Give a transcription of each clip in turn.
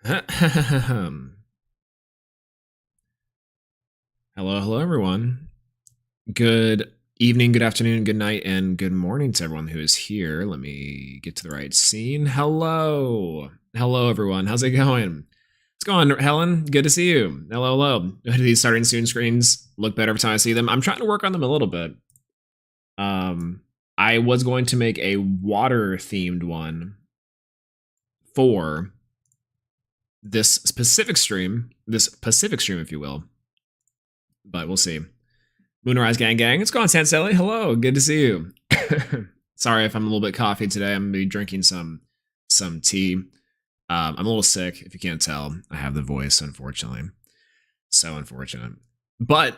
Hello, hello, everyone. Good evening, good afternoon, good night, and good morning to everyone who is here. Let me get to the right scene. Hello, everyone. How's it going? What's going on, Helen? Good to see you. Hello. Do these starting soon screens look better every time I see them? I'm trying to work on them a little bit. I was going to make a water-themed one for this Pacific stream, if you will. But we'll see. Moonrise Gang. It's going, Sanselli. Hello, good to see you. Sorry if I'm a little bit coffee today. I'm gonna be drinking some tea. I'm a little sick, if you can't tell. I have the voice, unfortunately. So unfortunate. But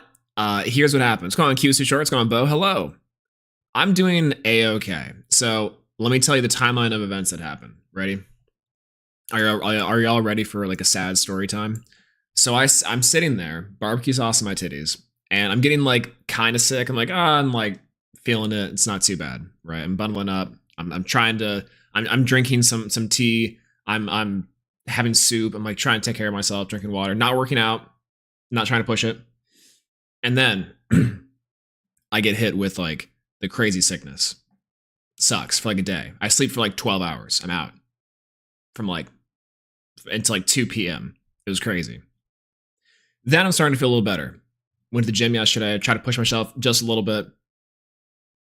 here's what happens. It's going on QC Short. It's going on Bo. Hello. I'm doing A-okay. So let me tell you the timeline of events that happen. Ready? Are y'all ready for like a sad story time? So I'm sitting there, barbecue sauce on my titties, and I'm getting like kind of sick. I'm like, I'm like feeling it. It's not too bad, right? I'm bundling up. I'm trying to. I'm drinking some tea. I'm having soup. I'm like trying to take care of myself, drinking water, not working out, not trying to push it. And then I get hit with like the crazy sickness. Sucks for like a day. I sleep for like 12 hours. I'm out from like until like 2 p.m. It was crazy. Then I'm starting to feel a little better. Went to the gym yesterday, tried to push myself just a little bit,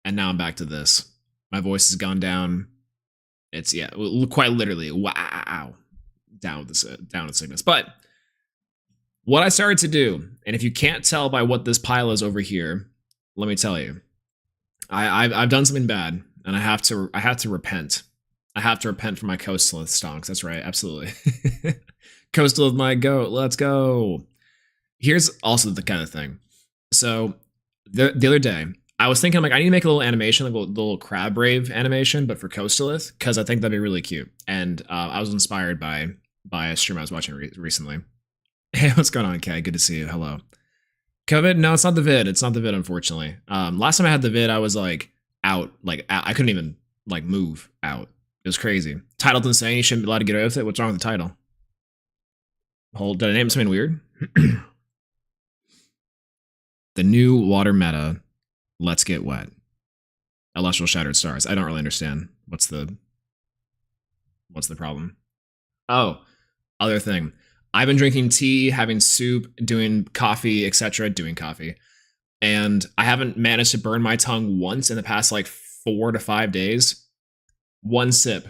and now I'm back to this. My voice has gone down. It's quite literally wow, down with sickness. But what I started to do, and if you can't tell by what this pile is over here, let me tell you, I've done something bad, and I have to repent. I have to repent for my coastalith stonks. That's right, absolutely. Coastal with my goat. Let's go. Here's also the kind of thing. So the other day, I was thinking, I'm like, I need to make a little animation, like a little crab rave animation, but for coastalith, because I think that'd be really cute. And I was inspired by a stream I was watching recently. Hey, what's going on, Kay? Good to see you. Hello. COVID? No, it's not the vid. It's not the vid, unfortunately. Last time I had the vid, I was like out. Like I couldn't even like move out. It was crazy. Title's insane. You shouldn't be allowed to get away with it. What's wrong with the title? Did I name something weird? The new water meta, let's get wet. Elestrial Shattered Stars. I don't really understand. What's the problem? Oh, other thing. I've been drinking tea, having soup, doing coffee, etc. Doing coffee. And I haven't managed to burn my tongue once in the past like 4 to 5 days. One sip,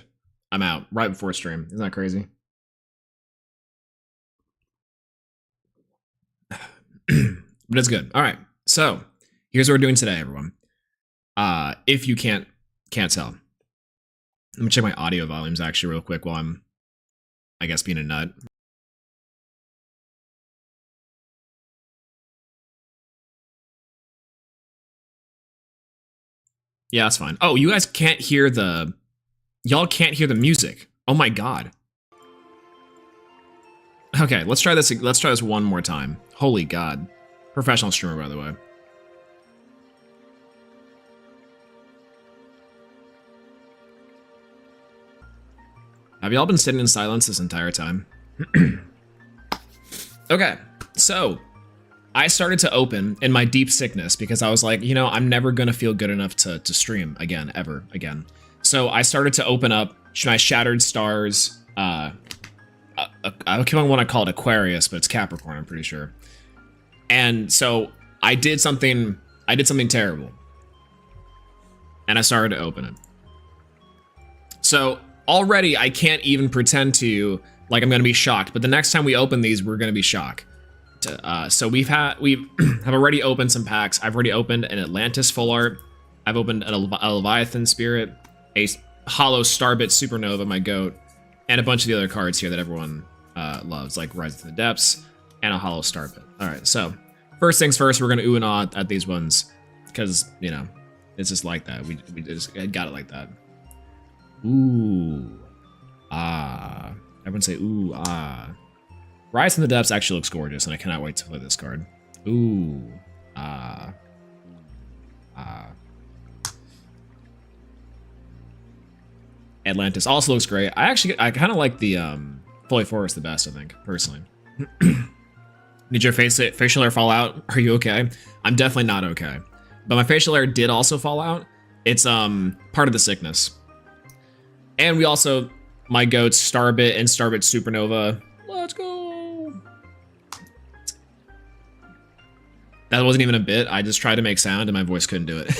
I'm out right before stream. Isn't that crazy? But it's good. All right. So here's what we're doing today, everyone. If you can't tell, let me check my audio volumes actually real quick while I'm, I guess, being a nut. Yeah, that's fine. Oh, you guys can't hear y'all can't hear the music. Oh my god. Okay, let's try this. Let's try this one more time. Holy god. Professional streamer, by the way. Have y'all been sitting in silence this entire time? Okay, so I started to open in my deep sickness because I was like, you know, I'm never gonna feel good enough to stream again, ever again. So I started to open up my Shattered Stars. I want to call it Aquarius, but it's Capricorn, I'm pretty sure. And so I did something terrible. And I started to open it. So already I can't even pretend to you like I'm going to be shocked, but the next time we open these, we're going to be shocked. So we've have already opened some packs. I've already opened an Atlantis full art. I've opened a Leviathan Spirit, a Hollow Starbit Supernova, my goat, and a bunch of the other cards here that everyone loves, like Rise to the Depths and a Hollow Starbit. All right, so first things first, we're gonna ooh and ah at these ones because, you know, it's just like that. We just got it like that. Ooh, ah. Everyone say ooh, ah. Rise in the Depths actually looks gorgeous, and I cannot wait to play this card. Ooh, ah, ah. Atlantis also looks great. I kind of like the Fully 4 is the best, I think, personally. Did your facial hair fall out? Are you okay? I'm definitely not okay. But my facial hair did also fall out. It's part of the sickness. And we also, my goats, Starbit and Starbit Supernova. Let's go. That wasn't even a bit. I just tried to make sound and my voice couldn't do it.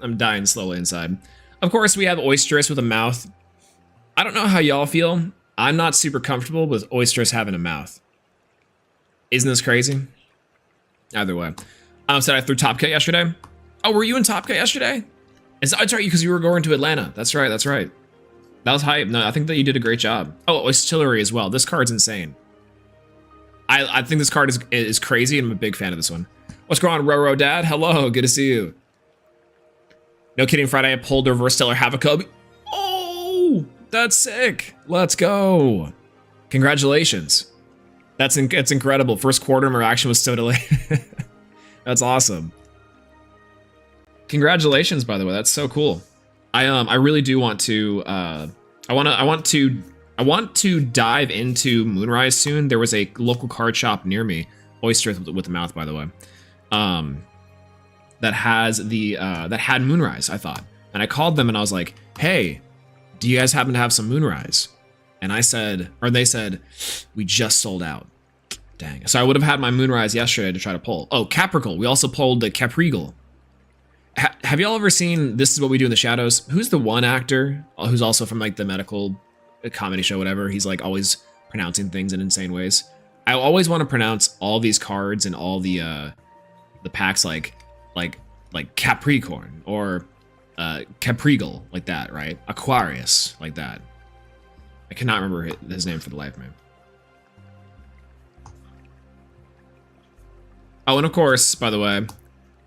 I'm dying slowly inside. Of course, we have Oysterous with a mouth. I don't know how y'all feel. I'm not super comfortable with Oysterous having a mouth. Isn't this crazy? Either way. Said I threw Top Cut yesterday. Oh, were you in Top Cut yesterday? That's right, because you were going to Atlanta. That's right, that's right. That was hype. No, I think that you did a great job. Oh, Artillery as well. This card's insane. I think this card is crazy, and I'm a big fan of this one. What's going on, Roro Dad? Hello, good to see you. No kidding, Friday I pulled Reverse Stellar Havoc. Oh, that's sick. Let's go. Congratulations. That's incredible. First quarter interaction was so delayed. That's awesome. Congratulations, by the way. That's so cool. I really do want to I want to dive into Moonrise soon. There was a local card shop near me, Oyster with the mouth, by the way. That had Moonrise, I thought. And I called them and I was like, "Hey, do you guys happen to have some Moonrise?" And they said, "We just sold out." Dang. So I would have had my Moonrise yesterday to try to pull. Oh, Capricorn. We also pulled the Caprigal. Have y'all ever seen This Is What We Do in the Shadows? Who's the one actor who's also from like the medical comedy show, whatever? He's like always pronouncing things in insane ways. I always want to pronounce all these cards and all the packs like Capricorn or Caprigal, like that, right? Aquarius, like that. I cannot remember his name for the life of me. Oh, and of course, by the way,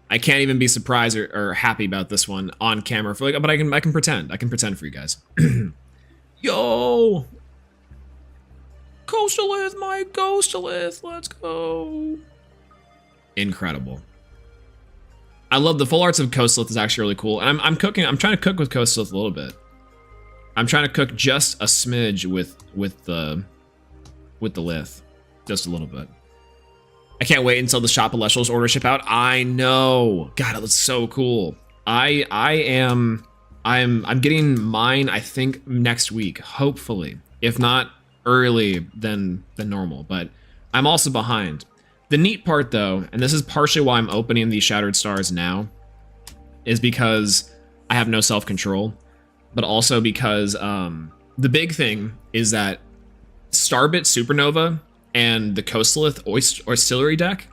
I can't even be surprised or happy about this one on camera for like, but I can pretend. I can pretend for you guys. Yo, Coastalith, my Ghostalith, let's go. Incredible. I love the full arts of Coastalith is actually really cool. And I'm trying to cook with Coastalith a little bit. I'm trying to cook just a smidge with the lith, just a little bit. I can't wait until the shop Elestrals order ship out. I know. God, it looks so cool. I'm getting mine, I think, next week, hopefully. If not early than normal, but I'm also behind. The neat part though, and this is partially why I'm opening these Shattered Stars now, is because I have no self-control, but also because the big thing is that Starbit Supernova and the Coastalith Auxiliary deck,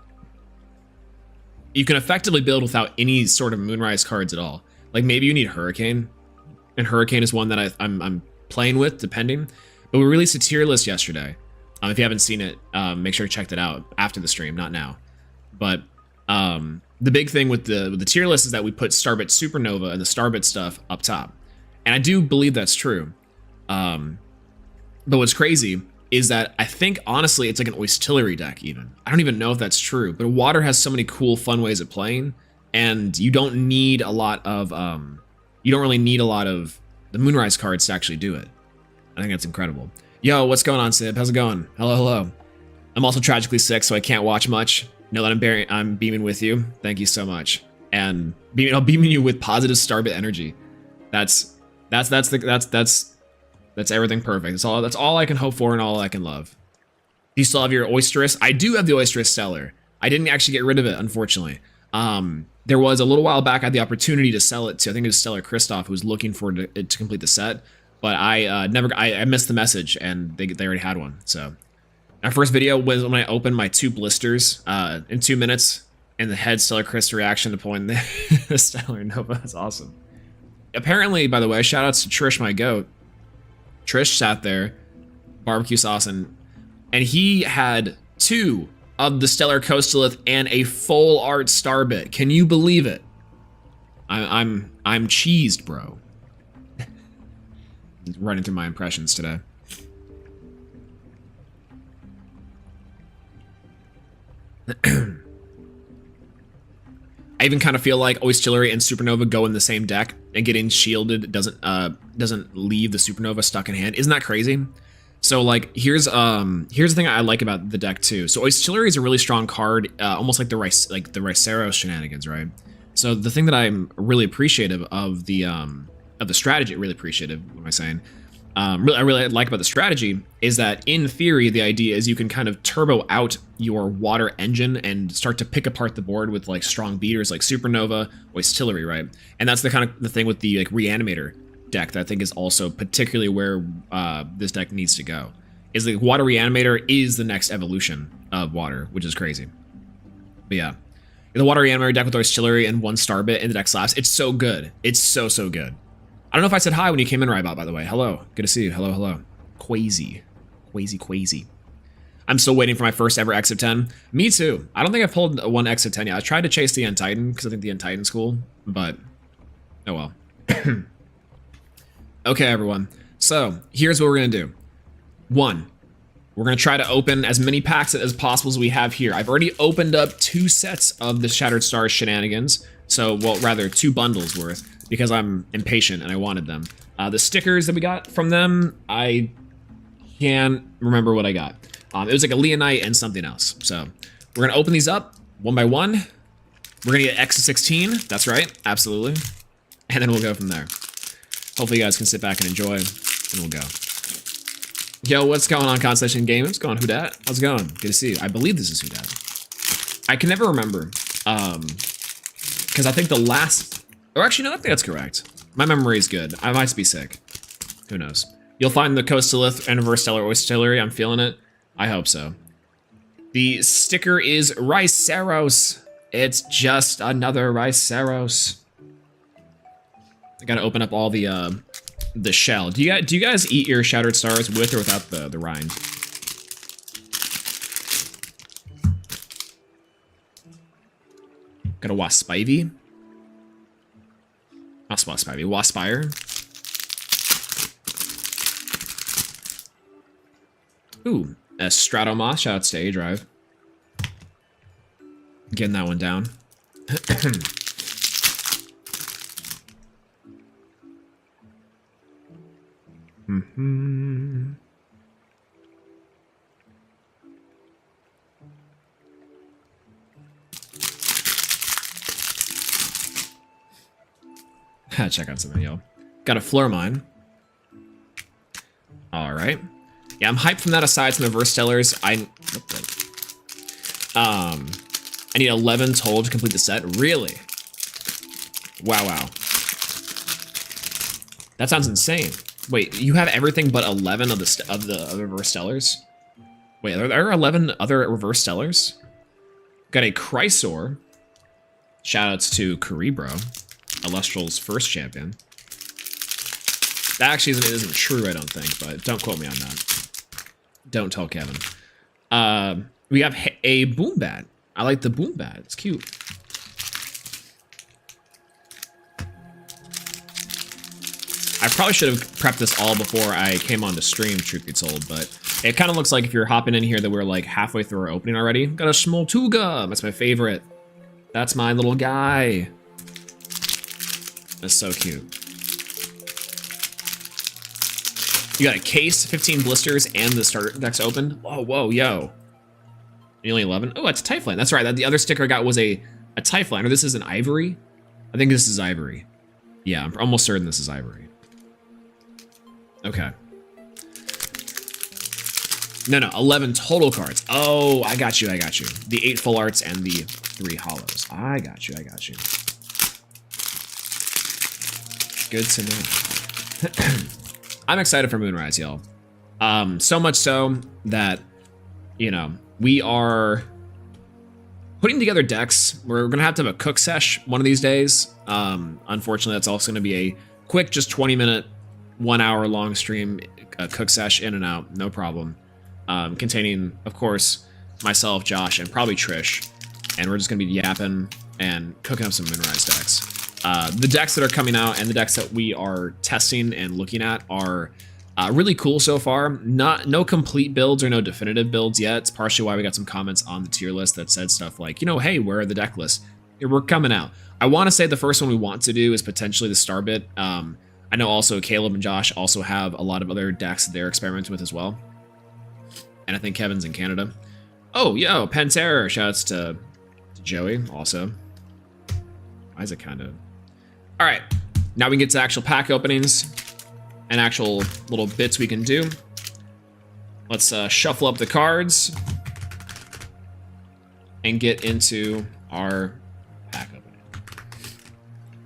you can effectively build without any sort of Moonrise cards at all. Like maybe you need Hurricane, and Hurricane is one that I'm playing with, depending. But we released a tier list yesterday. If you haven't seen it, make sure to check that out after the stream, not now. But the big thing with the tier list is that we put Starbit Supernova and the Starbit stuff up top, and I do believe that's true. But what's crazy is that I think, honestly, it's like an Auxiliary deck even. I don't even know if that's true, but Water has so many cool, fun ways of playing, and you don't need a lot of, you don't really need a lot of the Moonrise cards to actually do it. I think that's incredible. Yo, what's going on, Sib? How's it going? Hello, hello. I'm also tragically sick, so I can't watch much. Know that I'm beaming with you. Thank you so much. And beaming you with positive Starbit energy. That's everything perfect. That's all I can hope for and all I can love. Do you still have your Oysterous? I do have the Oysterous Stellar. I didn't actually get rid of it, unfortunately. There was a little while back I had the opportunity to sell it to, I think it was Stellar Christoph, who was looking for it to complete the set, but I missed the message and they already had one. So my first video was when I opened my 2 blisters in 2 minutes, and the head Stellar Chris reaction to pulling the Stellar Nova. That's awesome. Apparently, by the way, shout outs to Trish, my goat. Trish sat there, barbecue sauce, and he had 2 of the Stellar Coastalith and a full art Starbit. Can you believe it? I'm cheesed, bro. Running through my impressions today. I even kind of feel like Auxiliary and Supernova go in the same deck. and getting shielded doesn't leave the Supernova stuck in hand. Isn't that crazy? So like here's the thing I like about the deck too. So Oistillery is a really strong card, almost like the Riceros shenanigans, right? So the thing that I'm really appreciative of the strategy, really appreciative, what am I saying? I really like about the strategy is that in theory the idea is you can kind of turbo out your water engine and start to pick apart the board with like strong beaters like Supernova, Oistillery, right? And that's the kind of the thing with the like Reanimator deck that I think is also particularly where this deck needs to go. Is the Water Reanimator is the next evolution of water, which is crazy. But yeah, the Water Reanimator deck with Oistillery and 1 Starbit in the deck slaps. It's so good. It's so good. I don't know if I said hi when you came in, Rybot, by the way. Hello. Good to see you. Hello. Quasi. I'm still waiting for my first ever X of 10. Me too. I don't think I've pulled one X of 10 yet. I tried to chase the End Titan because I think the End Titan's cool, but oh well. Okay, everyone. So here's what we're going to do. 1, we're going to try to open as many packs as possible as we have here. I've already opened up 2 sets of the Shattered Stars shenanigans. So, well, rather 2 bundles worth, because I'm impatient and I wanted them. The stickers that we got from them, I can't remember what I got. It was like a Leonite and something else. So we're gonna open these up 1 by 1. We're gonna get X of 16. That's right, absolutely. And then we'll go from there. Hopefully you guys can sit back and enjoy, and we'll go. Yo, what's going on, Constellation Game? What's going on, Who Dat? How's it going? Good to see you. I believe this is Who Dat. I can never remember, because I think the last, or actually, no, I think that's correct. My memory is good. I might be sick. Who knows? You'll find the Coastalith and Verstellar Oistillery. I'm feeling it. I hope so. The sticker is Riceros. It's just another Riceros. I gotta open up all the shell. Do you guys eat your Shattered Stars with or without the rind? Got a Waspivy. Not Waspivy, Waspire. Ooh, a Stratomoth. Shout out to A Drive. Getting that one down. Check out something, yo. Got a Flormine. All right. Yeah, I'm hyped from that aside from the Verstellars. I need 11 total to complete the set. Really? Wow. That sounds insane. Wait, you have everything but 11 of the Reverse Stellars? Wait, are there 11 other Reverse Stellars? Got a Chrysor. Shoutouts to Cerebro, Elestrals' first champion. That actually isn't true, I don't think, but don't quote me on that. Don't tell Kevin. We have a Boombat. I like the Boombat. It's cute. I probably should have prepped this all before I came on to stream, truth be told, but it kind of looks like if you're hopping in here that we're like halfway through our opening already. Got a Smoltuga. That's my favorite. That's my little guy. That's so cute. You got a case, 15 blisters, and the starter deck's open. Whoa, yo. Only 11? Oh, it's a Typhline. That's right. The other sticker I got was a Typhline. Or this is an Ivory? I think this is Ivory. Yeah, I'm almost certain this is Ivory. Okay. No, 11 total cards. Oh, I got you. The 8 full arts and the 3 hollows. I got you. Good to know. I'm excited for Moonrise, y'all. So much so that, you know, we are putting together decks. We're gonna have to have a cook sesh one of these days. Unfortunately, that's also gonna be a quick, just 20-minute, 1 hour long stream, cook sesh in and out, no problem. Containing, of course, myself, Josh, and probably Trish. And we're just gonna be yapping and cooking up some Moonrise decks. The decks that are coming out and the decks that we are testing and looking at are really cool so far. No complete builds or no definitive builds yet. It's partially why we got some comments on the tier list that said stuff like, you know, hey, where are the deck lists? we're coming out. I want to say the first one we want to do is potentially the Starbit. I know also Caleb and Josh also have a lot of other decks that they're experimenting with as well. And I think Kevin's in Canada. Oh, yo, Pantera. Shouts to Joey also. Why is it kind of... All right, now we can get to actual pack openings and actual little bits we can do. Let's shuffle up the cards and get into our pack opening.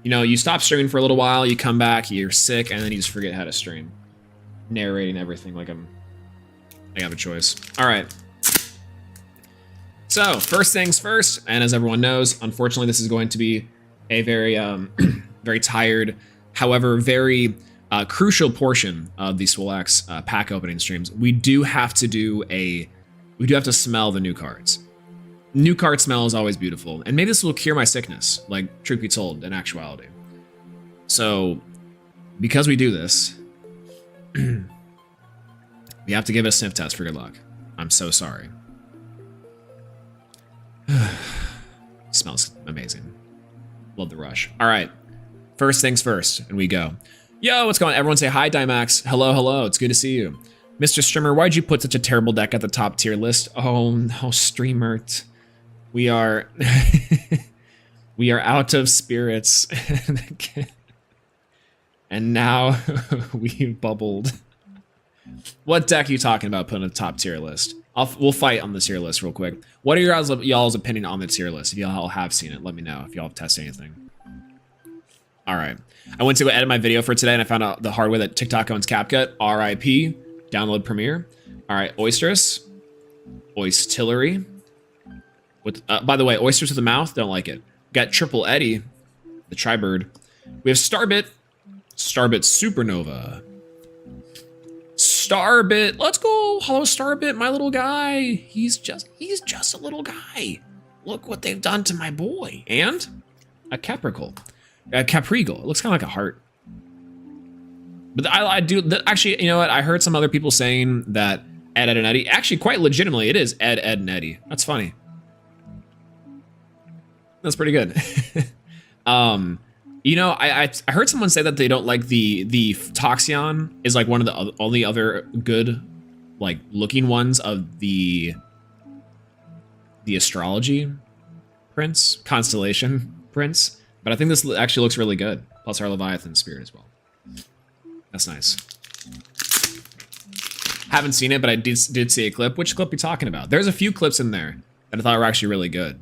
You know, you stop streaming for a little while, you come back, you're sick, and then you just forget how to stream. Narrating everything like I have a choice. All right. So, first things first, and as everyone knows, unfortunately, this is going to be a very, very tired, however, very crucial portion of the Swolax pack opening streams. We do have to smell the new cards. New card smell is always beautiful, and maybe this will cure my sickness, like truth be told, in actuality. So, because we do this, we have to give it a sniff test for good luck. I'm so sorry. Smells amazing. Love the rush. All right, first things first, and we go. Yo, what's going on? Everyone say hi, Dimax. Hello, hello. It's good to see you. Mr. Streamer, why'd you put such a terrible deck at the top tier list? Oh no, Streamer. We are we are out of spirits. And now we bubbled. What deck are you talking about putting a top tier list? We'll fight on the tier list real quick. What are y'all's opinion on the tier list? If y'all have seen it, let me know if y'all have tested anything. All right. I went to go edit my video for today and I found out the hard way that TikTok owns CapCut. RIP. Download Premiere. All right. Oysters. Oystillery. With, by the way, oysters with a mouth. Don't like it. Got Triple Eddie. The Tribird. We have Starbit. Starbit Supernova. Starbit. Let's go. Hello, Starbit, my little guy. He's just a little guy. Look what they've done to my boy. And a Capricorn. A Caprigal. It looks kind of like a heart. But I do, actually, you know what? I heard some other people saying that Ed, Ed, and Eddie, actually quite legitimately, it is Ed, Ed, and Eddie. That's funny. That's pretty good. You know, I heard someone say that they don't like the Toxion is like one of the only other good, like, looking ones of the astrology prints, constellation prints. But I think this actually looks really good. Plus our Leviathan Spirit as well. That's nice. Haven't seen it, but I did see a clip. Which clip are you talking about? There's a few clips in there that I thought were actually really good.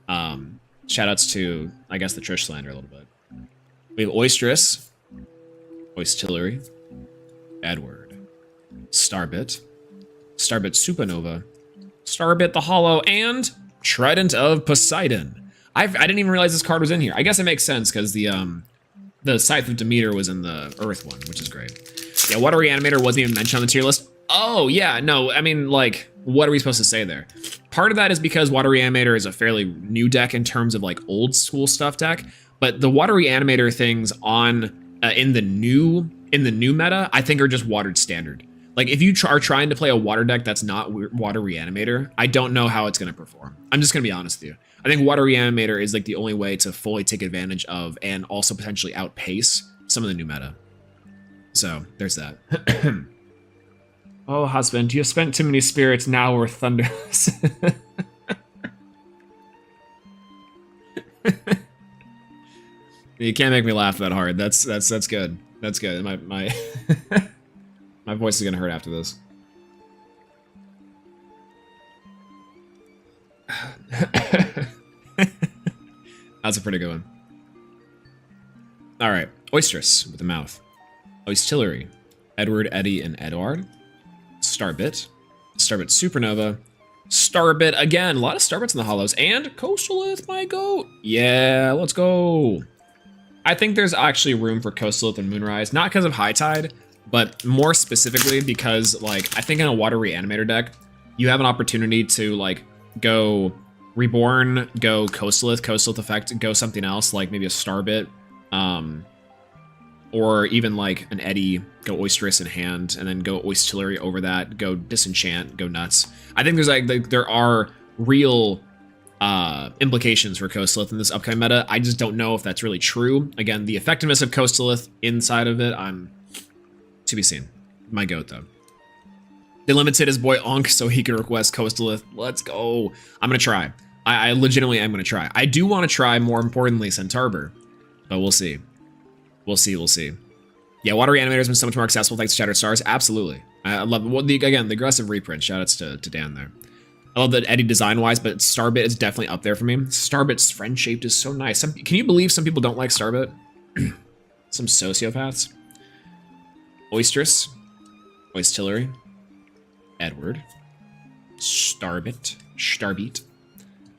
Shoutouts to, I guess, the Trish slander a little bit. We have Oystress, Oystillery, Edward, Starbit, Starbit Supernova, Starbit the Hollow, and Trident of Poseidon. I didn't even realize this card was in here. I guess it makes sense because the Scythe of Demeter was in the Earth one, which is great. Yeah, Water Reanimator wasn't even mentioned on the tier list. Oh, yeah, no, I mean, like, what are we supposed to say there? Part of that is because Water Reanimator is a fairly new deck in terms of, like, old school stuff deck, but the Water Reanimator things on in the new meta, I think are just watered standard. Like, if you are trying to play a water deck that's not Water Reanimator, I don't know how it's going to perform. I'm just going to be honest with you. I think Water Reanimator is, like, the only way to fully take advantage of and also potentially outpace some of the new meta. So, there's that. Oh, husband, you have spent too many spirits, now we're thunderless. You can't make me laugh that hard. That's good. That's good. My my voice is gonna hurt after this. That's a pretty good one. All right, Oystress with the mouth, Oystillery, Edward, Eddie, and Edward, Starbit, Starbit Supernova, Starbit again. A lot of Starbits in the hollows, and Coastalith, my goat. Yeah, let's go. I think there's actually room for Coastalith and Moonrise, not because of High Tide, but more specifically because, like, I think in a Water Reanimator deck, you have an opportunity to, like, go Reborn, go Coastalith effect, go something else, like maybe a Starbit, or even like an Eddie, go Oystress in hand, and then go Oystillery over that, go Disenchant, go Nuts. I think there's like there are real implications for Coastalith in this upcoming meta. I just don't know if that's really true. Again, the effectiveness of Coastalith inside of it, I'm to be seen. My goat though. They limited his boy Unk so he could request Coastalith. Let's go. I'm gonna try. I legitimately am gonna try. I do want to try, more importantly, Centaur, but we'll see. We'll see. Yeah, Water Reanimator's been so much more accessible thanks to Shattered Stars. Absolutely. I love it. Again, the aggressive reprint. Shoutouts to Dan there. I love that Eddie design-wise, but Starbit is definitely up there for me. Starbit's friend-shaped is so nice. Can you believe some people don't like Starbit? Some sociopaths. Oistress. Oistillery. Edward. Starbit. Starbit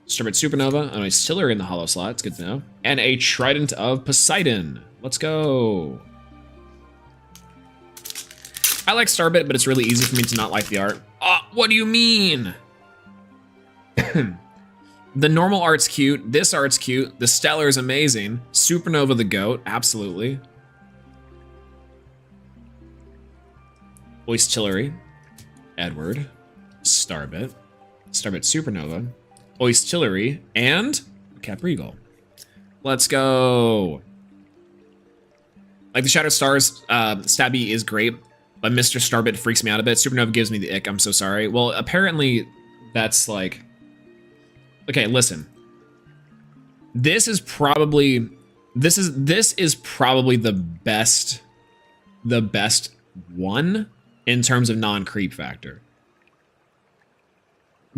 Supernova. An Oistillery in the hollow slot. It's good to know. And a Trident of Poseidon. Let's go. I like Starbit, but it's really easy for me to not like the art. What do you mean? The normal art's cute. This art's cute. The Stellar is amazing. Supernova the goat. Absolutely. Oistillery. Edward. Starbit. Starbit Supernova. Oistillery. And Caprigal. Let's go. Like the Shattered Stars, Stabby is great, but Mr. Starbit freaks me out a bit. Supernova gives me the ick. I'm so sorry. Well, apparently that's like... Okay, listen. This is probably the best one in terms of non-creep factor.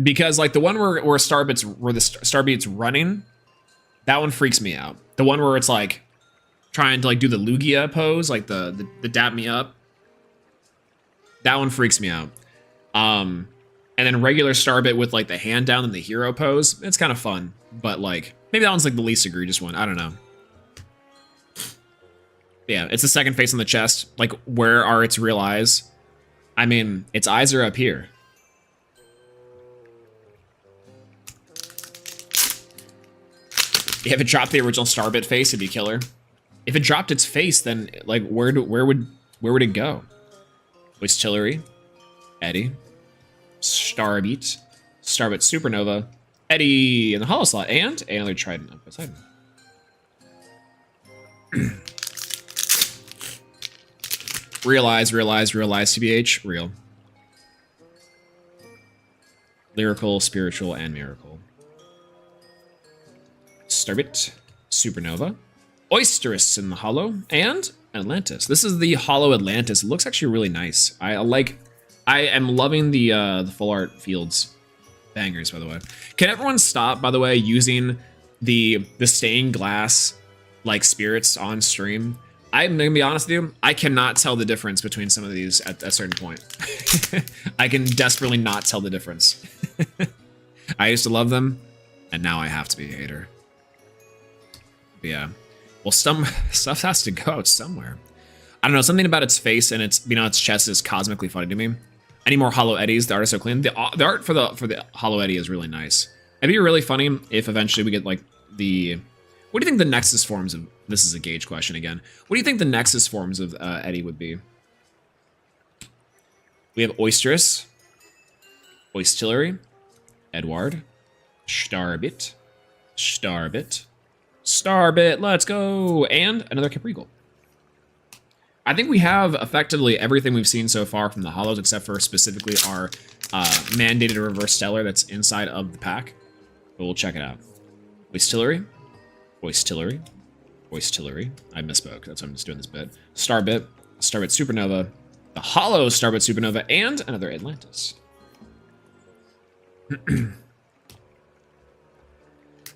Because like the one where the Starbit's running, that one freaks me out. The one where it's like trying to like do the Lugia pose, like the dap me up. That one freaks me out. And then regular Starbit with like the hand down and the hero pose. It's kind of fun, but like maybe that one's like the least egregious one. I don't know. Yeah, it's the second face on the chest. Like, where are its real eyes? I mean, its eyes are up here. If it dropped the original Starbit face, it'd be killer. If it dropped its face, then like where would it go? Oistillery, Eddie, Starbit Supernova, Eddie in the hollow slot, and another Trident of Poseidon. Realize, TBH, real. Lyrical, spiritual, and miracle. Starbit, Supernova, Oisterous in the hollow, and Atlantis. This is the hollow Atlantis. It looks actually really nice. I am loving the full art fields. Bangers, by the way. Can everyone stop, by the way, using the stained glass like spirits on stream? I'm gonna be honest with you, I cannot tell the difference between some of these at a certain point. I can desperately not tell the difference. I used to love them, and now I have to be a hater. But yeah. Well, some stuff has to go out somewhere. I don't know, something about its face and its its chest is cosmically funny to me. I need more Hollow Eddies. The art is so clean. The art for the Hollow Eddie is really nice. It'd be really funny if eventually we get like the... What do you think the Nexus forms of... This is a gauge question again. What do you think the Nexus forms of Eddie would be? We have Oisterous, Oistillery, Edward, Starbit, let's go, and another Caprigal. I think we have effectively everything we've seen so far from the Hollows, except for specifically our mandated reverse stellar that's inside of the pack. But we'll check it out. Oistillery. I misspoke. That's why I'm just doing this bit. Starbit Supernova, the Hollow Starbit Supernova, and another Atlantis.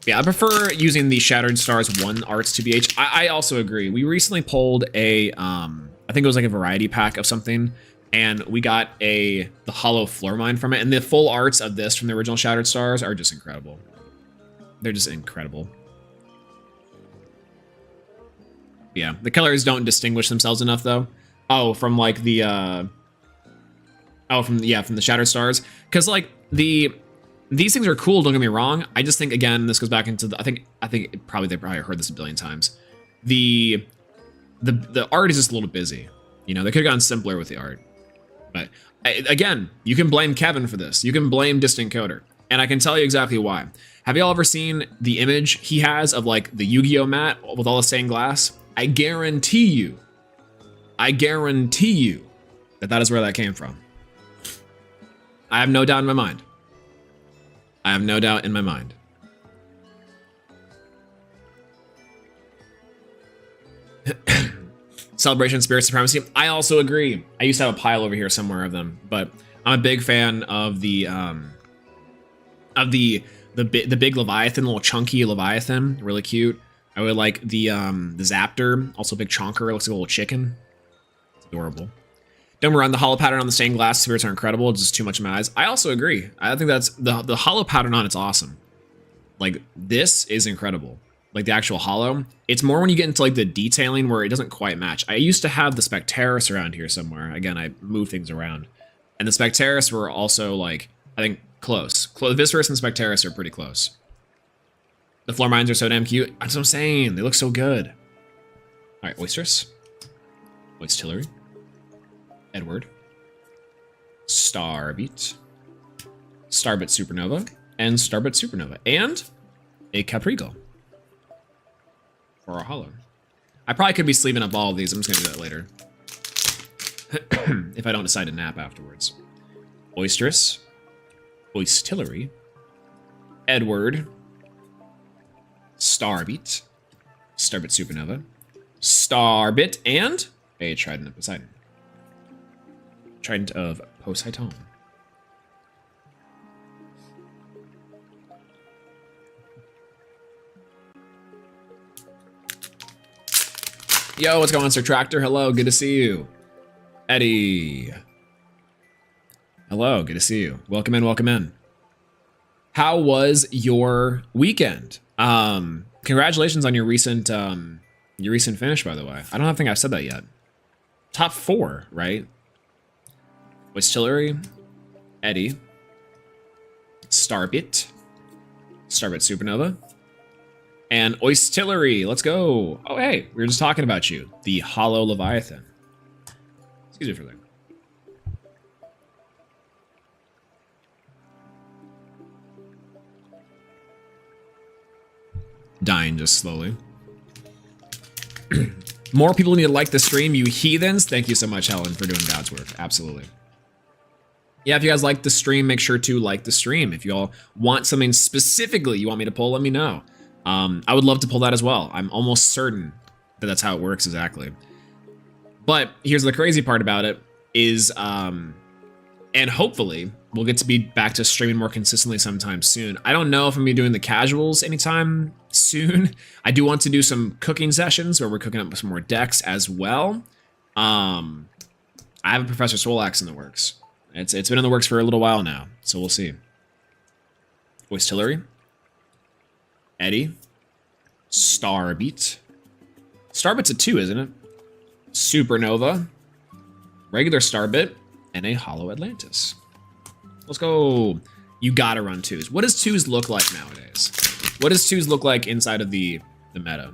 Yeah, I prefer using the Shattered Stars 1 arts TBH. I also agree. We recently pulled a, I think it was like a variety pack of something, and we got the Hollow Floor Mine from it, and the full arts of this from the original Shattered Stars are just incredible. They're just incredible. Yeah, the colors don't distinguish themselves enough, though. Oh, from like the, from the Shattered Stars. Because, like, these things are cool, don't get me wrong. I just think, again, this goes back into the, I think they probably heard this a billion times. The art is just a little busy. You know, they could have gone simpler with the art. But again, you can blame Kevin for this. You can blame Distant Coder. And I can tell you exactly why. Have y'all ever seen the image he has of like the Yu-Gi-Oh mat with all the stained glass? I guarantee you that is where that came from. I have no doubt in my mind. I have no doubt in my mind. Celebration, Spirit Supremacy. I also agree. I used to have a pile over here somewhere of them, but I'm a big fan of the big Leviathan, little chunky Leviathan, really cute. I would like the Zaptor, also a big chonker, looks like a little chicken. It's adorable. Don't run the hollow pattern on the stained glass spirits are incredible. It's just too much in my eyes. I also agree. I think that's the hollow pattern on it's awesome. Like this is incredible. Like the actual hollow. It's more when you get into like the detailing where it doesn't quite match. I used to have the Spectaris around here somewhere. Again, I moved things around. And the Spectaris were also like, I think close. The Viscerus and Spectaris are pretty close. The floor mines are so damn cute. That's what I'm saying. They look so good. All right, Oysters. Oystillery. Edward. Starbeat. Starbit Supernova. And Starbit Supernova. And a Caprigo. For our hollow. I probably could be sleeving up all of these. I'm just going to do that later. If I don't decide to nap afterwards. Oysterous. Oystillery. Edward. Starbeat. Starbit Supernova. Starbit. And a Trident of Poseidon. Trident of Poseidon. Yo, what's going on, Sir Tractor? Hello, good to see you. Eddie. Hello, good to see you. Welcome in, welcome in. How was your weekend? Congratulations on your recent finish, by the way. I don't think I've said that yet. Top 4, right? Oystillery, Eddie, Starbit Supernova, and Oystillery. Let's go. Oh, hey, we were just talking about you. The Hollow Leviathan. Excuse me for that. Dying just slowly. More people need to like the stream, you heathens. Thank you so much, Helen, for doing God's work. Absolutely. Yeah, if you guys like the stream, make sure to like the stream. If you all want something specifically you want me to pull, let me know. I would love to pull that as well. I'm almost certain that that's how it works exactly. But here's the crazy part about it is, and hopefully we'll get to be back to streaming more consistently sometime soon. I don't know if I'm gonna be doing the casuals anytime soon. I do want to do some cooking sessions where we're cooking up some more decks as well. I have a Professor Swolax in the works. It's been in the works for a little while now, so we'll see. Oystillery. Eddie. Starbeat. Starbit's a 2, isn't it? Supernova. Regular Starbit. And a Hollow Atlantis. Let's go. You gotta run 2s. What does 2s look like nowadays? What does 2s look like inside of the meta?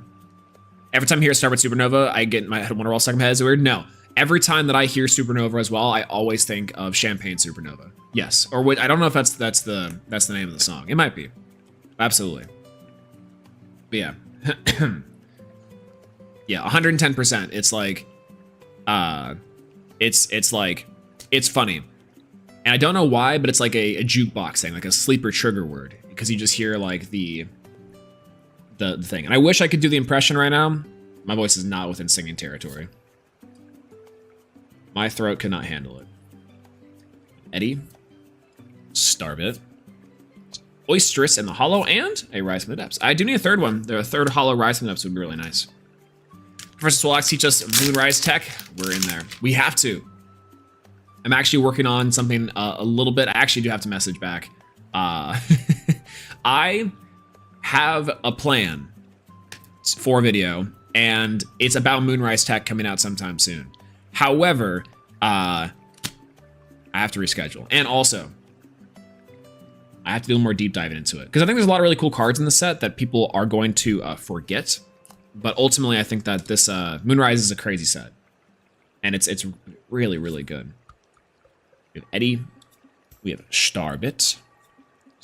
Every time I hear Starbit Supernova, I get my head Wonderwall stuck in my head. Is it weird? No. Every time that I hear Supernova as well, I always think of Champagne Supernova. Yes, or what? I don't know if that's the name of the song. It might be, absolutely. But yeah, yeah, 110%. It's like, it's like, it's funny, and I don't know why, but it's like a jukebox thing, like a sleeper trigger word, because you just hear like the thing. And I wish I could do the impression right now. My voice is not within singing territory. My throat could not handle it. Eddie. Starbit. Oysterous in the Hollow, and a Rise from the Depths. I do need a third one. The third Hollow Rise from the Depths would be really nice. Professor Swolax teach us Moonrise tech. We're in there. We have to. I'm actually working on something a little bit. I actually do have to message back. I have a plan for a video, and it's about Moonrise tech coming out sometime soon. However, I have to reschedule. And also, I have to do a little more deep diving into it. Because I think there's a lot of really cool cards in the set that people are going to forget. But ultimately, I think that this Moonrise is a crazy set. And it's really, really good. We have Eddie. We have Starbit.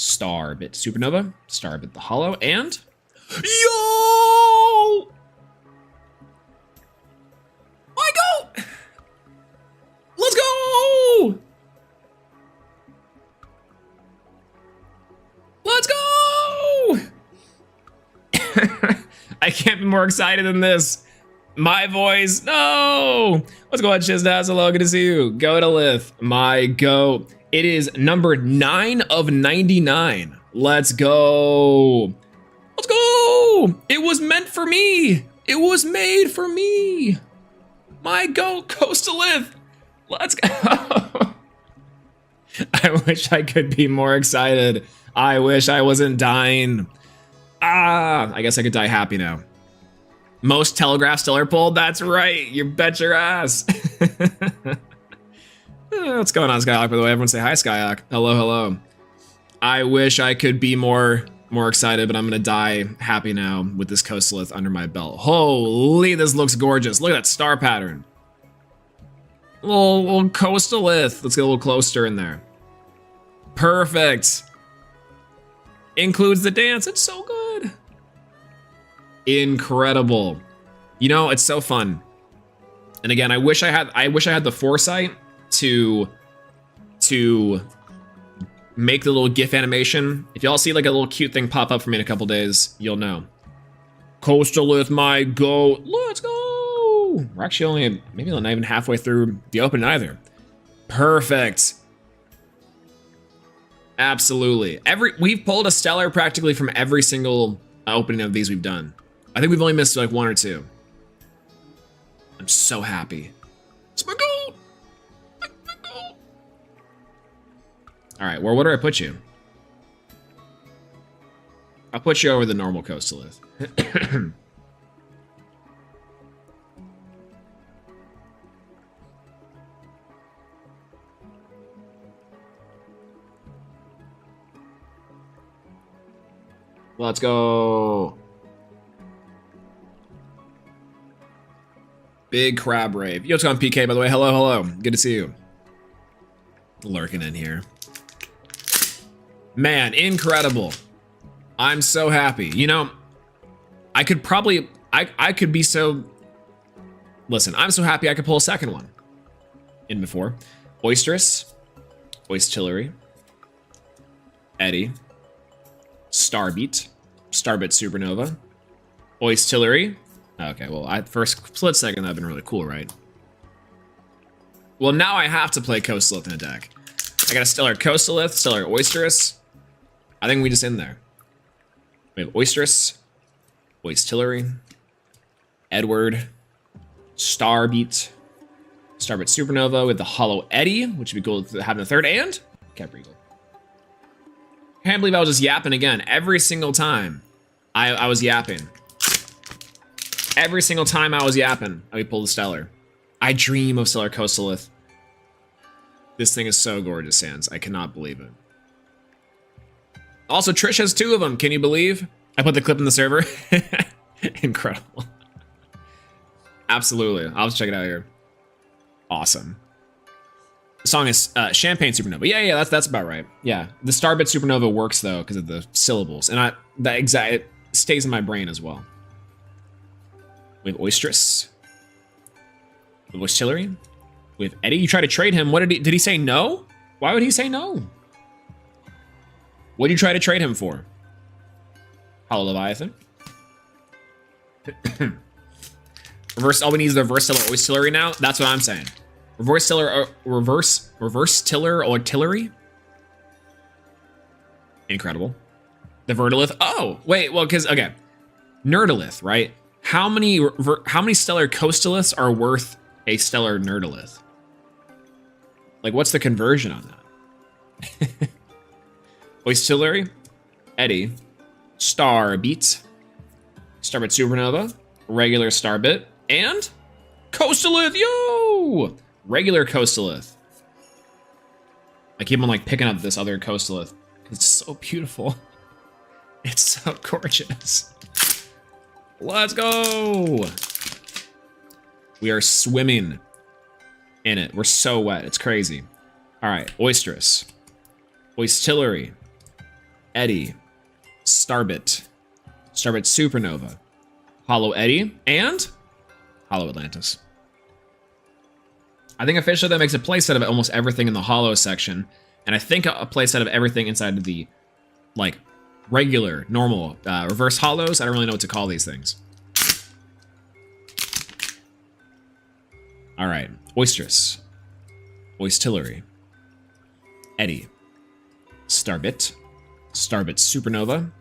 Starbit Supernova, Starbit the Hollow, and yo! My goat! Let's go! Let's go! I can't be more excited than this. My voice, no! Let's go ahead, Shizdaz. Hello, good to see you. Go to Lith, my goat. It is number 9 of 99. Let's go. Let's go! It was meant for me. It was made for me. My goat goes to Lith. Let's go. I wish I could be more excited. I wish I wasn't dying. I guess I could die happy now. Most Telegraph Stellar pulled? That's right. You bet your ass. What's going on, Skyhawk, by the way? Everyone say hi, Skyhawk. Hello, hello. I wish I could be more excited, but I'm gonna die happy now with this Coastalith under my belt. Holy, this looks gorgeous. Look at that star pattern. Little Coastalith. Let's get a little closer in there. Perfect. Includes the dance. It's so good. Incredible. You know, it's so fun. And again, I wish I had the foresight to make the little GIF animation. If y'all see like a little cute thing pop up for me in a couple days, you'll know. Coastalith, my goat. Let's go. We're actually only maybe not even halfway through the open either. Perfect. Absolutely. We've pulled a stellar practically from every single opening of these we've done. I think we've only missed like 1 or 2. I'm so happy. It's my goal. My goal. All right, well, where do I put you? I'll put you over the normal Coastalith. Let's go. Big Crab Rave. Yo, it's on PK, by the way. Hello, hello. Good to see you. Lurking in here. Man, incredible. I'm so happy. You know, I could probably, I could be so, listen, I'm so happy I could pull a second one in before. Oysterous, Oistillery, Eddie, Starbit Supernova, Oistillery. Okay, well, first split second, that'd been really cool, right? Well, now I have to play Coastalith in a deck. I got a Stellar Coastalith, Stellar Oysterous. I think we just end there. We have Oysterous, Oistillery, Edward, Starbit Supernova with the Hollow Eddie, which would be cool to have in the third, and Capricorn. Can't believe I was just yapping again. Every single time I was yapping. Every single time I was yapping, I would pull the Stellar. I dream of Stellar Coastalith. This thing is so gorgeous, Sans. I cannot believe it. Also, Trish has 2 of them. Can you believe? I put the clip in the server. Incredible. Absolutely. I'll just check it out here. Awesome. The song is Champagne Supernova. Yeah, that's about right. Yeah, the Starbit Supernova works though because of the syllables, and it stays in my brain as well. We have Oysterous. We have Oistillery. We have Eddie. You try to trade him. What did he say no? Why would he say no? What did you try to trade him for? Hollow Leviathan. Reverse. All we need is the reverse Tiller Oistillery now. That's what I'm saying. Reverse Tiller, reverse Tiller Artillery. Incredible. The Verdolith. Oh, wait. Well, because okay, Nerdolith, right? How many Stellar Coastaliths are worth a Stellar Nerdolith? Like, what's the conversion on that? Oistillery, Eddie, Starbit Supernova, regular Starbit, and Coastalith. Yo, regular Coastalith. I keep on like picking up this other Coastalith. It's so beautiful. It's so gorgeous. Let's go. We are swimming in it. We're so wet. It's crazy. All right, Oysterous, Oistillery, Eddie, Starbit, Starbit Supernova, Hollow Eddie, and Hollow Atlantis. I think officially that makes a playset of almost everything in the Hollow section, and I think a playset of everything inside of the, like, regular, normal, reverse Hollows. I don't really know what to call these things. All right, Oystress, Oystillery, Eddie, Starbit, Starbit Supernova,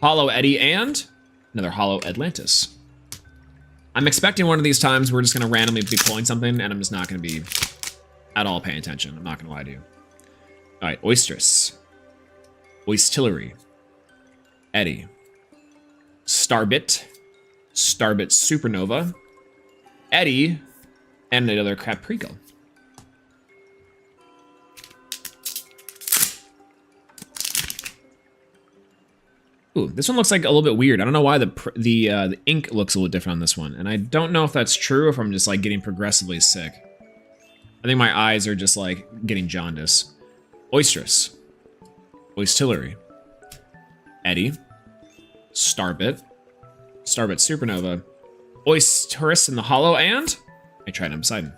Hollow Eddie, and another Hollow Atlantis. I'm expecting one of these times we're just going to randomly be pulling something, and I'm just not going to be at all paying attention. I'm not going to lie to you. All right, Oystress, Oystillery, Eddie, Starbit, Starbit Supernova, Eddie, and another Caprico. Ooh, this one looks like a little bit weird. I don't know why the ink looks a little different on this one, and I don't know if that's true or if I'm just like getting progressively sick. I think my eyes are just like getting jaundice. Oystress, Oystillery, Eddie, Starbit, Starbit Supernova, Oysterus in the Hollow, and I tried him Poseidon.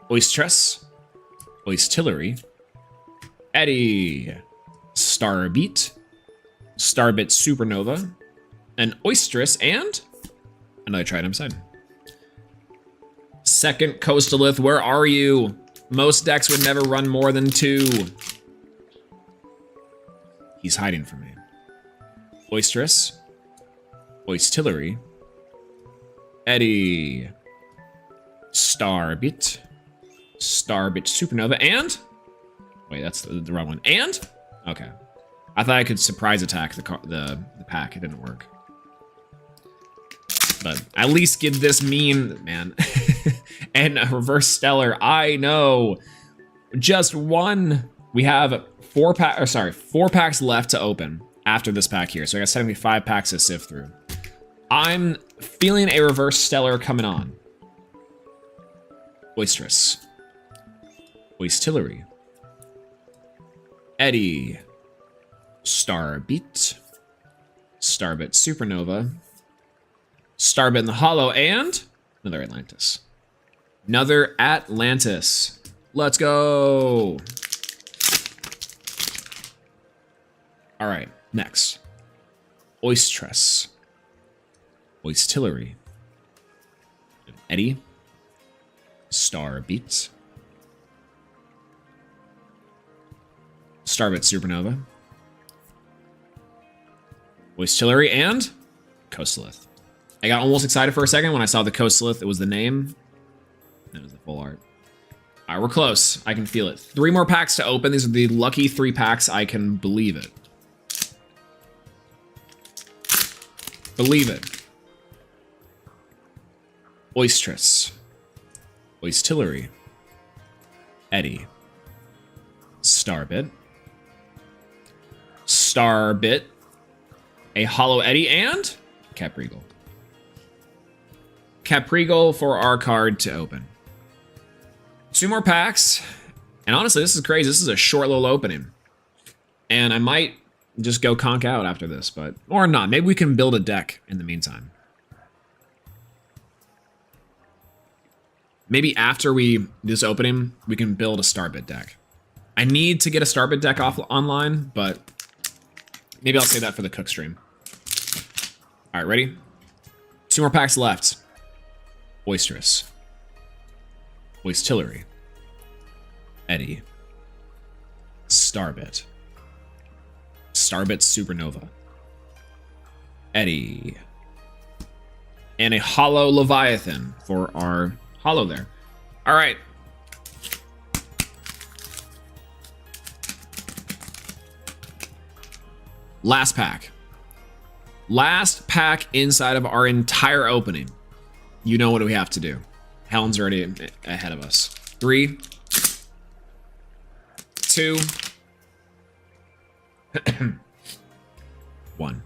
Oystress, Oystillery, Eddie, Starbit, Starbit Supernova, an Oystress, and another Trident Poseidon. Second Coastalith, where are you? Most decks would never run more than 2. He's hiding from me. Oystress, Oystillery, Eddie, Starbit, Starbit Supernova, and... Wait, that's the wrong one. And? Okay. I thought I could surprise attack the pack. It didn't work. But at least give this meme, man. And a reverse stellar. I know. Just one. We have 4 packs left to open after this pack here. So I got 75 packs to sift through. I'm feeling a reverse stellar coming on. Oystress, Oystillery, Eddie, Starbit, Starbit Supernova, Starbit in the Hollow, and another Atlantis. Another Atlantis. Let's go. All right, next. Oystress, Oystillery, Eddie, Starbit, Starbit Supernova, Oystillery, and Coastalith. I got almost excited for a second when I saw the Coastalith. It was the name. That was the full art. All right, we're close. I can feel it. 3 more packs to open. These are the lucky 3 packs. I can believe it. Believe it. Oystress, Oystillery, Eddie, Starbit, Starbit, a Hollow Eddie, and Caprigo. Caprigo for our card to open. 2 more packs, and honestly, this is crazy. This is a short little opening, and I might just go conk out after this, but or not. Maybe we can build a deck in the meantime. Maybe after we do this opening, we can build a Starbit deck. I need to get a Starbit deck online, but maybe I'll save that for the cook stream. All right, ready? 2 more packs left. Oystress, Oystillery, Eddie, Starbit, Starbit Supernova, Eddie, and a Hollow Leviathan for our Hollow there. All right. Last pack. Last pack inside of our entire opening. You know what we have to do. Helen's already ahead of us. 3, 2, 1.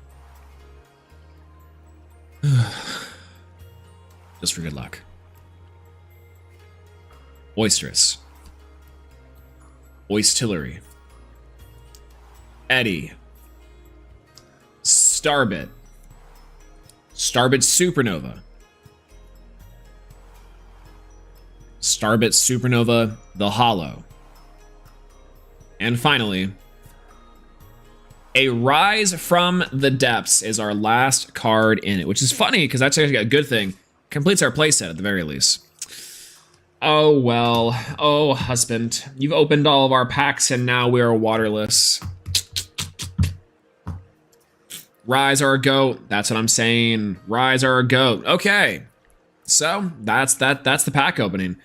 just for good luck. Oysterous. Oystillery. Eddy. Starbit. Starbit Supernova. Starbit Supernova, the Hollow. And finally, a Rise from the Depths is our last card in it, which is funny because that's actually a good thing. Completes our playset at the very least. Oh, well. Oh, husband. You've opened all of our packs and now we are waterless. Rise our goat. That's what I'm saying. Rise our goat. Okay. So, that's the pack opening.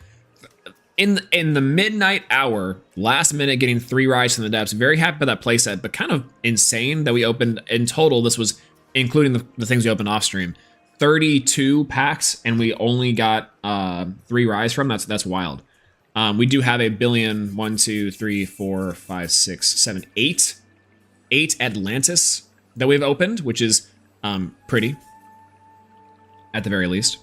In the midnight hour, last minute getting 3 Rise from the Depths. Very happy with that playset, but kind of insane that we opened in total. This was including the things we opened off stream. 32 packs and we only got 3 Rise from. That's wild. We do have a billion 1, 2, 3, 4, 5, 6, 7, 8 Atlantis that we've opened, which is pretty at the very least.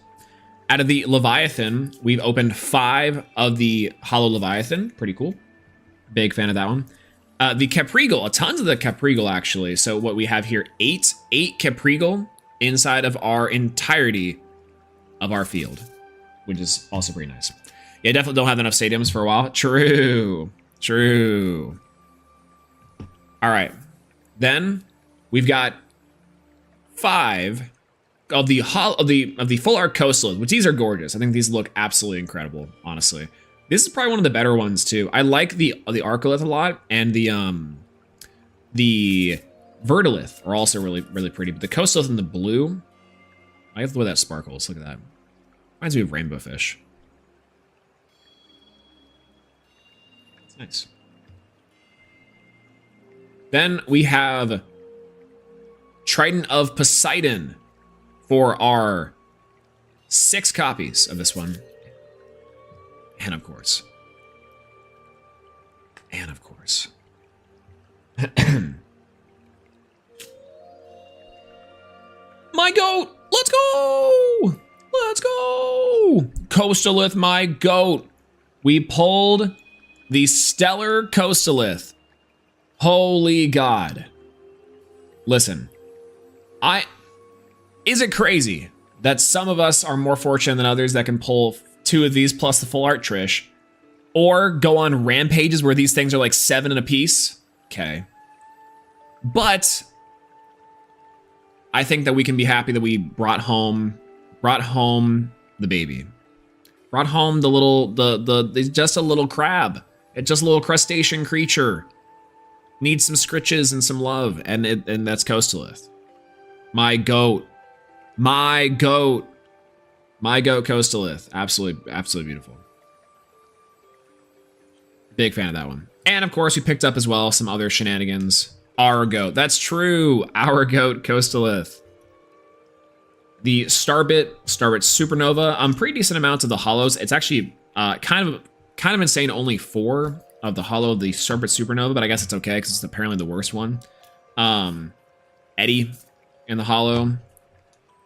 Out of the Leviathan, we've opened 5 of the Hollow Leviathan. Pretty cool. Big fan of that one. The Caprigal, tons of the Caprigal actually. So what we have here, 8 Caprigal inside of our entirety of our field, which is also pretty nice. Yeah, definitely don't have enough stadiums for a while. True. All right. Then we've got 5 of the full art coastal, which these are gorgeous. I think these look absolutely incredible, honestly. This is probably one of the better ones too. I like the Arcolith a lot, and the Verdolith are also really pretty. But the Coastalith in the blue, I have the way that sparkles. Look at that. Reminds me of rainbow fish. That's nice. Then we have Trident of Poseidon for our 6 copies of this one. And of course. My goat! Let's go! Coastalith, my goat. We pulled the Stellar Coastalith. Holy God. Listen. Is it crazy that some of us are more fortunate than others that can pull 2 of these plus the full art Trish? Or go on rampages where these things are like 7 in a piece? Okay. But I think that we can be happy that we brought home the baby. Brought home it's just a little crab. It's just a little crustacean creature. Needs some scritches and some love, and that's Coastalith. My goat Coastalith. Absolutely beautiful. Big fan of that one. And of course, we picked up as well some other shenanigans. Our goat. That's true. Our goat Coastalith. The Starbit Supernova. Pretty decent amounts of the hollows. It's actually kind of insane. Only 4 of the hollow of the Starbit Supernova, but I guess it's okay because it's apparently the worst one. Eddy in the hollow.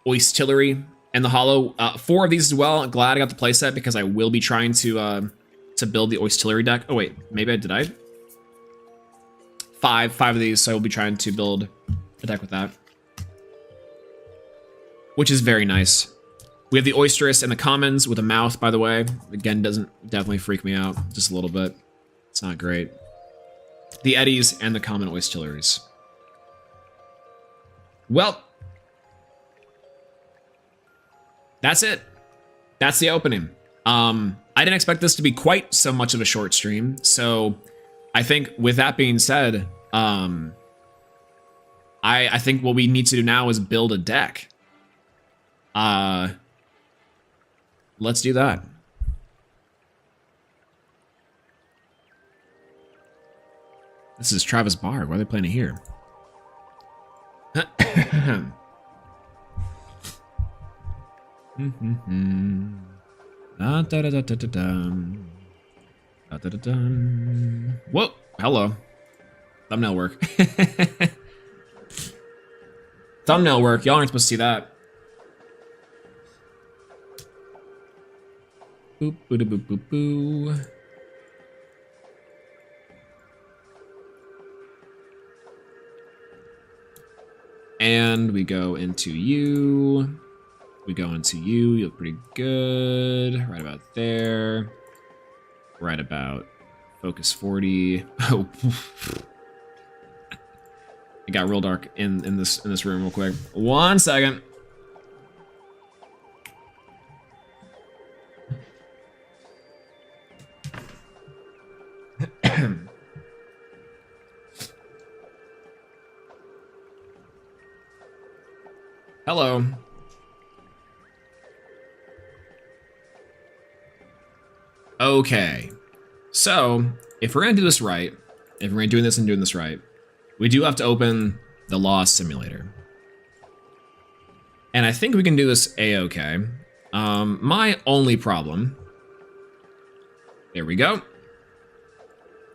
Oystillery in the hollow. 4 of these as well. I'm glad I got the playset because I will be trying to build the Oystillery deck. Oh wait, maybe did I? 5 of these, so I will be trying to build a deck with that, which is very nice. We have the Oysterous and the commons with a mouth, by the way. Again, doesn't definitely freak me out just a little bit. It's not great. The Eddies and the common Oystilleries. Well, that's it. That's the opening. I didn't expect this to be quite so much of a short stream, so I think with that being said, I think what we need to do now is build a deck. Let's do that. This is Travis Bard. Why are they playing it here? Whoa, hello. Thumbnail work. Thumbnail work. Y'all aren't supposed to see that. Boop, boop, boop, boop, boo. And we go into you. We go into you. You look pretty good. Right about there. Right about focus 40. Oh, it got real dark in this room real quick. 1 second. Hello. Okay. So, if we're gonna do this right, if we're gonna doing this and doing this right, we do have to open the Lost Simulator. And I think we can do this a-okay. My only problem... There we go.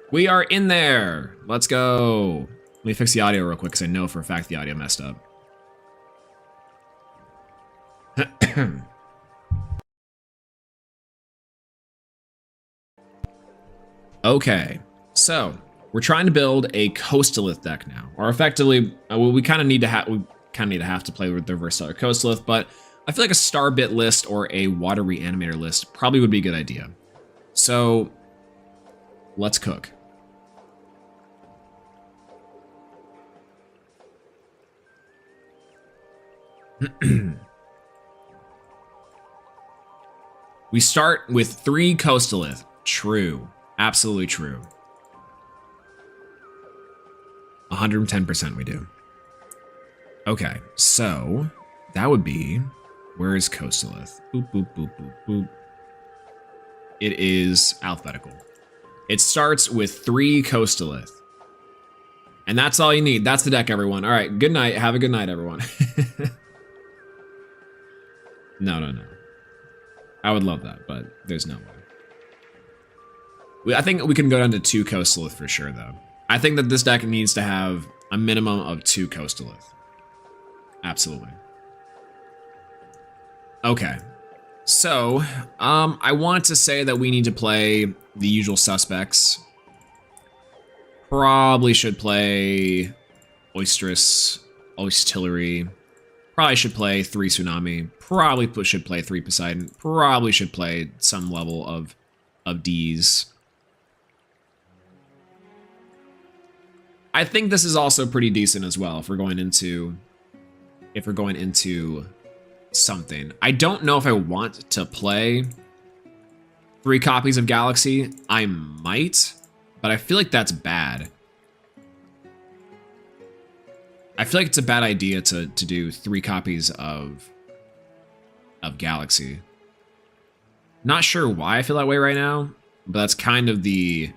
We are in there. Let's go. Let me fix the audio real quick because I know for a fact the audio messed up. Okay, so we're trying to build a coastalith deck now, or effectively, we kind of need to have to play with the Versailles coastalith, but I feel like a star bit list or a water reanimator list probably would be a good idea. So let's cook. We start with 3 coastalith. True. Absolutely true. 110% we do. Okay, so that would be, where is coastalith? Boop, boop, boop, boop, boop. It is alphabetical. It starts with 3 coastalith. And that's all you need. That's the deck, everyone. All right, good night. Have a good night, everyone. No. I would love that, but there's no way. I think we can go down to 2 coastalith for sure, though. I think that this deck needs to have a minimum of 2 coastalith. Absolutely. Okay. So, I want to say that we need to play the usual suspects. Probably should play Oysterous, Oystillery. Probably should play 3 Tsunami. Probably should play 3 Poseidon. Probably should play some level of D's. I think this is also pretty decent as well if we're going into something. I don't know if I want to play 3 copies of Galaxy. I might, but I feel like that's bad. I feel like it's a bad idea to do 3 copies of Galaxy. Not sure why I feel that way right now, but that's kind of the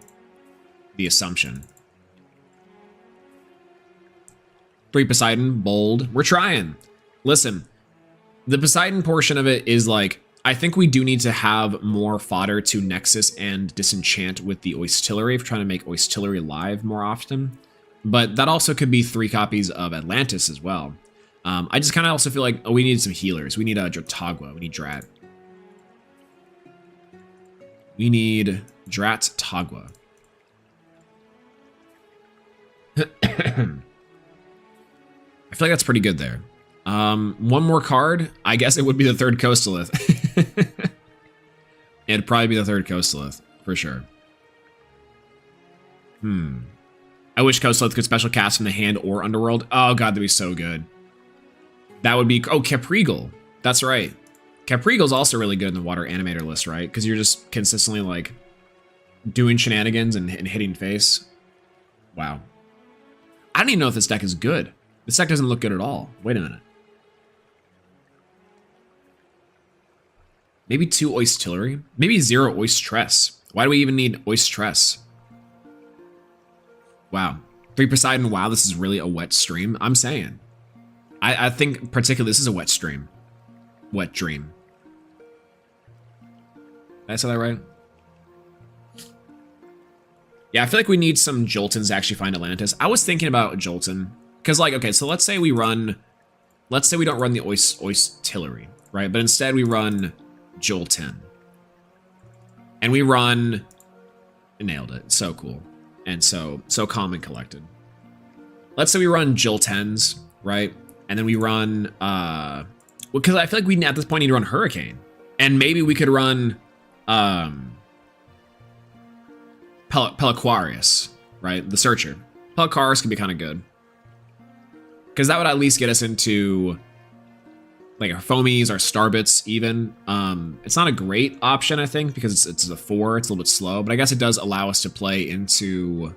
assumption. 3 Poseidon, bold. We're trying. Listen, the Poseidon portion of it is like, I think we do need to have more fodder to Nexus and Disenchant with the Oystillery if we're trying to make Oystillery live more often. But that also could be 3 copies of Atlantis as well. I just kind of also feel like we need some healers. We need a Dratagua. We need Drat. We need Drat-Tagua. I feel like that's pretty good there. One more card. I guess it would be the 3rd coastalith. It'd probably be the 3rd coastalith, for sure. I wish coastalith could special cast from the hand or underworld. Oh god, that'd be so good. That would be... Oh, Caprigal. That's right. Caprigal's also really good in the water animator list, right? Because you're just consistently, like, doing shenanigans and hitting face. Wow. I don't even know if this deck is good. This deck doesn't look good at all. Wait a minute. Maybe 2 Oystillery? Maybe 0 Oystress. Why do we even need Oystress? Wow. 3 Poseidon, wow, this is really a wet stream. I'm saying. I think particularly this is a wet stream. Wet dream. Did I say that right? Yeah, I feel like we need some Joltons to actually find Atlantis. I was thinking about Jolton. Because, like, okay, so let's say we don't run the Oystillery, right? But instead we run Jolton. And we run... Nailed it. So cool. And so calm and collected. Let's say we run Jill 10s, right? And then we run... because I feel like we, at this point, need to run Hurricane. And maybe we could run... Peliquarius, right? The Searcher. Peliquarius could be kind of good. Because that would at least get us into... like our foamies, our starbits even. It's not a great option, I think, because it's a 4. It's a little bit slow, but I guess it does allow us to play into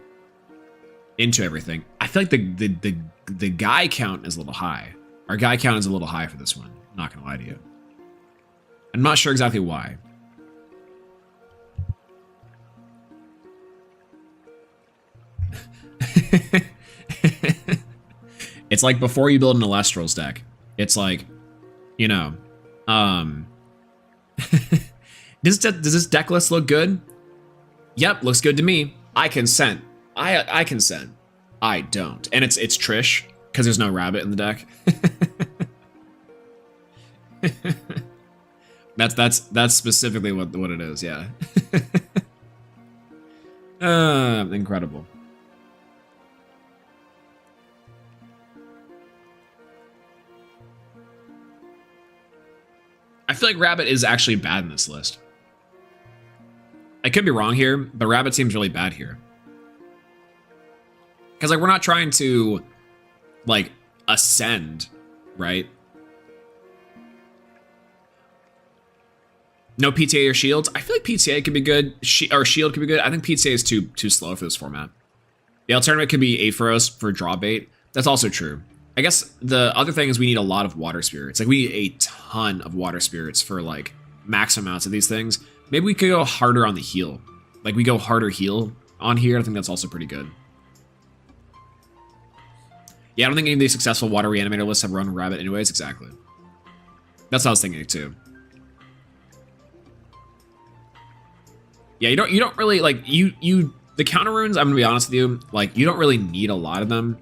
everything. I feel like the guy count is a little high. Our guy count is a little high for this one. I'm not gonna lie to you. I'm not sure exactly why. It's like before you build an Elestrals deck. It's like, you know, does this deck list look good? Yep, looks good to me. I consent. I consent. I don't. And it's Trish, because there's no rabbit in the deck. That's specifically what it is, yeah. Incredible. I feel like Rabbit is actually bad in this list. I could be wrong here, but Rabbit seems really bad here. Because, like, we're not trying to, like, ascend, right? No PTA or shields? I feel like PTA could be good, or shield could be good. I think PTA is too slow for this format. The alternate could be Aphoros for draw bait. That's also true. I guess the other thing is we need a lot of water spirits. Like, we need a ton of water spirits for, like, max amounts of these things. Maybe we could go harder on the heal. Like, we go harder heal on here. I think that's also pretty good. Yeah, I don't think any of these successful water reanimator lists have run Rabbit anyways. Exactly. That's what I was thinking, too. Yeah, you don't really, like, the counter runes, I'm gonna be honest with you, like, you don't really need a lot of them.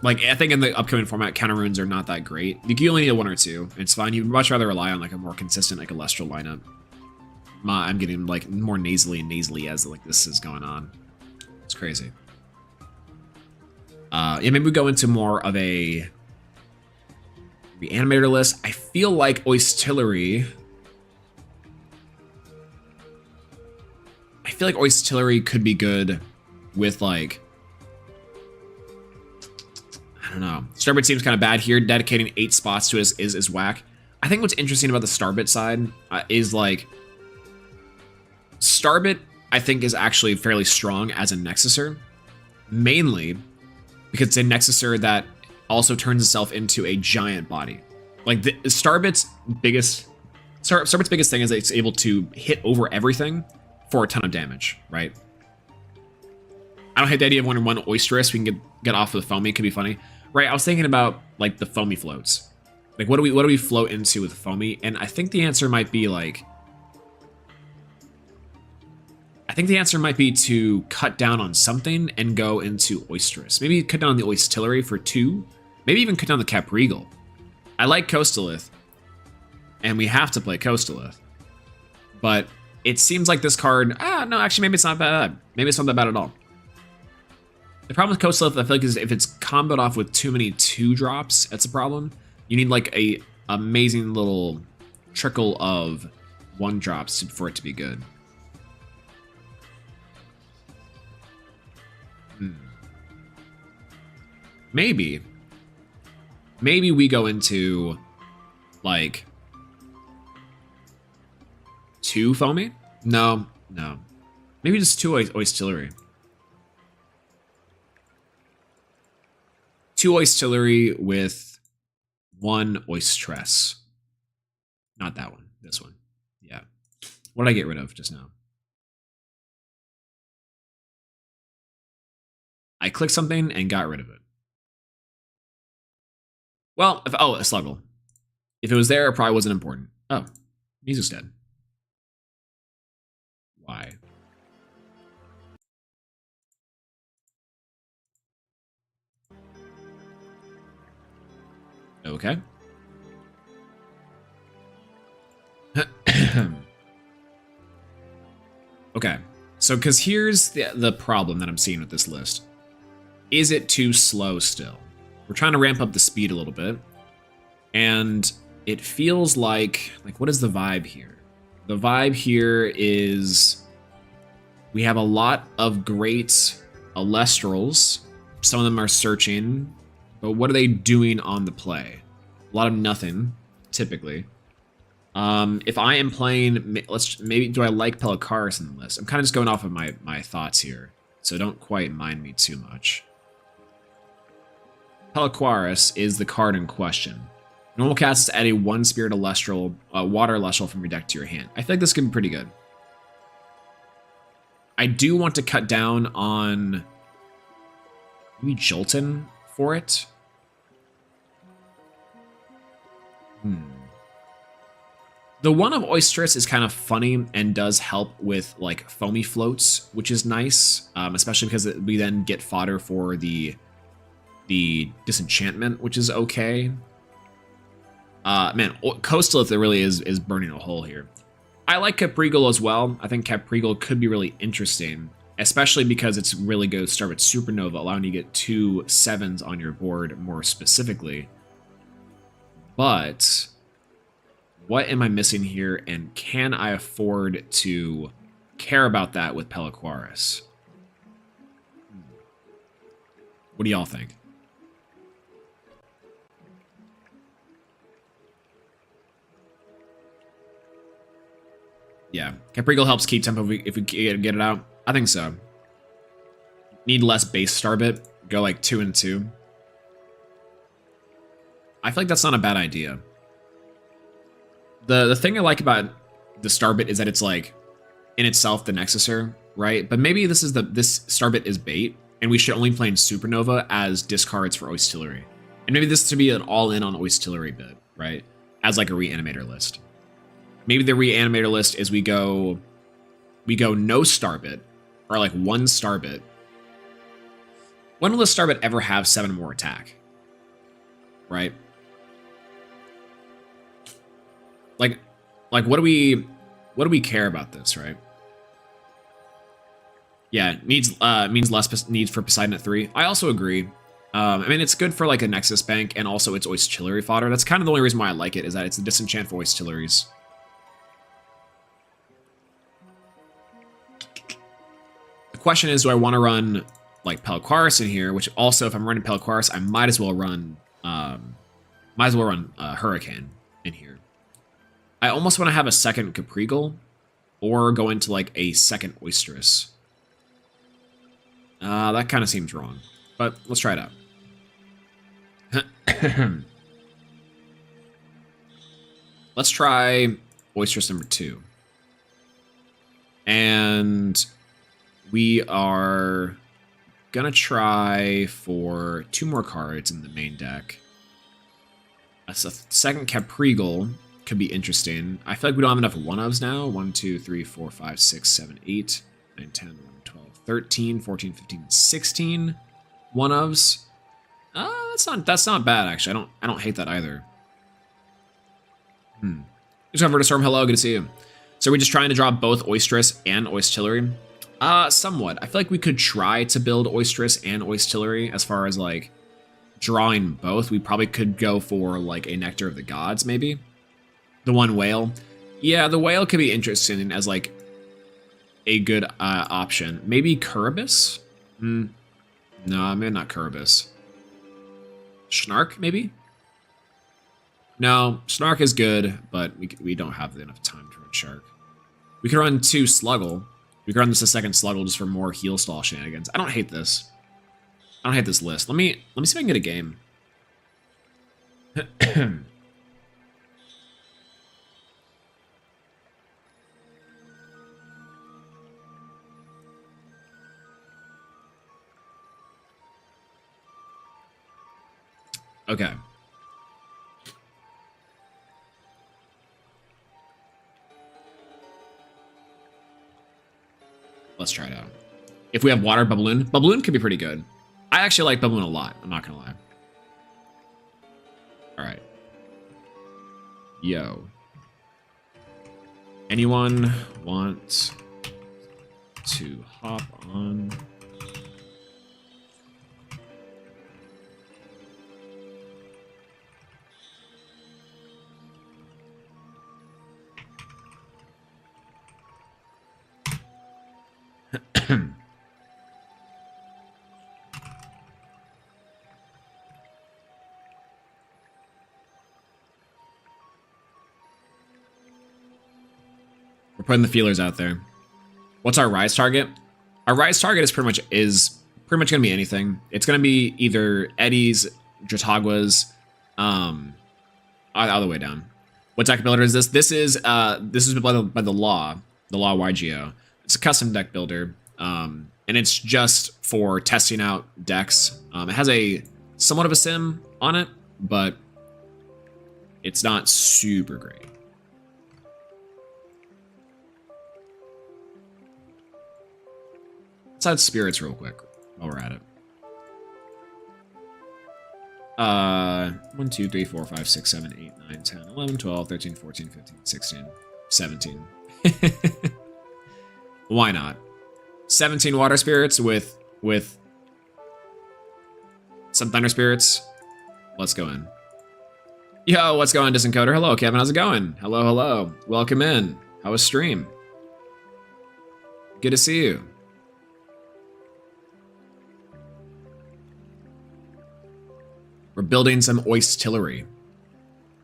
Like, I think in the upcoming format, counter runes are not that great. You only need 1 or 2. It's fine. You'd much rather rely on, like, a more consistent, like, Elestral lineup. I'm getting, like, more nasally as, like, this is going on. It's crazy. Yeah, maybe we go into more of a reanimator list. I feel like Oistillery... I feel like Oistillery could be good with, like... I don't know. Starbit seems kind of bad here. Dedicating 8 spots to it is whack. I think what's interesting about the Starbit side is, like... Starbit, I think, is actually fairly strong as a Nexuser. Mainly because it's a Nexuser that also turns itself into a giant body. Like, Starbit's biggest thing is that it's able to hit over everything for a ton of damage, right? I don't hate the idea of one Oysterous. We can get off of the foamy. It could be funny. Right, I was thinking about, like, the foamy floats. Like, what do we float into with foamy? And I think the answer might be, like... I think the answer might be to cut down on something and go into Oysterous. Maybe cut down on the Oistillery for 2. Maybe even cut down the Capregal. I like Coastalith. And we have to play Coastalith. But it seems like this card... no, actually, maybe it's not bad. Maybe it's not that bad at all. The problem with Coastalith, I feel like, is if it's comboed off with too many 2-drops, that's a problem. You need, like, a amazing little trickle of 1-drops for it to be good. Maybe we go into, like, 2 foamy? No. Maybe just 2 Oistillery. 2 Oistillery with 1 Oystress. Not that one. This one. Yeah. What did I get rid of just now? I clicked something and got rid of it. Well, a Sluggle. If it was there, it probably wasn't important. Oh, he's just dead. Why? Okay. Okay, so because here's the problem that I'm seeing with this list. Is it too slow still? We're trying to ramp up the speed a little bit. And it feels like what is the vibe here? The vibe here is we have a lot of great Elestrals. Some of them are searching, but what are they doing on the play? A lot of nothing, typically. If I am playing, maybe do I like Pelikaris in the list? I'm kind of just going off of my thoughts here, so don't quite mind me too much. Pelikaris is the card in question. Normal casts add a 1-spirit Elestral, water Elestral from your deck to your hand. I feel like this could be pretty good. I do want to cut down on maybe Jolton for it. The one of Oysterous is kind of funny and does help with like foamy floats, which is nice, especially because we then get fodder for the disenchantment, which is okay. Man, Coastal, if there really is burning a hole here. I like Caprigal as well. I think Caprigal could be really interesting, especially because it's really good to start with Supernova, allowing you to get 2 7s on your board more specifically. But what am I missing here, and can I afford to care about that with Pelikaris? What do y'all think? Yeah, Caprigal helps keep tempo if we get it out. I think so. Need less base Starbit. Go like 2 and 2. I feel like that's not a bad idea. The thing I like about the Starbit is that it's like in itself the Nexuser, right? But maybe this Starbit is bait, and we should only play in Supernova as discards for Oistillery. And maybe this should be an all-in on Oistillery bit, right? As like a reanimator list. Maybe the reanimator list is we go no Starbit, or like 1 Starbit. When will the Starbit ever have 7 more attack? Right? Like what do we care about this, right? Yeah, means less needs for Poseidon at 3. I also agree. I mean, it's good for like a Nexus bank, and also it's Oistillery fodder. That's kind of the only reason why I like it, is that it's a disenchant for Oistilleries. The question is, do I want to run like Pelikaris in here? Which also, if I'm running Pelikaris, I might as well run Hurricane in here. I almost want to have a second Caprigal, or go into like a second Oysterous. That kind of seems wrong, but let's try it out. Let's try Oysterous number 2. And we are gonna try for 2 more cards in the main deck. A second Caprigal could be interesting. I feel like we don't have enough one-ofs now. 1, 2, 3, 4, 5, 6, 7, 8, 9, 10, 11, 12, 13, 14, 15, 16 one-ofs. That's not bad, actually. I don't hate that either. Just over to Storm. Hello, good to see you. So we're just trying to draw both Oysterous and Oistillery. Somewhat. I feel like we could try to build Oysterous and Oistillery as far as like drawing both. We probably could go for like a Nectar of the Gods, maybe. The 1 whale. Yeah, the whale could be interesting as like a good option. Maybe Curibus? No, maybe not Curibus. Snark, maybe? No, Snark is good, but we don't have enough time to run Shark. We could run 2 Sluggle. We could run this a second Sluggle just for more heal stall shenanigans. I don't hate this. I don't hate this list. Let me see if I can get a game. Okay. Let's try it out. If we have water, Bubloon. Bubloon could be pretty good. I actually like Bubloon a lot. I'm not gonna lie. All right. Yo. Anyone want to hop on. We're putting the feelers out there. What's our rise target? Our rise target is pretty much gonna be anything. It's gonna be either Eddies, Drataguas, all the way down. What deck builder is this? This is by the law YGO. It's a custom deck builder, and it's just for testing out decks. It has a somewhat of a sim on it, but it's not super great. Let's add spirits real quick while we're at it. 1, 2, 3, 4, 5, 6, 7, 8, 9, 10, 11, 12, 13, 14, 15, 16, 17. Why not? 17 water spirits with some thunder spirits. Let's go in. Yo, what's going on, Disencoder? Hello, Kevin. How's it going? Hello, hello. Welcome in. How was stream? Good to see you. We're building some oistillery.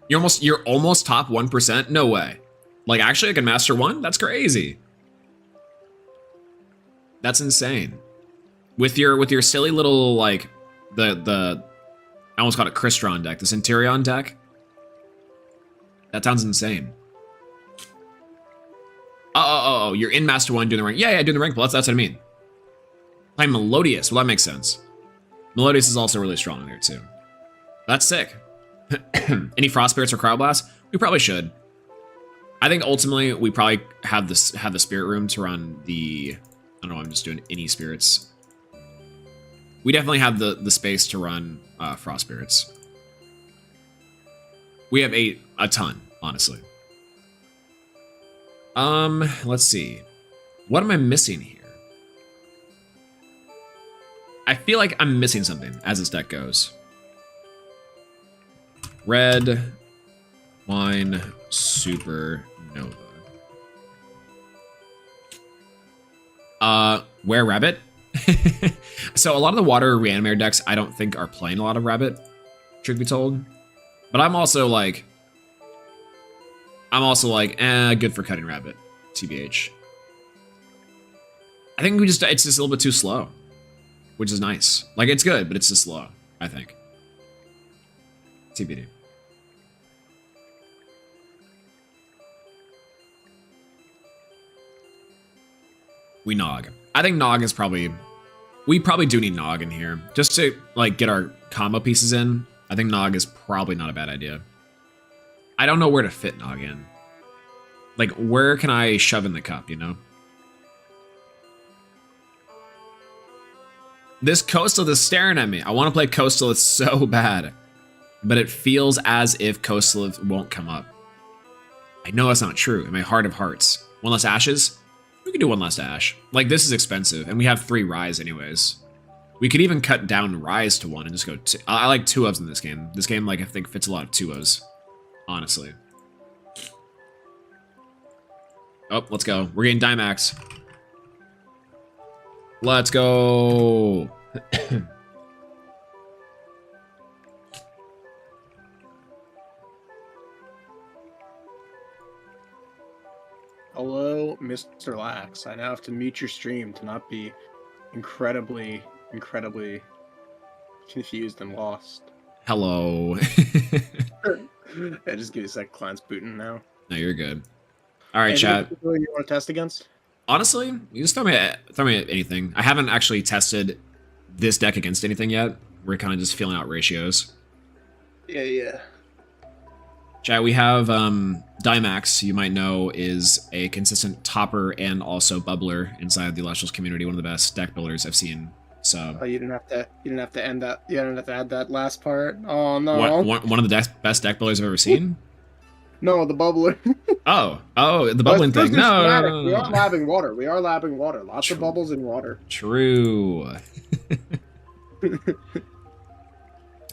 You're almost top 1%? No way. Like, actually I can master 1? That's crazy. That's insane. With your silly little, like, I almost called it Crystron deck, the Centurion deck. That sounds insane. Oh, you're in Master 1 doing the rank. Yeah, doing the rank, but that's what I mean. I'm Melodious. Well, that makes sense. Melodious is also really strong there, too. That's sick. Any Frost Spirits or Cryoblast? We probably should. I think ultimately we probably have the Spirit Room to run the... I don't know, I'm just doing any Spirits. We definitely have the space to run Frost Spirits. We have a ton, honestly. Let's see. What am I missing here? I feel like I'm missing something as this deck goes. Red Wine Supernova. Where Rabbit? So a lot of the water reanimator decks I don't think are playing a lot of Rabbit, truth be told. But I'm also like, good for cutting Rabbit, TBH. I think it's just a little bit too slow, which is nice. Like, it's good, but it's just slow, I think. TBD. We Nog. I think Nog is probably... We probably do need Nog in here. Just to, like, get our combo pieces in. I think Nog is probably not a bad idea. I don't know where to fit Nog in. Like, where can I shove in the cup, you know? This Coastal is staring at me. I want to play Coastal. It's so bad. But it feels as if Coastal won't come up. I know that's not true in my heart of hearts. One less Ashes? We could do one less Ash. Like, this is expensive, and we have 3 Rise anyways. We could even cut down Rise to 1 and just go 2. I like 2-ofs in this game. This game, like, I think fits a lot of 2-ofs. Honestly. Oh, let's go. We're getting Dimax. Let's go. Hello, Mr. Lax. I now have to mute your stream to not be incredibly confused and lost. Hello. I just give you a sec. Client's booting now. No, you're good. All right, chat. You want to test against? Honestly, you just throw me at anything. I haven't actually tested this deck against anything yet. We're kind of just feeling out ratios. Yeah. Chat, we have Dimax, you might know, is a consistent topper and also bubbler inside the Elestrals community. One of the best deck builders I've seen. So. Oh, you didn't have to end that. You didn't have to add that last part. Oh no. One of the best deck builders I've ever seen. No, the bubbler. Oh, the Well, it's bubbling supposed thing. to be No, no, schematic. no, We no, are no. labbing water. We are labbing water. Lots of Tr- bubbles in water. True.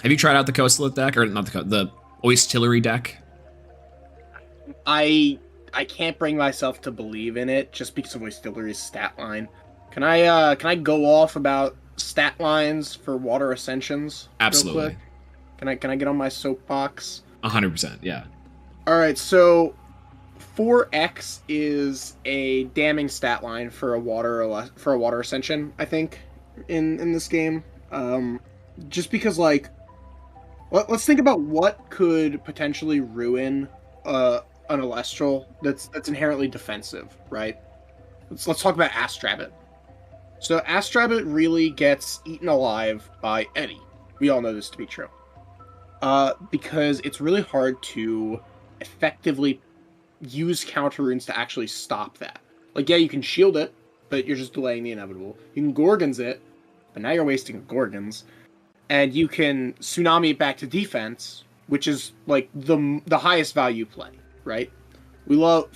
Have you tried out the coastlet deck, or not the Oistillery deck? I I can't bring myself to believe in it just because of Oistillery's stat line. Can I go off about stat lines for water ascensions real quick? Absolutely, Can I get on my soapbox? 100%. Yeah, All right, so 4x is a damning stat line for a water ascension, I think, in this game. Just because like let's think about what could potentially ruin uh an Elestral that's inherently defensive, right? Let's talk about Astrabbit. So Astrabbit really gets eaten alive by Eddie. We all know this to be true. Because it's really hard to effectively use counter runes to actually stop that. Like, yeah, you can shield it, but you're just delaying the inevitable. You can Gorgons it, but now you're wasting Gorgons. And you can Tsunami it back to defense, which is like the highest value play, right? We love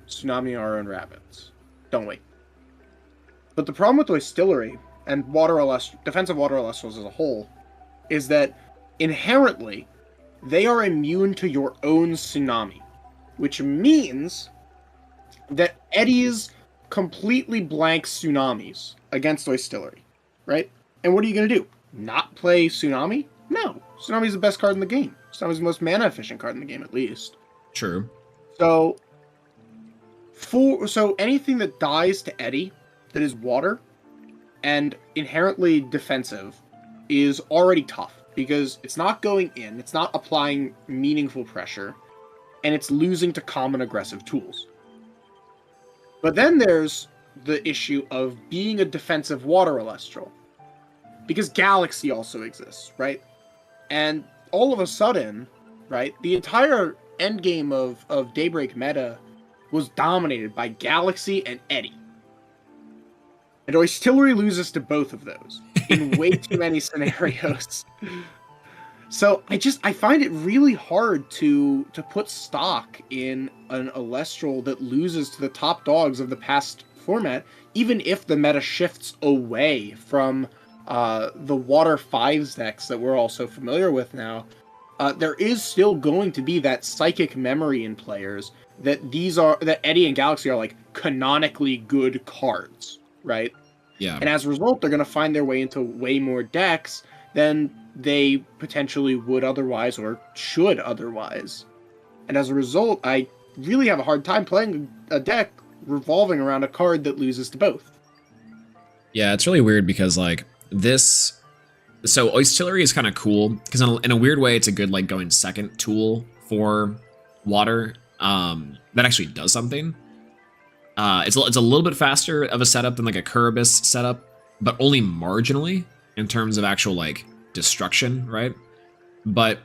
Tsunami our own rabbits, don't we? But the problem with Oistillery and defensive water Elestrals as a whole is that inherently they are immune to your own Tsunami, which means that Eddie's completely blank Tsunamis against Oistillery, right? And what are you going to do? Not play Tsunami? No. Tsunami's the best card in the game. Tsunami's the most mana efficient card in the game, at least. true. So, so anything that dies to Eddie that is water and inherently defensive is already tough because it's not going in, it's not applying meaningful pressure, and it's losing to common aggressive tools. But then there's the issue of being a defensive water Elestral. Because Galaxy also exists, right? And all of a sudden, right, the entire endgame of Daybreak meta was dominated by Galaxy and Eddie. And Oistillery loses to both of those in way too many scenarios. So I find it really hard to put stock in an Elestral that loses to the top dogs of the past format, even if the meta shifts away from the Water 5s decks that we're all so familiar with now. There is still going to be that psychic memory in players that that Eddie and Galaxy are like canonically good cards, right? Yeah. And as a result, they're going to find their way into way more decks than they potentially would otherwise or should otherwise. And as a result, I really have a hard time playing a deck revolving around a card that loses to both. Yeah, it's really weird because like this. So Oistillery is kind of cool because in a weird way, it's a good like going second tool for water. That actually does something. It's a little bit faster of a setup than like a Kuribus setup, but only marginally in terms of actual like destruction, right? But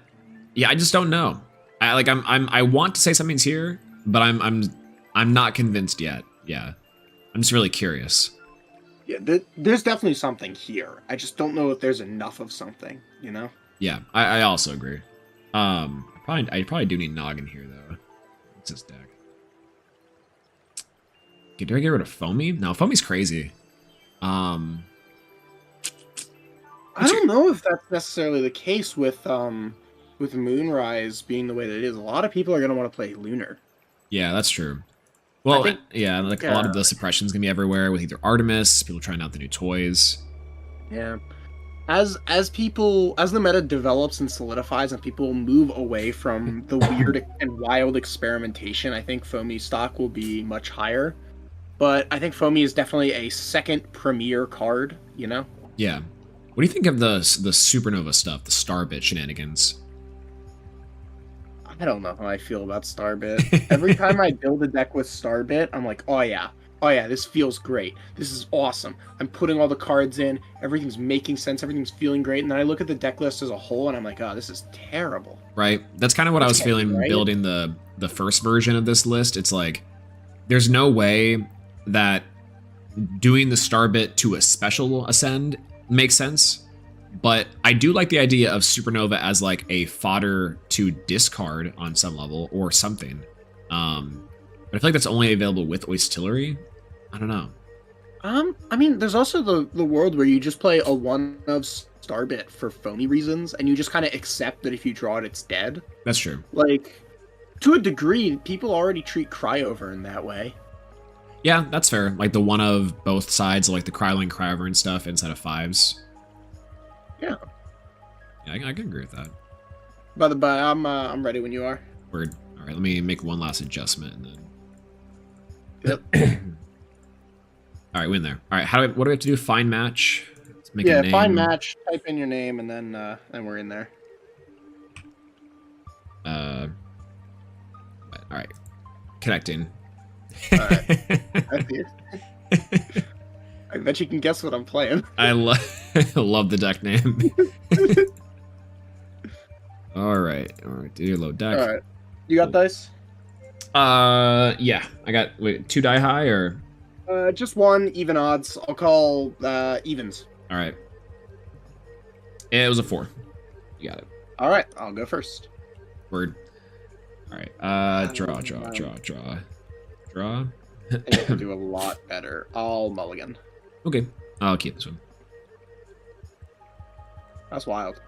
yeah, I just don't know. I want to say something's here, but I'm not convinced yet. Yeah, I'm just really curious. Yeah, there's definitely something here. I just don't know if there's enough of something, you know? Yeah, I also agree. I probably do need Noggin here though. What's this deck? Okay, do I get rid of Foamy? No, Foamy's crazy. I don't know if that's necessarily the case with Moonrise being the way that it is. A lot of people are gonna want to play Lunar. Yeah, that's true. Well, think, yeah, like a lot of the suppression's gonna be everywhere with either Artemis, people trying out the new toys. Yeah. As the meta develops and solidifies and people move away from the weird and wild experimentation, I think Foamy stock will be much higher. But I think Foamy is definitely a second premier card, you know? Yeah. What do you think of the Supernova stuff, the Starbit shenanigans? I don't know how I feel about Starbit. Every time I build a deck with Starbit, I'm like, oh yeah, this feels great. This is awesome. I'm putting all the cards in, everything's making sense, everything's feeling great, and then I look at the deck list as a whole and I'm like, oh, this is terrible. Right? That's kind of what I was feeling right? Building the first version of this list. It's like, there's no way that doing the Starbit to a special ascend makes sense. But I do like the idea of Supernova as like a fodder to discard on some level or something. But I feel like that's only available with Oistillery. I don't know. I mean, there's also the world where you just play a one of Starbit for foamy reasons, and you just kind of accept that if you draw it, it's dead. That's true. Like, to a degree, people already treat Cryover in that way. Yeah, that's fair. Like the one of both sides, like the Kryling, Cryover, and stuff inside of 5s. Yeah. Yeah, I can agree with that. By the by, I'm ready when you are. Word. All right, let me make one last adjustment and then. Yep. All right, win there. All right, what do we have to do? Find match. Let's make Yeah, a name. find match. Type in your name, and then we're in there. All right, connecting. All right. I bet you can guess what I'm playing. I love the deck name. All right, do your load deck. All right, you got dice? Yeah, I got 2 die high or. Just one, even odds. I'll call evens. All right. It was a 4. You got it. All right, I'll go first. Word. All right. Draw. I think I can do a lot better. I'll mulligan. Okay. I'll keep this one. That's wild.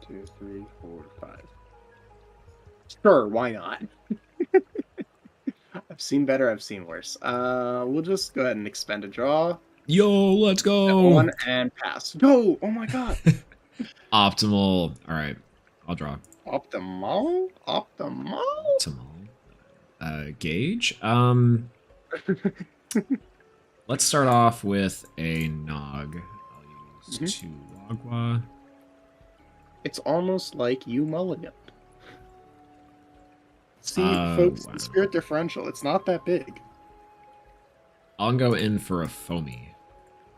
2, 3, 4, 5. Sure, why not? I've seen better, I've seen worse. We'll just go ahead and expend a draw. Yo, let's go. One and pass. No! Oh my god. Optimal. All right. I'll draw. Optimal? Optimal? Gauge. Let's start off with a Nog. I'll use 2 Wagwa. It's almost like you mulligan. See, folks, wow. the spirit differential, it's not that big. I'll go in for a foamy.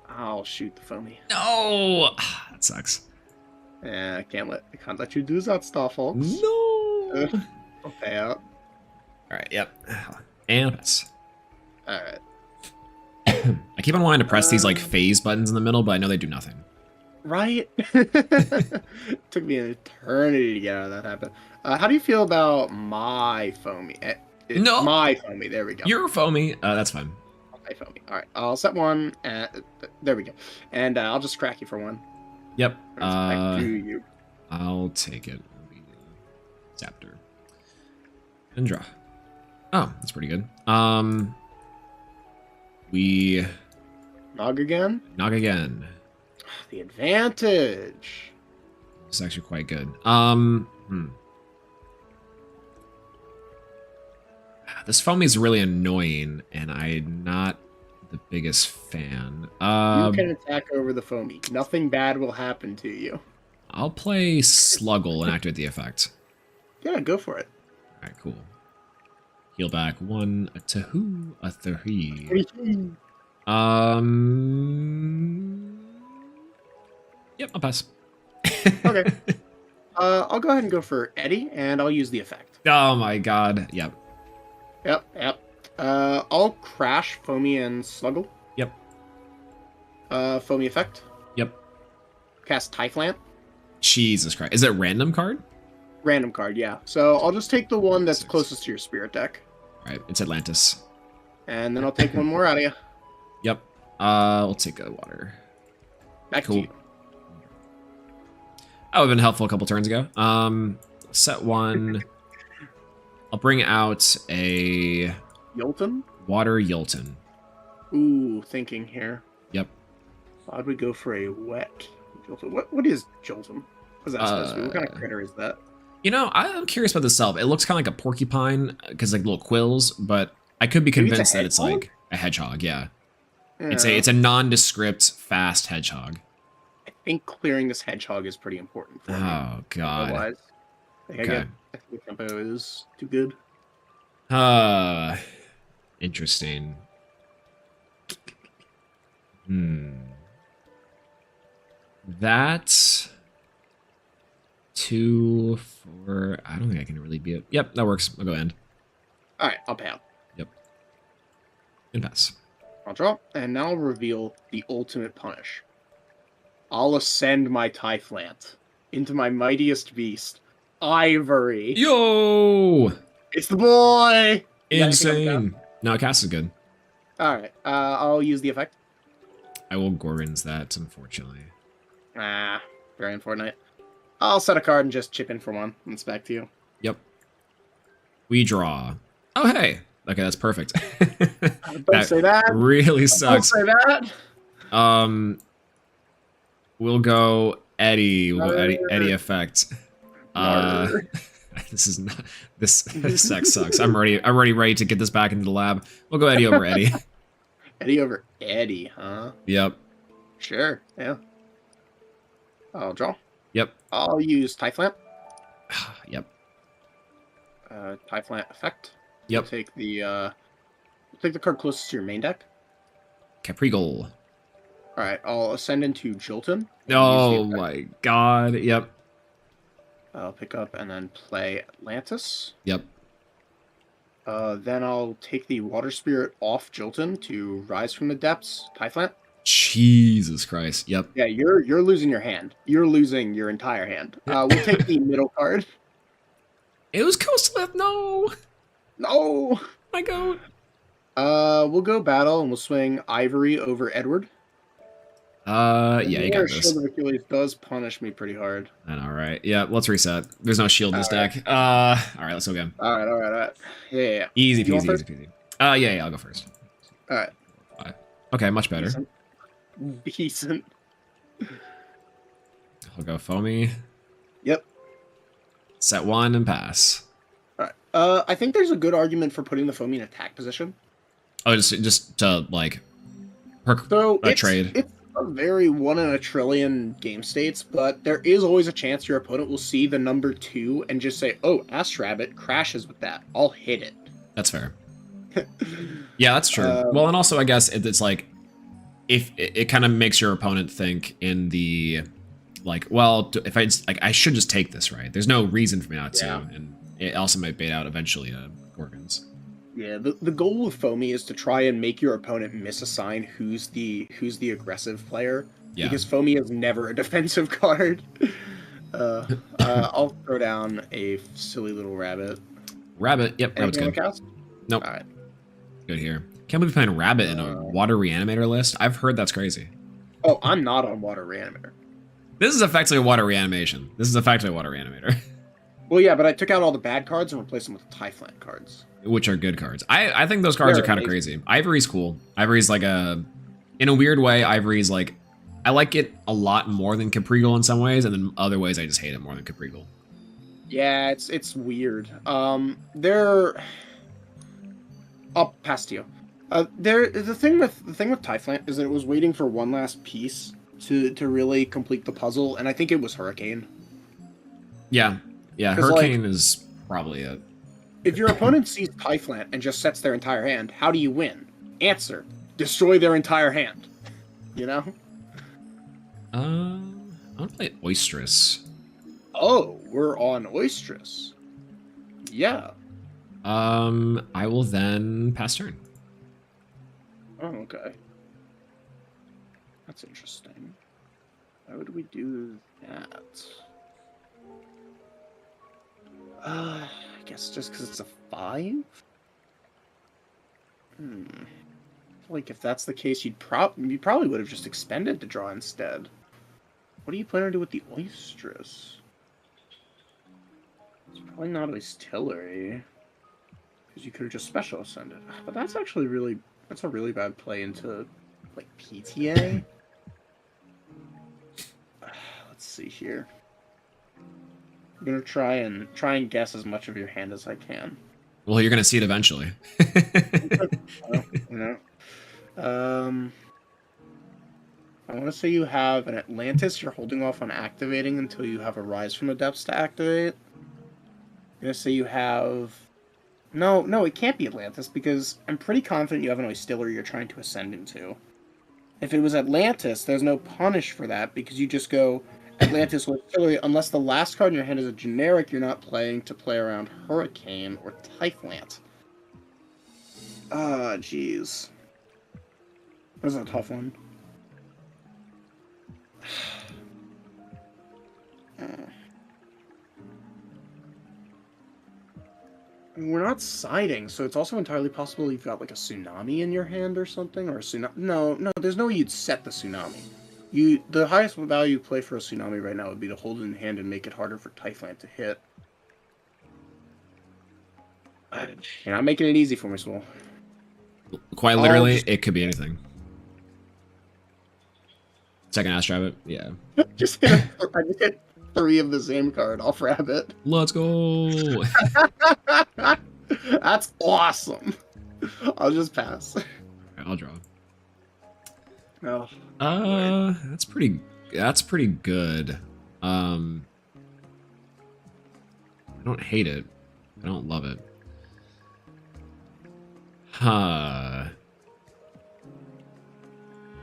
I'll shoot the foamy. No! That sucks. Yeah, I can't let you do that stuff, folks. No! I'll pay out. Alright, yep. And pass. Alright. I keep on wanting to press these like phase buttons in the middle, but I know they do nothing. Right? Took me an eternity to get out of that habit. How do you feel about my foamy? No! My foamy, there we go. You're foamy. That's fine. My foamy. Alright, I'll set one. There we go. And I'll just crack you for one. Yep. Back to you. I'll take it. Zaptor. And draw. Oh, that's pretty good. We Nog again? Nog again. The advantage. It's actually quite good. This foamy is really annoying, and I'm not the biggest fan. You can attack over the foamy. Nothing bad will happen to you. I'll play Sluggle and activate the effect. Yeah, go for it. Alright, cool. Heal back 1, a 2, a 3. Yep, I'll pass. Okay. I'll go ahead and go for Eddie, and I'll use the effect. Oh my god. Yep. Yep. I'll crash Foamy and Sluggle. Yep. Foamy effect. Yep. Cast Typhlant. Jesus Christ. Is it a random card? Random card, yeah. So I'll just take the one that's 6. closest to your spirit deck. Alright, it's Atlantis. And then I'll take one more out of you. Yep. We'll take a water. Back Cool. to you. That would have been helpful a couple turns ago. Set 1. I'll bring out a Yolton? water Yolton. Ooh, thinking here. Yep. Why'd we go for a wet Jolton? What is Jolton? What's that supposed to be? What kind of critter is that? You know, I'm curious about this itself. It looks kind of like a porcupine, because like little quills, but I could be Maybe it's a convinced that it's hedgehog? like a hedgehog, yeah. Yeah. It's a nondescript, fast hedgehog. I think clearing this hedgehog is pretty important for me. Oh, God. Otherwise, I think Okay. I think the tempo is too good. Interesting. That 2, 4. I don't think I can really be it. Yep, that works. I'll go end. All right, I'll pay out. Yep. And pass. I'll draw, and now I'll reveal the ultimate punish. I'll ascend my Typhlant into my mightiest beast, Ivory. Yo! It's the boy! You got anything on the cast? Insane. No, cast is good. Alright, I'll use the effect. I will Gorgon's that, unfortunately. Ah, very unfortunate. I'll set a card and just chip in for one. It's back to you. Yep. We draw. Oh, hey. Okay, that's perfect. Don't say that. Really Don't sucks. say that. We'll go Eddie. We'll go Eddie Narr. effect. Narr. This is not this deck sucks. I'm already ready to get this back into the lab. We'll go Eddie over Eddie. Eddie over Eddie, huh? Yep. Sure, yeah. I'll draw. Yep. I'll use Typhlant. Yep. Typhlant effect. Yep. Take the card closest to your main deck. Caprigal. Alright, I'll ascend into Jolton. Oh my god. Yep. I'll pick up and then play Atlantis. Yep. Then I'll take the Water Spirit off Jolton to Rise from the Depths, Typhlant. Jesus Christ. Yep. Yeah, you're losing your hand. You're losing your entire hand. We'll take the middle card. It was Coastlith. No. No. My goat. We'll go battle and we'll swing Ivory over Edward. Yeah, you got this. Shield of Achilles does punish me pretty hard. I know, right? Yeah, let's reset. There's no shield in this deck. All right, let's go again. All right. Yeah. Easy peasy, easy peasy. Yeah, I'll go first. All right. Okay, much better. Decent. I'll go foamy. Yep. Set one and pass. All right. I think there's a good argument for putting the foamy in attack position. Oh, just to like perk So a trade. It's a very 1 in a trillion game states, but there is always a chance your opponent will see the number 2 and just say, "Oh, Ass Rabbit crashes with that. I'll hit it." That's fair. Yeah, that's true. Well, and also I guess it's like if it kind of makes your opponent think in the like, well, if I should just take this, right? There's no reason for me not to, and it also might bait out eventually Gorgons. Yeah, the goal of foamy is to try and make your opponent misassign who's the aggressive player. Yeah. Because foamy is never a defensive card. I'll throw down a silly little rabbit. Rabbit, yep, rabbit's good. Cast? Nope. All right. Good here. Can't believe you're playing rabbit in a water reanimator list. I've heard that's crazy. Oh, I'm not on water reanimator. This is effectively a water reanimation. This is effectively a water reanimator. Well, yeah, but I took out all the bad cards and replaced them with Typhlant cards. Which are good cards. I think those cards are kind of crazy. Ivory's cool. Ivory's like in a weird way, Ivory's like, I like it a lot more than Caprigal in some ways, and then other ways I just hate it more than Caprigal. Yeah, it's weird. I'll pass to you. The thing with Typhlant is that it was waiting for one last piece to really complete the puzzle, and I think it was Hurricane. Yeah, Hurricane is probably it. If your opponent sees Typhlant and just sets their entire hand, how do you win? Answer: destroy their entire hand. You know? I'm gonna play Oystress. Oh, we're on Oystress. Yeah. I will then pass turn. Oh, okay. That's interesting. Why would we do that? I guess just because it's a 5? Like, if that's the case, you probably would have just expended to draw instead. What do you plan to do with the Oystress? It's probably not Oystillery. Because you could have just special ascended. But that's actually that's a really bad play into, like, PTA. Let's see here. I'm gonna try and guess as much of your hand as I can. Well, you're gonna see it eventually. I want to say you have an Atlantis you're holding off on activating until you have a Rise from the Depths to activate. I'm gonna say you have... No, it can't be Atlantis, because I'm pretty confident you have an Oystillery you're trying to ascend into. If it was Atlantis, there's no punish for that, because you just go Atlantis or Oystillery, unless the last card in your hand is a generic you're not playing to play around Hurricane or Typhlant. Ah, jeez. This is a tough one. We're not siding, so it's also entirely possible you've got like a tsunami in your hand or something, or a tsunami. No, there's no way you'd set the tsunami. The highest value play for a tsunami right now would be to hold it in hand and make it harder for Typhlant to hit. You're not making it easy for me, Small. Quite literally, it could be anything. Second Ash Rabbit, yeah. I just hit 3 of the same card off Rabbit. Let's go. That's awesome. I'll just pass. I'll draw. Oh. That's pretty good. I don't hate it. I don't love it. I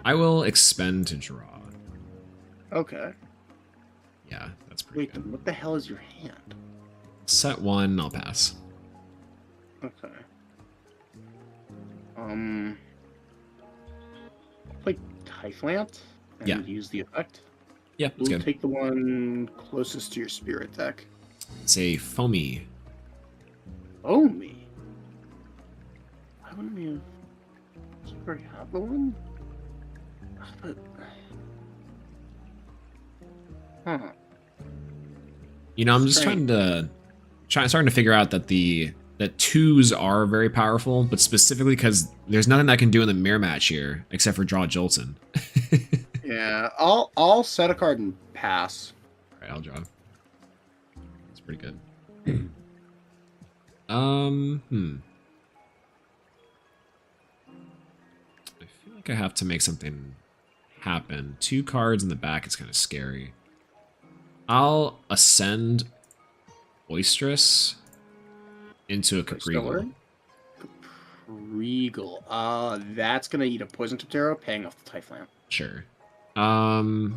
will expend to draw. Okay. Yeah, that's pretty good. Wait, what the hell is your hand? Set 1, I'll pass. Okay. Play Typhlant and use the effect. Yeah, that's We'll good. take the one closest to your spirit deck. It's a foamy. Foamy? Why wouldn't we have... Does we already have the one? But... Huh. You know, I'm just starting to figure out that that 2s are very powerful, but specifically because there's nothing that I can do in the mirror match here except for draw Jolton. Yeah, I'll set a card and pass. All right, I'll draw. That's pretty good. I feel like I have to make something happen. 2 cards in the back is kind of scary. I'll ascend Oistress into a Caprigal. Caprigal. That's gonna eat a poison Totero, paying off the Typhlant. Sure. I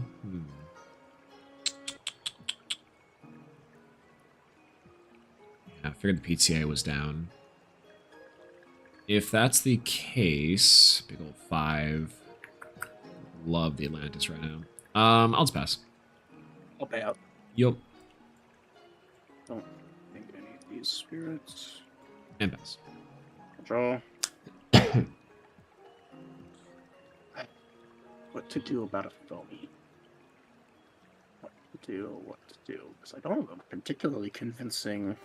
figured the PTA was down. If that's the case, big old 5. Love the Atlantis right now. I'll just pass. I'll pay out. Yup. Don't think any of these spirits. And pass. I'll draw. What to do about a foamy? What to do? Because I don't have a particularly convincing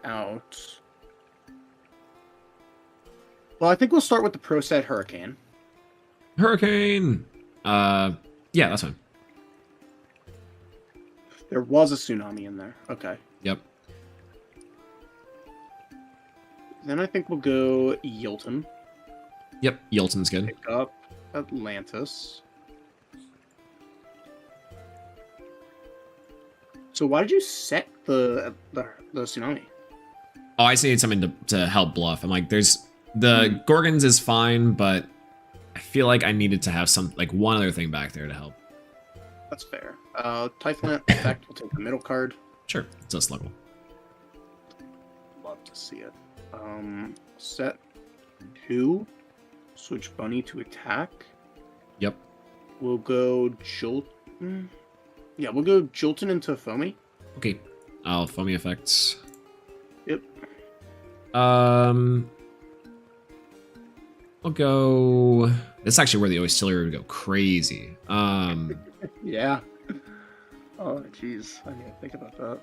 out. Well, I think we'll start with the Pro Set Hurricane. Hurricane! Yeah, that's fine. There was a tsunami in there. Okay. Yep. Then I think we'll go Yilton. Yep, Yilton's good. Pick up Atlantis. So why did you set the tsunami? Oh, I just needed something to help bluff. I'm like, the Gorgons is fine, but I feel like I needed to have one other thing back there to help. That's fair. Typhlant effect will take the middle card. Sure, it's a Sluggle. Love to see it. Set 2. Switch Bunny to attack. Yep. We'll go Jolton. Yeah, we'll go Jolton into Foamy. Okay. I'll Foamy effects. Yep. I'll go... This is actually where the Oistillery would go crazy. Yeah. Oh, jeez. I didn't think about that.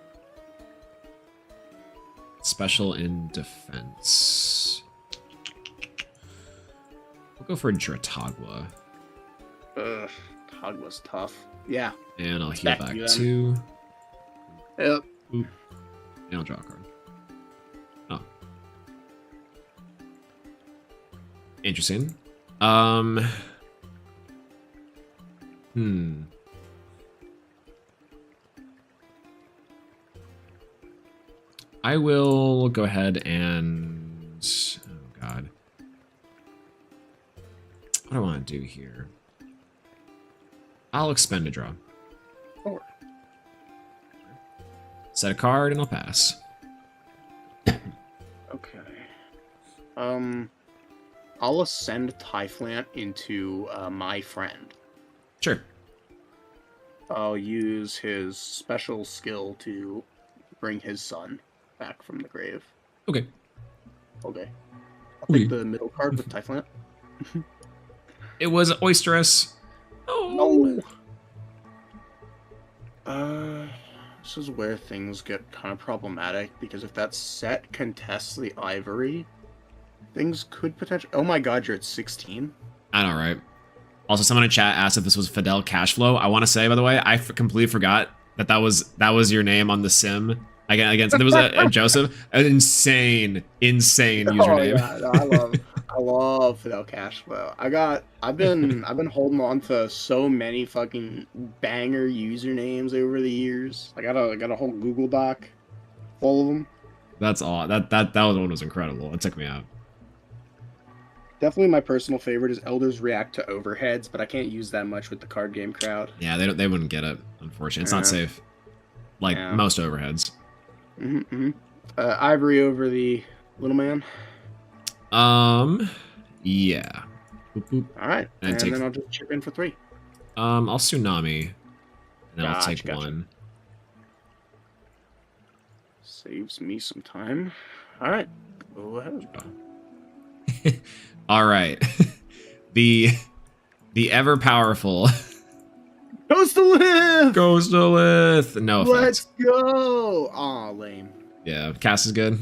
Special in defense. We'll go for Dratagua. Ugh, Tagwa's tough. Yeah. And I'll heal back 2. Yep. Oop. And I'll draw a card. Oh. Interesting. I will go ahead and... Oh, God. What do I want to do here? I'll expend a draw. 4. Set a card and I'll pass. Okay. I'll ascend Typhlant into my friend. Sure. I'll use his special skill to bring his son back from the grave. Okay. Okay. I'll take Okay. the middle card with Typhlant. It was Oysteress. No. This is where things get kind of problematic, because if that set contests the ivory, things could potentially... Oh my god, you're at 16? I know, right? Also, someone in chat asked if this was Fidel Cashflow. I want to say, by the way, I completely forgot that was your name on the sim. Again, so there was a Joseph, an insane Oh username. yeah, no, I love Fidel Cashflow. I've been holding on to so many fucking banger usernames over the years. I got a whole Google Doc full of them. That's all. That one was incredible. It took me out. Definitely my personal favorite is Elders React to Overheads, but I can't use that much with the card game crowd. Yeah, they wouldn't get it. Unfortunately, it's not Yeah, safe. Like yeah. most overheads. Mm-hmm. Ivory over the little man. Yeah. Boop, boop. All right, And and take. then I'll just chip in for 3. I'll tsunami, and then I'll take Gotcha. one. Saves me some time. All right, go ahead. All right. the ever powerful Coastalith! Ghostalith. No offense. Let's go! Aw, lame. Yeah, cast is good.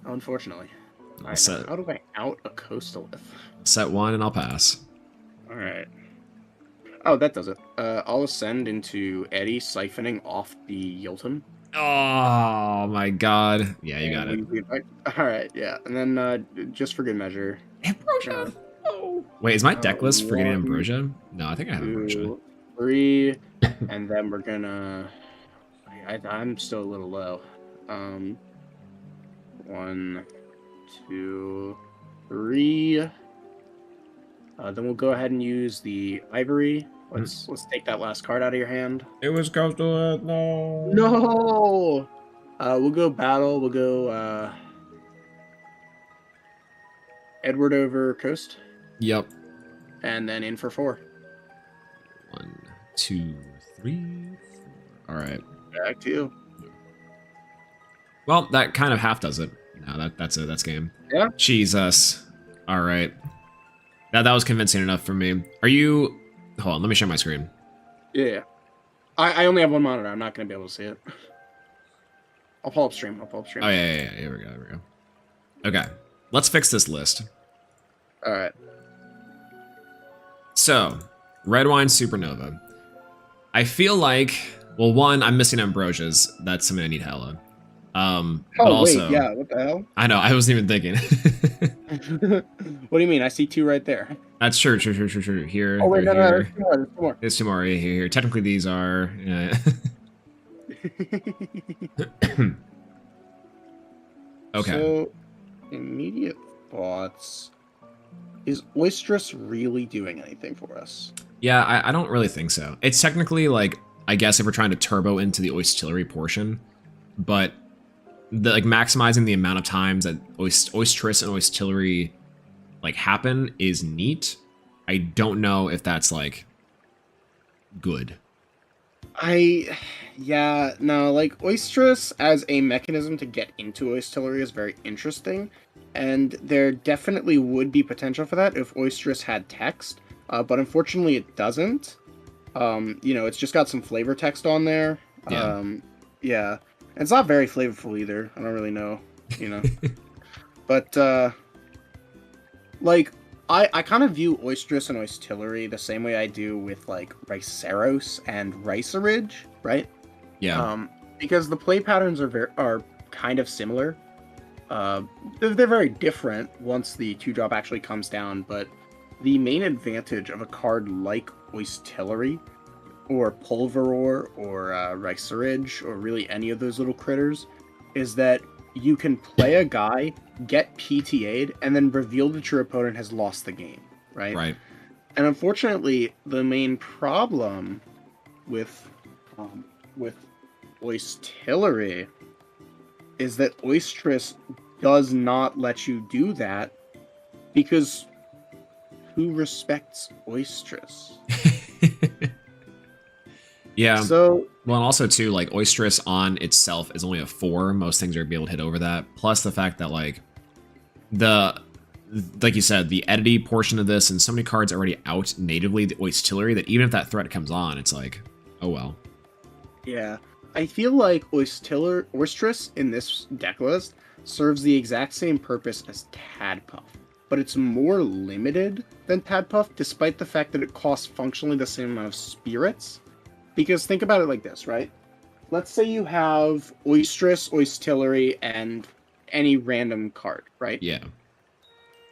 Unfortunately. I'll Alright, set how do I out a Coastalith? set one and I'll pass. Alright. Oh, that does it. I'll ascend into Eddie, siphoning off the Yilton. Oh my god. Yeah, you got it. Alright, yeah. And then, just for good measure. Ambrosia. Oh. Wait, is my deck list forgetting 1, Ambrosia? No, I think I have Ambrosia. 2, 3, and then we're gonna... I'm still a little low. 1, 2, 3. Then we'll go ahead and use the ivory. Let's take that last card out of your hand. It was Ghostalith. No. No. We'll go battle. We'll go Edward over Coast. Yep. And then in for 4. 1, 2, 3, 4. All right. Back to you. Well, that kind of half does it. No, that's it. That's game. Yeah. Jesus. All right. That was convincing enough for me. Are you? Hold on. Let me share my screen. Yeah. I only have one monitor. I'm not going to be able to see it. I'll pull up stream. Oh yeah. Here we go. Okay. Let's fix this list. All right. So, Red Wine Supernova. I feel like, well, one, I'm missing Ambrosias. That's something I need hella. But also, wait, yeah, what the hell? I know, I wasn't even thinking. What do you mean? I see 2 right there. That's true. Here. Oh, wait, no, here. there's 2 more. There's 2 more. Here. Technically, these are. Okay. So, immediate thoughts. Is Oystress really doing anything for us? Yeah, I don't really think so. It's technically like, I guess if we're trying to turbo into the Oystillery portion, but like maximizing the amount of times that Oystress and Oystillery like happen is neat. I don't know if that's like good. Yeah, no, like Oystress as a mechanism to get into Oystillery is very interesting, and there definitely would be potential for that if Oystress had text, but unfortunately it doesn't. It's just got some flavor text on there. Yeah. Yeah. And it's not very flavorful either. I don't really know, But, like, I kind of view Oystress and Oystillery the same way I do with, like, Riceros and Riceridge, right? Yeah. Because the play patterns are kind of similar. They're very different once the 2-drop actually comes down, but the main advantage of a card like Oystillery or Pulveror or Riceridge or really any of those little critters is that you can play a guy, get PTA'd, and then reveal that your opponent has lost the game, right? Right. And unfortunately, the main problem with Oystillery is that Oystress does not let you do that because who respects Oystress? Yeah. So Well, and also too, like Oysterous on itself is only a 4. Most things are be able to hit over that. Plus the fact that like the like you said, the edity portion of this and so many cards already out natively, the Oystillery, that even if that threat comes on, it's like, oh well. yeah, I feel like Oysterous in this deck list serves the exact same purpose as Tadpuff, but it's more limited than Tadpuff, despite the fact that it costs functionally the same amount of spirits. Because think about it like this, right? Let's say you have Oysterous, Oystillery, and any random card, right? Yeah.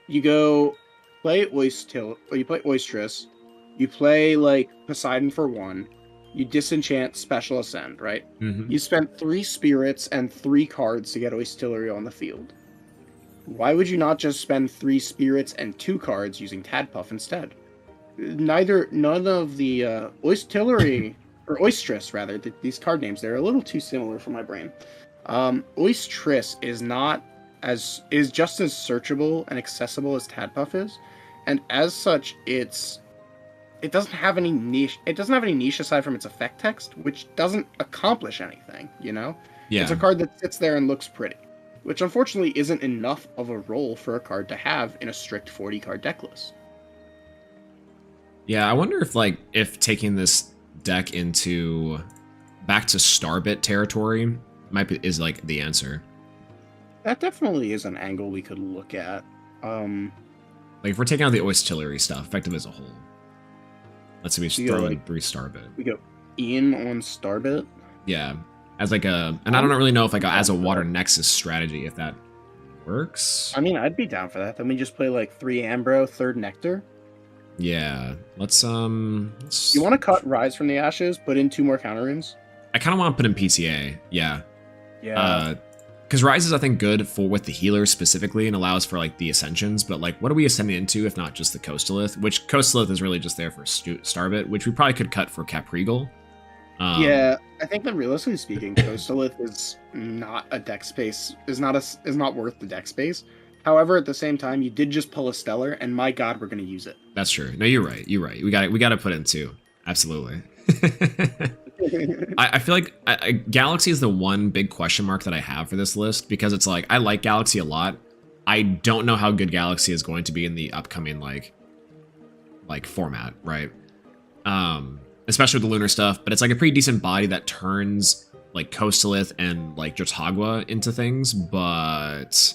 You go play or you play Oysterous, you play like Poseidon for 1, you disenchant Special Ascend, right? Mm-hmm. You spent 3 spirits and 3 cards to get Oystillery on the field. Why would you not just spend 3 spirits and 2 cards using Tadpuff instead? None of the Oystillery or Oystress rather. These card names, they're a little too similar for my brain. Oystress is just as searchable and accessible as Tadpuff is, and as such, it doesn't have any niche. It doesn't have any niche aside from its effect text, which doesn't accomplish anything. You know, it's Yeah. a card that sits there and looks pretty, which unfortunately isn't enough of a role for a card to have in a strict 40 card deck list. Yeah, I wonder if taking this deck into back to Starbit territory is like the answer. That definitely is an angle we could look at. Like if we're taking out the Oystillery stuff, effective as a whole. Let's say we just throw in 3 Starbit. We go in on Starbit. Yeah, as like a, and I don't really know if like as a Water Nexus strategy if that works. I mean, I'd be down for that. Then we just play like 3 Ambro, 3rd Nectar. Yeah, let's You want to cut Rise from the Ashes, put in 2 more counter runes? I kind of want to put in PTA. Yeah. Yeah. Because Rise is, I think, good for with the healers specifically and allows for like the ascensions. But like, what are we ascending into if not just the Coastalith? Which Coastalith is really just there for Starbit, which we probably could cut for Caprigal. Yeah, I think that realistically speaking, Coastalith is not a deck space. Is not worth the deck space. However, at the same time, you did just pull a Stellar, and my God, we're going to use it. That's true. No, you're right. You're right. We got to put in 2. Absolutely. I feel like Galaxy is the one big question mark that I have for this list because it's like I like Galaxy a lot. I don't know how good Galaxy is going to be in the upcoming like format, right? Especially with the lunar stuff, but it's like a pretty decent body that turns like Coastalith and like Jotagua into things, but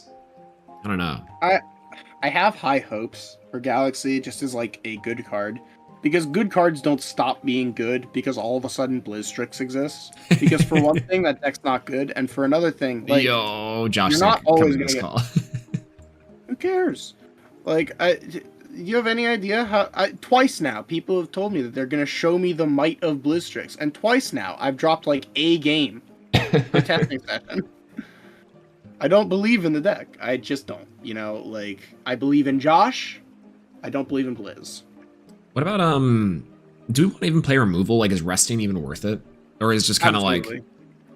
I don't know. I have high hopes for Galaxy just as like a good card. Because good cards don't stop being good because all of a sudden Blizzstrix exists. Because for one thing, that deck's not good, and for another thing, like Yo, Josh, you're not always gonna this get. call. Who cares? Like, you have any idea how? Twice now, people have told me that they're gonna show me the might of Blizzstrix, and twice now, I've dropped like a game for testing session. I don't believe in the deck. I just don't. You know, like I believe in Josh. I don't believe in Blizz. What about do we want to even play removal? Like, is resting even worth it, or is just kind of like?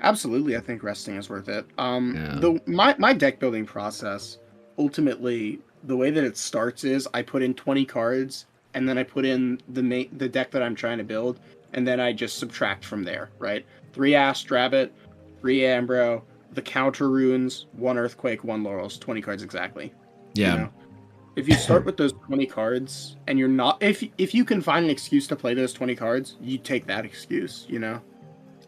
Absolutely, I think resting is worth it. Yeah. My deck building process, ultimately, the way that it starts is I put in 20 cards, and then I put in the deck that I'm trying to build, and then I just subtract from there. Right, 3 Ash Rabbit, 3 Ambro, the counter runes, 1 Earthquake, 1 Laurels, 20 cards exactly. Yeah. You know? If you start with those 20 cards and you're not, if you can find an excuse to play those 20 cards, you take that excuse, you know?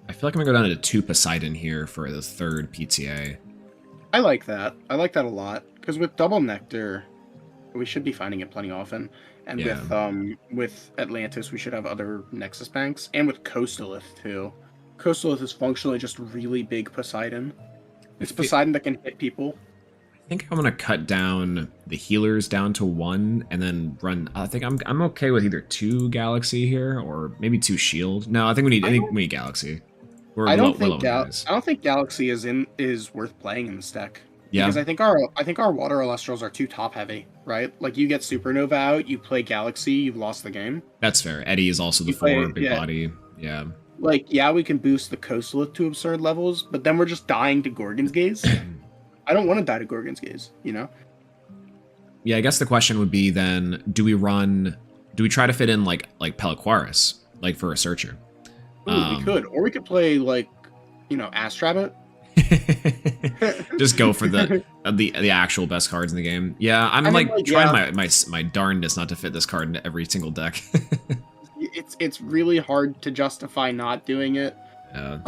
I feel like I'm gonna go down to 2 Poseidon here for the 3rd PTA. I like that. I like that a lot. Because with Double Nectar, we should be finding it plenty often. And with Atlantis, we should have other Nexus banks. And with Coastalith, too. Coastalith is functionally just really big Poseidon. It's Poseidon that can hit people. I think I'm gonna cut down the healers down to 1 and then run. I think I'm okay with either 2 Galaxy here or maybe 2 Shield. No, I think we need Galaxy. I don't think Galaxy is worth playing in this deck. Yeah, because I think our Water Elestrals are too top heavy, right? Like you get Supernova out, you play Galaxy, you've lost the game. That's fair. Eddie is also the 4 big body. Yeah. Like we can boost the Coastalith to absurd levels, but then we're just dying to Gorgon's Gaze. I don't want to die to Gorgon's Gaze, you know? Yeah, I guess the question would be then, do we try to fit in like Peliquaris, like for a searcher? Ooh, we could, or we could play like, Ass Rabbit. Just go for the actual best cards in the game. Yeah, I'm I mean, like like, trying yeah, my darndest not to fit this card into every single deck. it's really hard to justify not doing it. Yeah.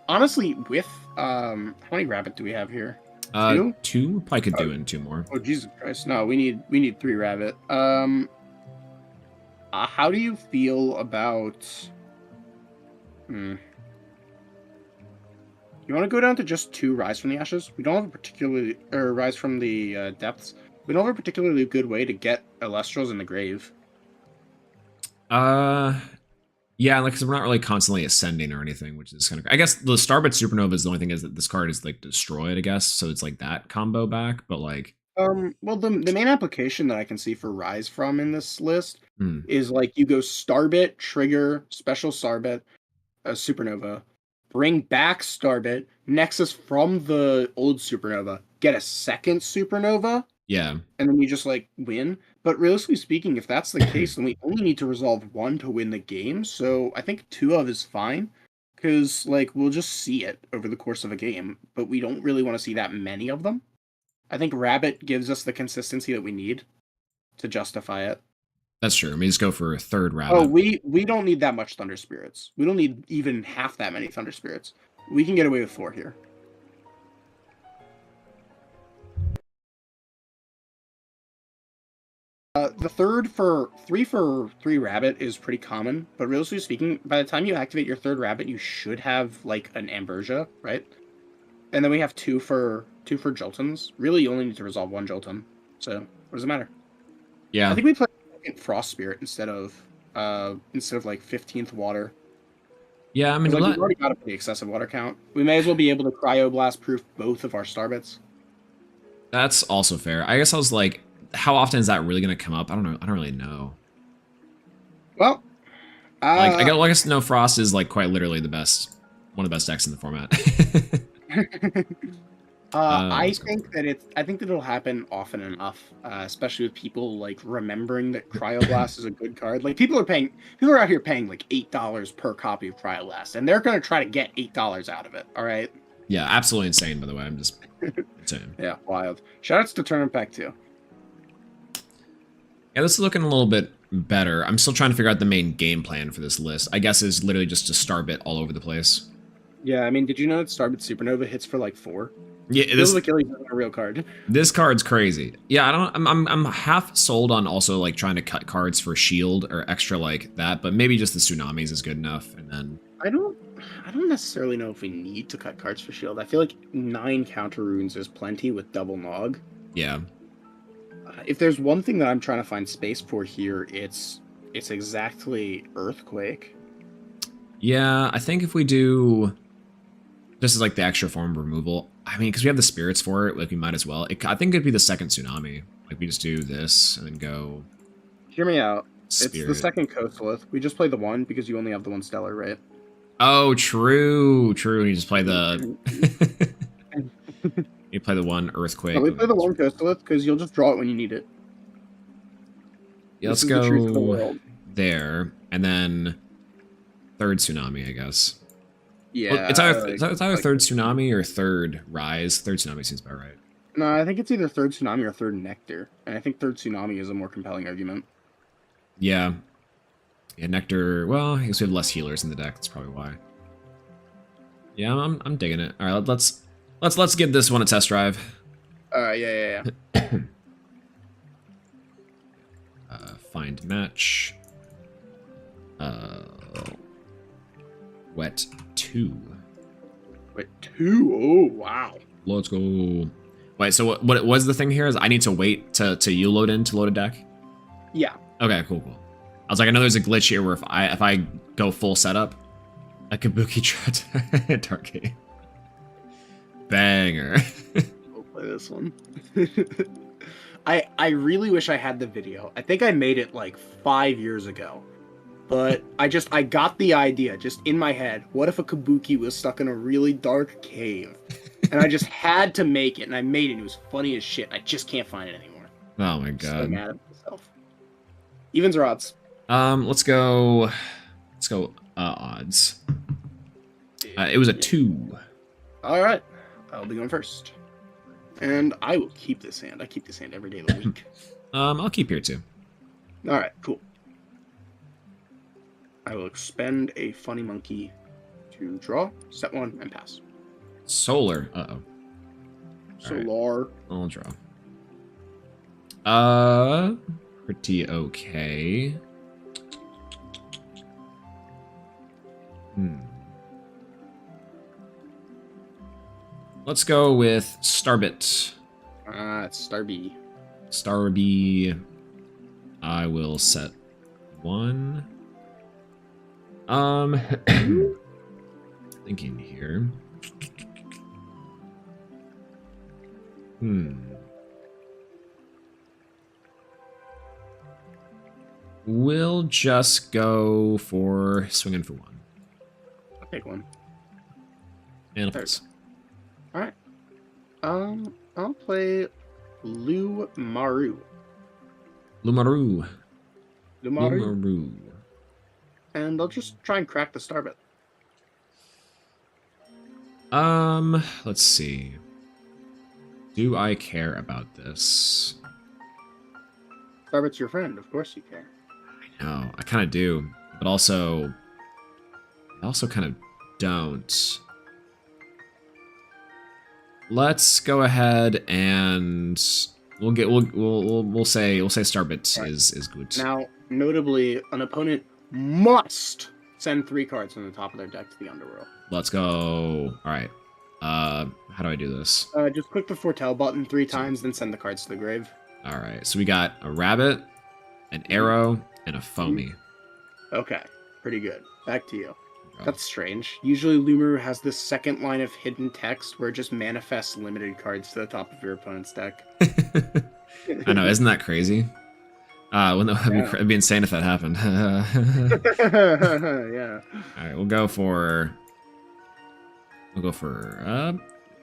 Honestly, with how many rabbit do we have here? Two? Two? Probably could Oh, do in two more. oh Jesus Christ! No, we need three rabbit. How do you feel about? You want to go down to just two rise from the ashes? We don't have a particularly or rise from the depths. We don't have a particularly good way to get Elestrals in the grave. Yeah, like because we're not really constantly ascending or anything, which is kind of. I guess the Starbit Supernova is the only thing is that this card is like destroyed. I guess so. It's like that combo back, but like. Well, the main application that I can see for rise from in this list Hmm. is like you go Starbit, trigger, special Starbit, Supernova, bring back Starbit, Nexus from the old Supernova, get a second Supernova, Yeah. and then you just like win. But realistically speaking, if that's the case, then we only need to resolve one to win the game. So I think two of is fine. Because like we'll just see it over the course of a game, but we don't really want to see that many of them. I think Rabbit gives us the consistency that we need to justify it. That's true. I mean, just go for a third Oh, rabbit. we don't need that much Thunder Spirits. We don't need even half that many Thunder Spirits. We can get away with 4 here. The third for 3 Rabbit is pretty common, but realistically speaking, by the time you activate your third Rabbit, you should have like an Ambrosia, right? And then we have two for Joltons. Really, you only need to resolve one Jolton. So what does it matter? Yeah. I think we play Frost Spirit instead of like 15th Water. Yeah, I mean, Like we've already got a pretty excessive water count. We may as well be able to Cryoblast proof both of our Starbits. that's also fair. I guess I was like, how often is that really going to come up? I don't know. I don't really know. Well, Like, I guess No Frost is like quite literally one of the best decks in the format. I think that it'll happen often enough, especially with people like remembering that Cryoblast is a good card. Like people are out here paying like $8 per copy of Cryoblast, and they're gonna try to get $8 out of it. All right. Yeah, absolutely insane. By the way, I'm just insane. Yeah, wild. Shoutouts to Tournament Pack 2. Yeah, this is looking a little bit better. I'm still trying to figure out the main game plan for this list. I guess is literally just to Starbit all over the place. Yeah, I mean, did you know that Starbit Supernova hits for like 4? Yeah, Feels like Achilles isn't a real card. This card's crazy. Yeah, I'm half sold on also like trying to cut cards for shield or extra like that, but maybe just the tsunamis is good enough, and then I don't necessarily know if we need to cut cards for shield. I feel like 9 counter runes is plenty with double Nog. yeah. If there's one thing that I'm trying to find space for here, it's exactly Earthquake. Yeah, I think if we do this is like the extra form removal. I mean, because we have the spirits for it, like we might as well. I think it'd be the second tsunami. Like we just do this and then go. Hear me out. Spirit. It's the second Coastalith. We just play the one because you only have the one Stellar, right? Oh, true. You just play the. You play the one earthquake. No, we play the one Coastalith because you'll just draw it when you need it. Yeah, let's go there, and then third tsunami, I guess. Yeah, well, it's either third tsunami or third rise. Third tsunami seems about right. No, I think it's either third tsunami or third nectar, and I think third tsunami is a more compelling argument. Yeah. Yeah, nectar. Well, I guess we have less healers in the deck. That's probably why. Yeah, I'm digging it. All right, let's give this one a test drive. Yeah. Find match. Wet 2. Wet 2? Oh, wow. Let's go. Wait, so what was the thing here is I need to wait to you load in to load a deck? Yeah. Okay, cool. I was like, I know there's a glitch here where if I go full setup, a Kabuki Target. Banger. We'll play this one. I really wish I had the video. I think I made it like 5 years ago. But I got the idea just in my head. What if a Kabuki was stuck in a really dark cave? And I just had to make it, and I made it, and it was funny as shit. I just can't find it anymore. Oh my god. So mad at myself. Evens or odds? Let's go odds. It was a 2. All right, I'll be going first, and I will keep this hand. I keep this hand every day of the week. I'll keep here too. All right, cool. I will expend a funny monkey to draw, set 1, and pass. Solar. Uh-oh. Solar. Right. I'll draw. Pretty okay. Let's go with Starbit. It's Starby. Starby. I will set 1. Thinking here. We'll just go for swinging for 1. I'll take 1. And a pass. All right. I'll play Lumaru. Lumaru. Lumaru. And I'll just try and crack the Starbit. Let's see. Do I care about this? Starbit's your friend, of course you care. I know, I kind of do, but also, I also kind of don't. Let's go ahead and we'll say Starbit Right. is good. Now, notably, an opponent must send 3 cards from the top of their deck to the underworld. Let's go. All right. How do I do this? Just click the foretell button 3 times, then send the cards to the grave. All right. So we got a rabbit, an arrow, and a foamy. Okay, pretty good. Back to you. Oh. That's strange. Usually Lumaru has this second line of hidden text where it just manifests limited cards to the top of your opponent's deck. I know, isn't that crazy? Wouldn't that be insane if that happened? Yeah. All right, we'll go for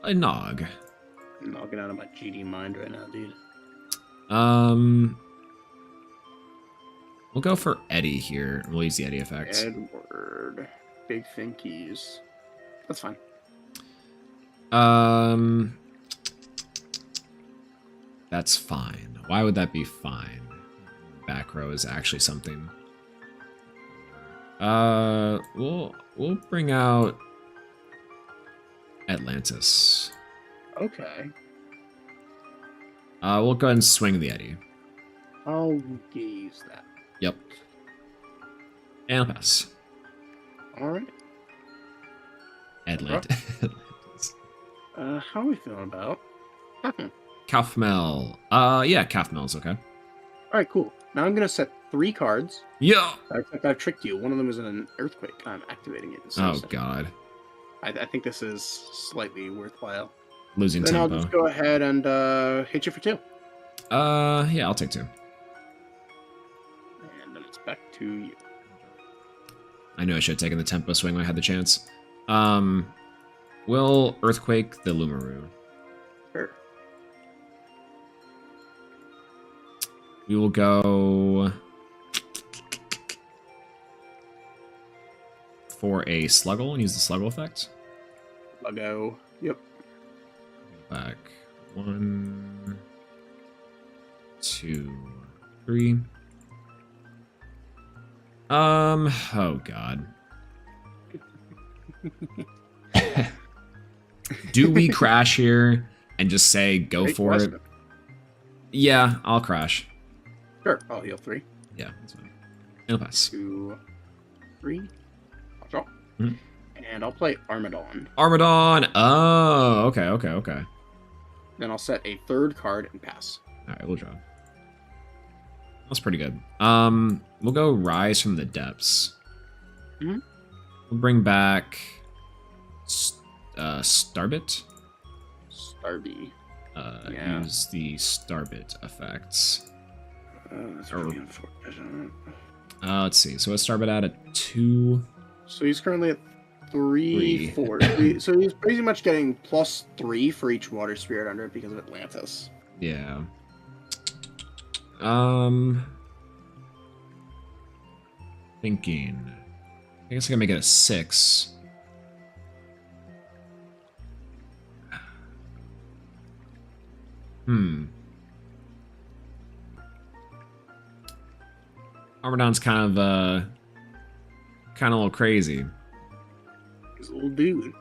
a nog. I'm knocking out of my GD mind right now, dude. We'll go for Eddie here. We'll use the Eddie effect. Edward. Big Finkies. That's fine. That's fine. Why would that be fine? Back row is actually something. We'll bring out Atlantis. Okay. We'll go ahead and swing the Eddie. I'll use that. Yep. And a pass. Alright. Atlantis. How are we feeling about? Kaufmel. Yeah, Kaufmel's okay. Alright, cool. Now I'm gonna set 3 cards. Yeah. Except I've tricked you. One of them is an earthquake. I'm activating it. Oh god. I think this is slightly worthwhile. Losing then tempo. I'll just go ahead and hit you for 2. Yeah, I'll take 2. And then it's back to you. I knew I should have taken the tempo swing when I had the chance. Will Earthquake the Lumaru. Sure. We will go for a Sluggle and use the Sluggle effect. Sluggo. Yep. Back 1, 2, 3. Oh god. Do we crash here and just say go Great for question. it? Yeah, I'll crash. Sure. I'll heal 3. Yeah, that's fine. It'll pass. 2, 3. I'll draw. Mhm. And I'll play Armadon. Armadon! Oh, okay. Then I'll set a 3rd card and pass. Alright, we'll draw. That's pretty good. We'll go Rise from the Depths. Mhm. We'll bring back Starbit. Starby. Yeah. Use the Starbit effects. That's really unfortunate. Let's see. So it's Starbit at a 2. So he's currently at 3, 4. So he's pretty much getting +3 for each water spirit under it because of Atlantis. Yeah. Thinking. I guess I can make it a 6. Armadon's kind of a little crazy. He's a little dude.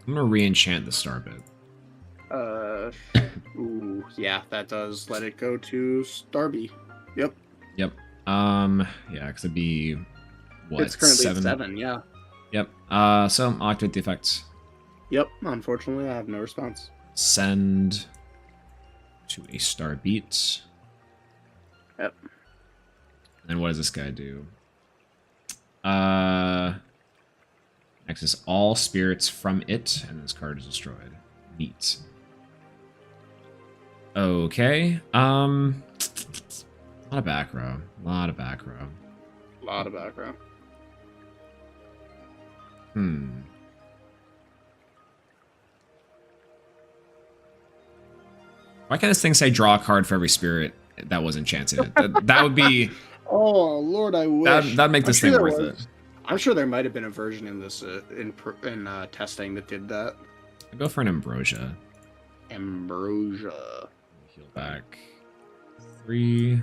I'm gonna re-enchant the star bit. Ooh, yeah, that does let it go to Starby. Yep. Yep. Yeah, because it'd be what? It's currently 7? 7, yeah. Yep. So I'll activate the effect. Yep. Unfortunately, I have no response. Send to a star beat. Yep. And what does this guy do? Access all spirits from it, and this card is destroyed. Neat. Okay. A lot of back row. A lot of back row. A lot of background. Why can't this thing say draw a card for every spirit that was enchanted? That would be... Oh Lord, I wish That'd make this thing worth it. I'm sure there might have been a version in this in testing that did that. I'd go for an ambrosia. Ambrosia. Heal back 3.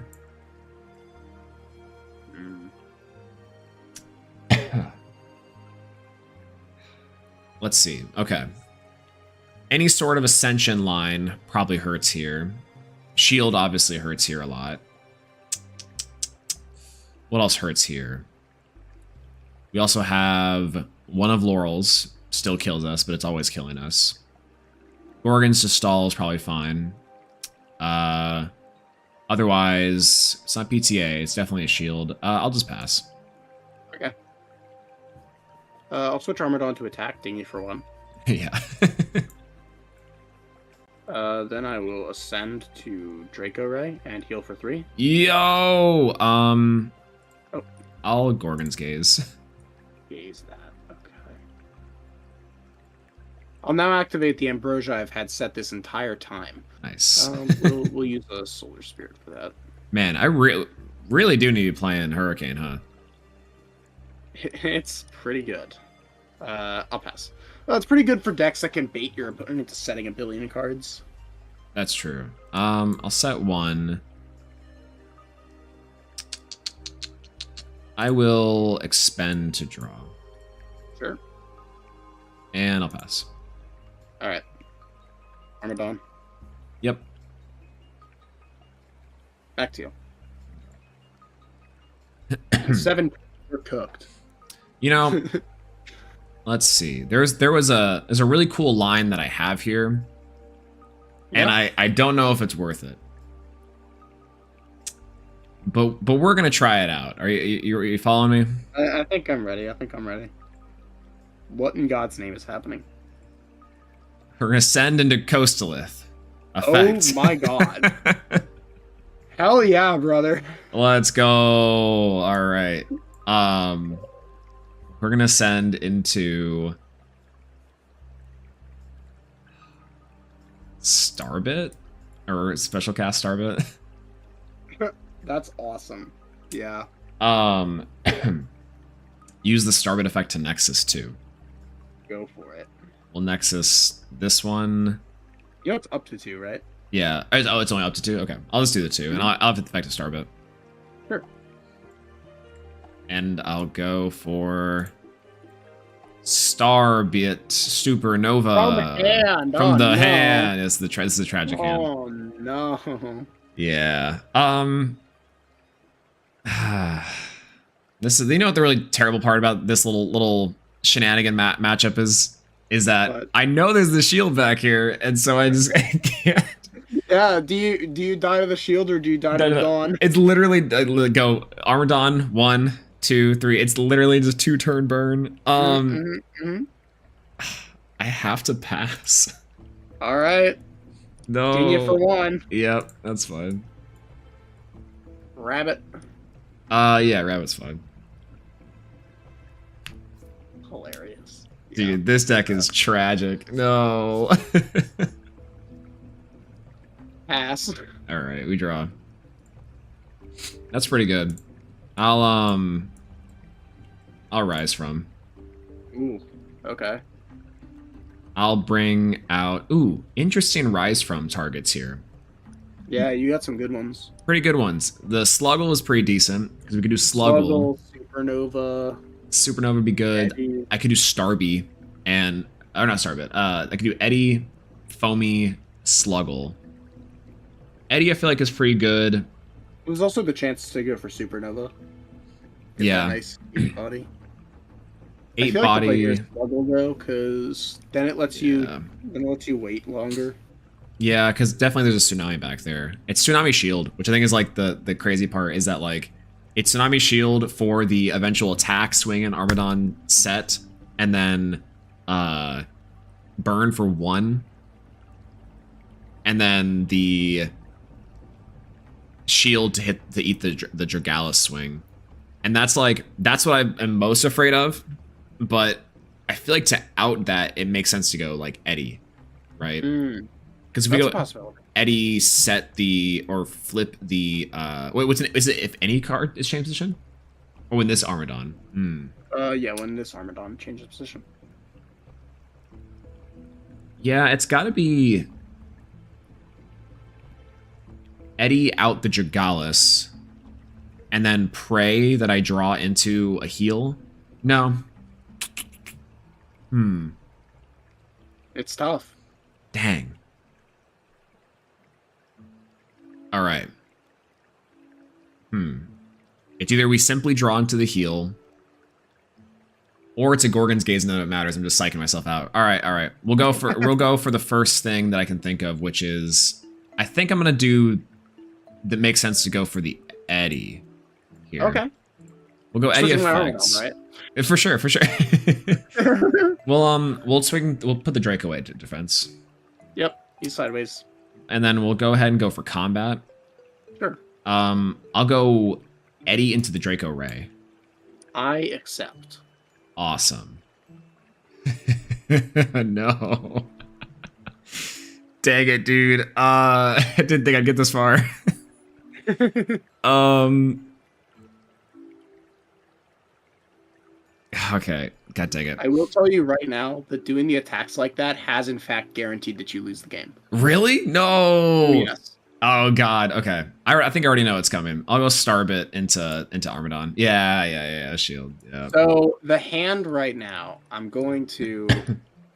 Let's see. Okay. Any sort of ascension line probably hurts here. Shield obviously hurts here a lot. What else hurts here? We also have one of Laurel's. Still kills us, but it's always killing us. Gorgon's to stall is probably fine. Otherwise, it's not PTA. It's definitely a shield. I'll just pass. Okay. I'll switch Armadon to attack Dingy for 1. Yeah. Then I will ascend to Draco Ray and heal for 3. Yo! Oh. I'll Gorgon's Gaze. Gaze that. Okay. I'll now activate the Ambrosia I've had set this entire time. Nice. We'll use a Solar Spirit for that. Man, I really do need to play in Hurricane, huh? It's pretty good. I'll pass. Well, it's pretty good for decks that can bait your opponent into setting a billion cards. That's true. I'll set 1. I will expend to draw. Sure. And I'll pass. Alright. Armadon. Yep. Back to you. 7 are cooked. You know, let's see. There's a really cool line that I have here. And I don't know if it's worth it. But we're gonna try it out. Are you following me? I think I'm ready. What in God's name is happening? We're gonna send into Coastalith. Effect. Oh my God. Hell yeah, brother. Let's go. All right. We're gonna send into Starbit or Special Cast Starbit. That's awesome. Yeah. Use the Starbit effect to Nexus too. Go for it. We'll Nexus this one. You know it's up to 2, right? Yeah. Oh, it's only up to 2? Okay. I'll just do the 2, and I'll have the effect of Starbit. Sure. And I'll go for Starbit Supernova. From the hand. From the hand. It's the tragic hand. Oh no. Yeah. This is, you know what the really terrible part about this little shenanigan matchup is that what? I know there's the shield back here, and so I can't. Yeah, do you die to the shield or do you die to the dawn? It's literally go Armadon 1, 2, 3. It's literally just 2-turn burn. I have to pass. All right. No. Ding it for 1. Yep, that's fine. Rabbit. Yeah, rabbit's fine. Hilarious. Dude, Yeah. this deck is tragic. No. Pass. All right, we draw. That's pretty good. I'll rise from. Ooh. Okay. I'll bring out interesting rise from targets here. Yeah, you got some good ones. Pretty good ones. The Sluggle is pretty decent because we could do Sluggle. Sluggle, Supernova, Supernova would be good. Eddie. I could do Starby and or not Starbit. I could do Eddie, Foamy, Sluggle. Eddie I feel like is pretty good. There's also the chance to go for Supernova. Get Yeah. that nice 8 body. 8 I feel body. like the player Sluggle though, because then it lets you wait longer. Yeah, because definitely there's a Tsunami back there. It's Tsunami Shield, which I think is like the crazy part is that like it's Tsunami Shield for the eventual attack, swing, and Armadon set, and then burn for 1. And then the shield to eat the Dragalis swing. And that's what I am most afraid of. But I feel like to out that, it makes sense to go like Eddie, right? Because if we go Eddie, set the or flip the wait, is it if any card is changed position, or when this Armadon? Yeah, when this Armadon changes position. Yeah, it's got to be Eddie out the Dragalis, and then pray that I draw into a heal. No. It's tough. Dang. All right. It's either we simply draw into the heal, or it's a Gorgon's Gaze, none of it matters. I'm just psyching myself out. All right. We'll go for the first thing that I can think of, which is I think I'm gonna do that makes sense to go for the Eddie here. Okay. We'll go Eddie effects. Right? For sure. We'll swing. We'll put the Drake away to defense. Yep. He's sideways. And then we'll go ahead and go for combat. Sure. I'll go Eddie into the Draco Ray. I accept. Awesome. No. Dang it, dude. I didn't think I'd get this far. Okay. God dang it. I will tell you right now that doing the attacks like that has in fact guaranteed that you lose the game. Really? No. Yes. Oh god. Okay. I think I already know it's coming. I'll go Starbit into Armadon. Yeah. Shield. Yeah. So the hand right now, I'm going to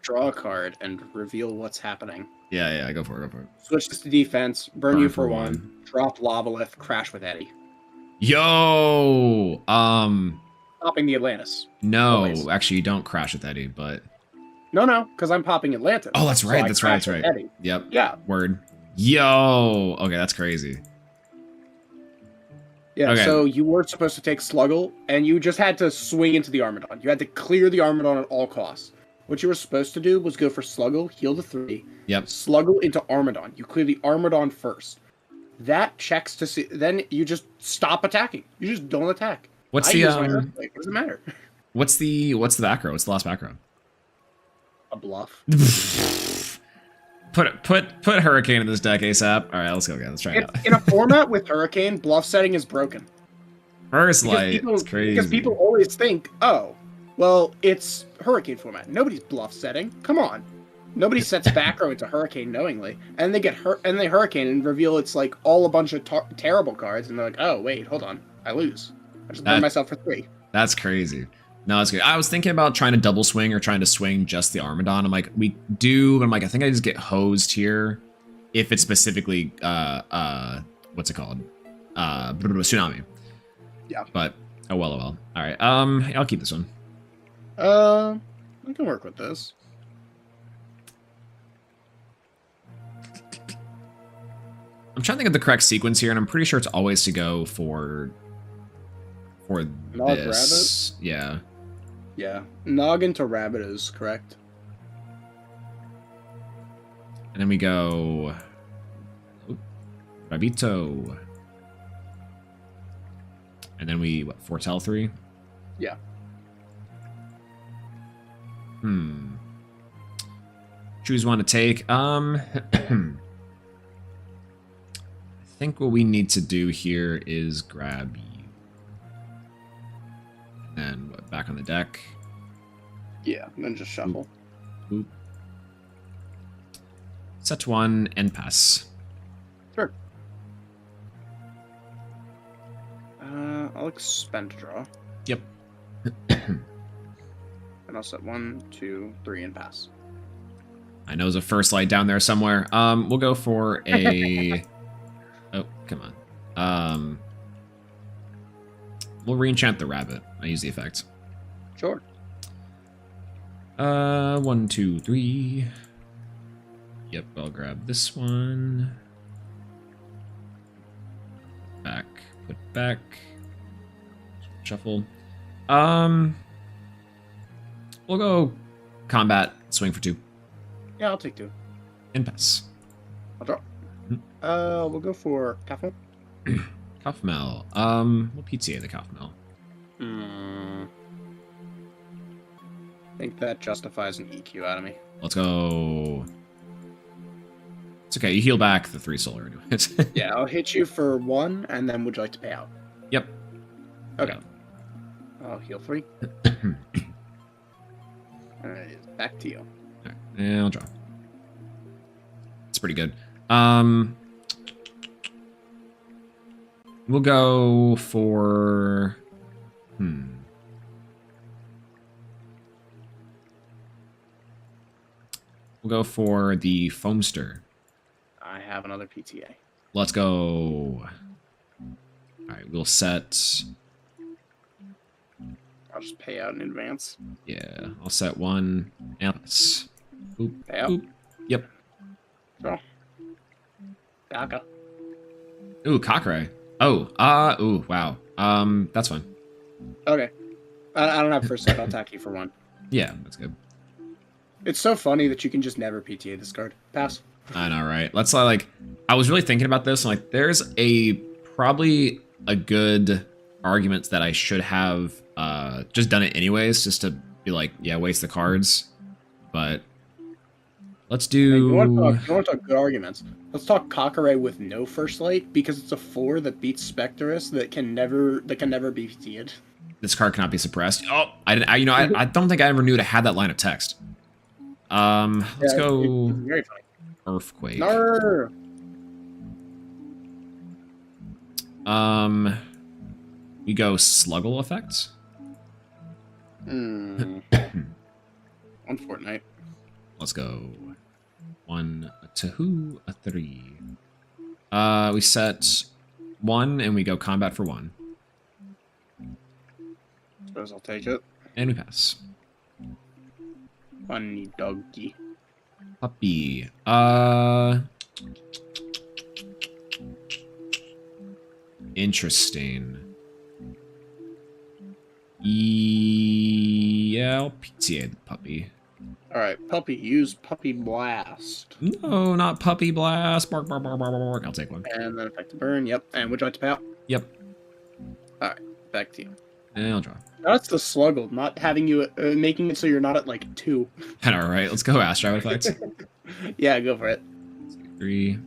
draw a card and reveal what's happening. Yeah. Go for it. Switch this to defense. Burn you for 1. Drop Lavalith. Crash with Eddie. Yo. Popping the Atlantis. No, Always. actually, you don't crash with Eddie, but No, because I'm popping Atlantis. oh, that's right. So That's right. Eddie. Yep. Yeah. Word. Yo. Okay, that's crazy. Yeah. Okay. So you were supposed to take Sluggle, and you just had to swing into the Armadon. You had to clear the Armadon at all costs. What you were supposed to do was go for Sluggle, heal to 3. Yep. Sluggle into Armadon. You clear the Armadon first. That checks to see. Then you just stop attacking. You just don't attack. What's What does it matter? What's the back row? What's the last back row? A bluff. Put Hurricane in this deck ASAP. All right, let's go again. Let's try it out. In a format with Hurricane, bluff setting is broken. First light. It's crazy. Because people always think, oh, well, it's Hurricane format. Nobody's bluff setting. Come on. Nobody sets back row into Hurricane knowingly, and they get hurt, and they Hurricane and reveal it's like all a bunch of terrible cards, and they're like, oh wait, hold on, I lose. I just burned myself for 3. That's crazy. No, that's good. I was thinking about trying to double swing or trying to swing just the Armadon. I'm like, we do, but I'm like, I think I just get hosed here if it's specifically what's it called? Tsunami. Yeah. But oh well. All right. I'll keep this one. I can work with this. I'm trying to think of the correct sequence here, and I'm pretty sure it's always to go for Nog this. Rabbit? Yeah. Yeah. Nog into Rabbit is correct. And then we go Rabito. And then we foretell 3? Yeah. Choose one to take. I think what we need to do here is grab you. And then back on the deck. Yeah, and then just shuffle. Boop. Set 1 and pass. Sure. I'll expend draw. Yep. And I'll set 1, 2, 3 and pass. I know there's a first light down there somewhere. We'll go for a... Oh, come on. We'll re-enchant the rabbit. I use the effect. Sure. 1, 2, 3. Yep, I'll grab this one. Back. Put back. Shuffle. We'll go combat, swing for 2. Yeah, I'll take 2. And pass. I'll draw. We'll go for Kaffel. Kaufmel. We'll PTA the Kaufmel. I think that justifies an EQ out of me. Let's go. It's okay, you heal back the 3 solar anyways. Yeah, I'll hit you for 1, and then would you like to pay out? Yep. Okay. I'll heal 3. Alright, back to you. Alright, and I'll draw. It's pretty good. We'll go for... We'll go for the Foamster. I have another PTA. Let's go. Alright, we'll set... I'll just pay out in advance. Yeah, I'll set 1. Alice. Boop, Pay out. boop. Yep. Draw. Gaga. Ooh, Cockray. Oh, ooh, wow. That's fine. Okay. I don't have first sight. I'll attack you for 1. Yeah, that's good. It's so funny that you can just never PTA this card. Pass. I know, right? Let's like, I was really thinking about this, and like, there's probably a good argument that I should have just done it anyways, just to be like, yeah, waste the cards. But let's do. You want to talk good arguments? Let's talk Cockray with no first light because it's a 4 that beats Spectrus that can never be PTA'd. This card cannot be suppressed. Oh, I don't think I ever knew to have that line of text. Let's go. It's very funny. Earthquake. No. We go Sluggle effects. One Fortnite. Let's go. 1, a 2, a 3. We set 1 and we go combat for 1. Suppose I'll take it. And we pass. Funny doggy. Puppy. Interesting. Yeah, I'll PTA the puppy. Alright, puppy, use Puppy Blast. No, not Puppy Blast. Bark, bark, bark, bark, bark. I'll take 1. And then effective burn, yep. And would you like to pay out? Yep. Alright, back to you. And I'll draw. That's the sluggle, not having you, making it so you're not at like 2. I know, right? Let's go Astro effects. Yeah, go for it. 3.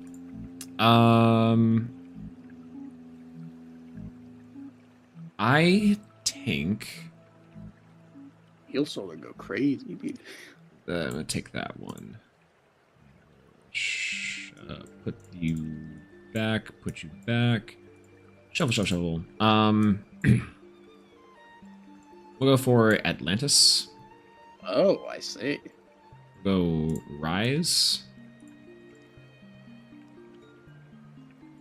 I think Heal Solar go crazy, dude. I'm gonna take that one. Put you back. Put you back. Shuffle, shuffle, shuffle. We'll go for Atlantis. Oh, I see. Go Rise.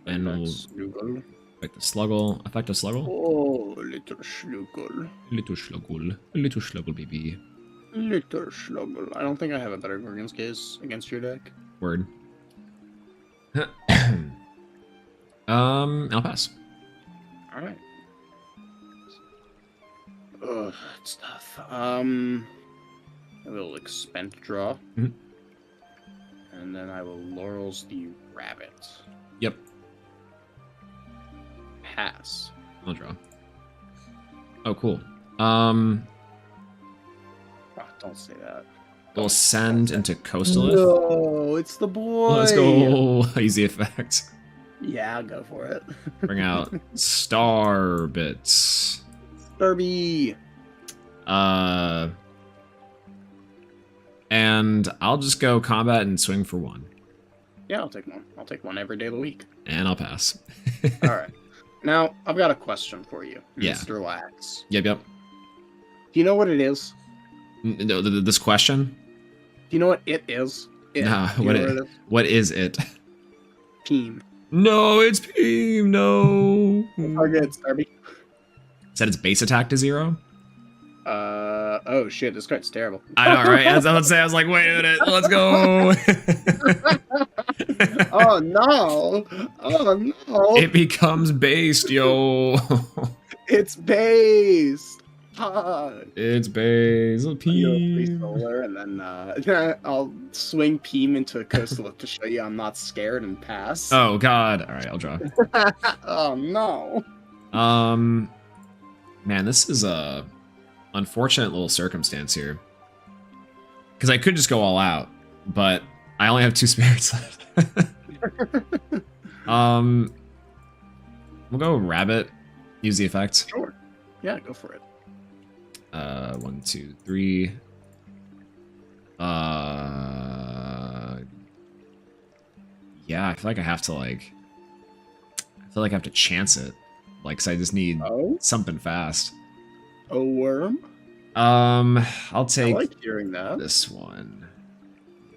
And we'll Sluggle. like the Sluggle. Effect of Sluggle. Oh, little Sluggle. Little Sluggle. Little Sluggle, baby. Little Sluggle. I don't think I have a better Gorgon's Gaze against your deck. Word. I'll pass. Alright. Ugh, it's tough. I will expend draw. Mhm. And then I will Laurels the Rabbit. Yep. Pass. I'll draw. Oh, cool. Oh, don't say that. We'll send into Coastalith. No, it's the boy. Let's go. Easy effect. Yeah, go for it. Bring out Star Bits. Derby. And I'll just go combat and swing for 1. Yeah, I'll take one. I'll take one every day of the week. And I'll pass. All right. Now, I've got a question for you, Yeah. Mr. Lax. Yep. Do you know what it is? No, this question? Do you know what it is? Nah, Do you know what is it? Team. No, it's Peem. No. Target, Derby. Set its base attack to 0. Oh shit, this card's terrible. I know, right? As I would say, I was like, wait a minute, let's go. Oh no! Oh no! It becomes based, yo. It's based. Fuck. It's based. Peem. Solar, and then I'll swing Peem into a coastal to show you I'm not scared and pass. Oh god. All right, I'll draw. Oh no! Man, this is a unfortunate little circumstance here. Because I could just go all out, but I only have 2 spirits left. We'll go rabbit. Use the effect. Sure. Yeah, go for it. 1, 2, 3. Yeah, I feel like I have to I feel like I have to chance it. Like, 'cause I just need something fast. A worm? I'll take I like hearing that. this one.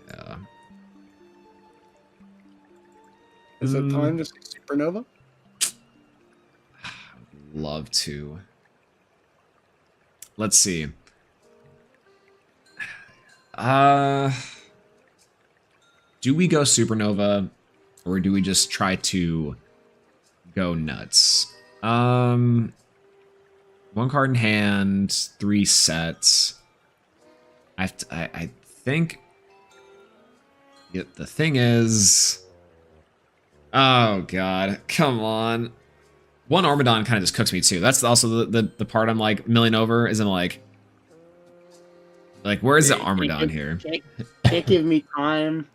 Yeah. Is it time to see Supernova? Love to. Let's see. Do we go Supernova, or do we just try to go nuts? 1 card in hand, 3 sets. I think. Yeah, the thing is. Oh god, come on. 1 Armadon kind of just cooks me too. That's also the part I'm like milling over. Is I'm like, where's the Armadon here? Can't give me time.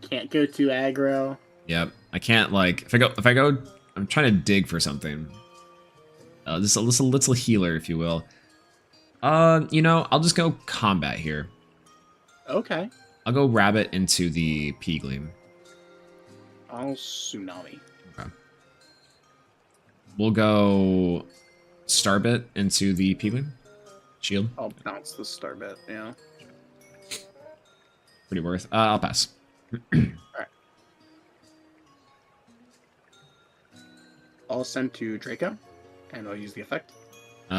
Can't go too aggro. Yep, I can't if I go, I'm trying to dig for something. Just a little healer, if you will. You know, I'll just go combat here. Okay. I'll go rabbit into the Peegleam. I'll tsunami. Okay. We'll go Starbit into the Peegleam. Shield. I'll bounce the Starbit, yeah. Pretty worth. I'll pass. Alright. I'll send to Draco, and I'll use the effect. I'll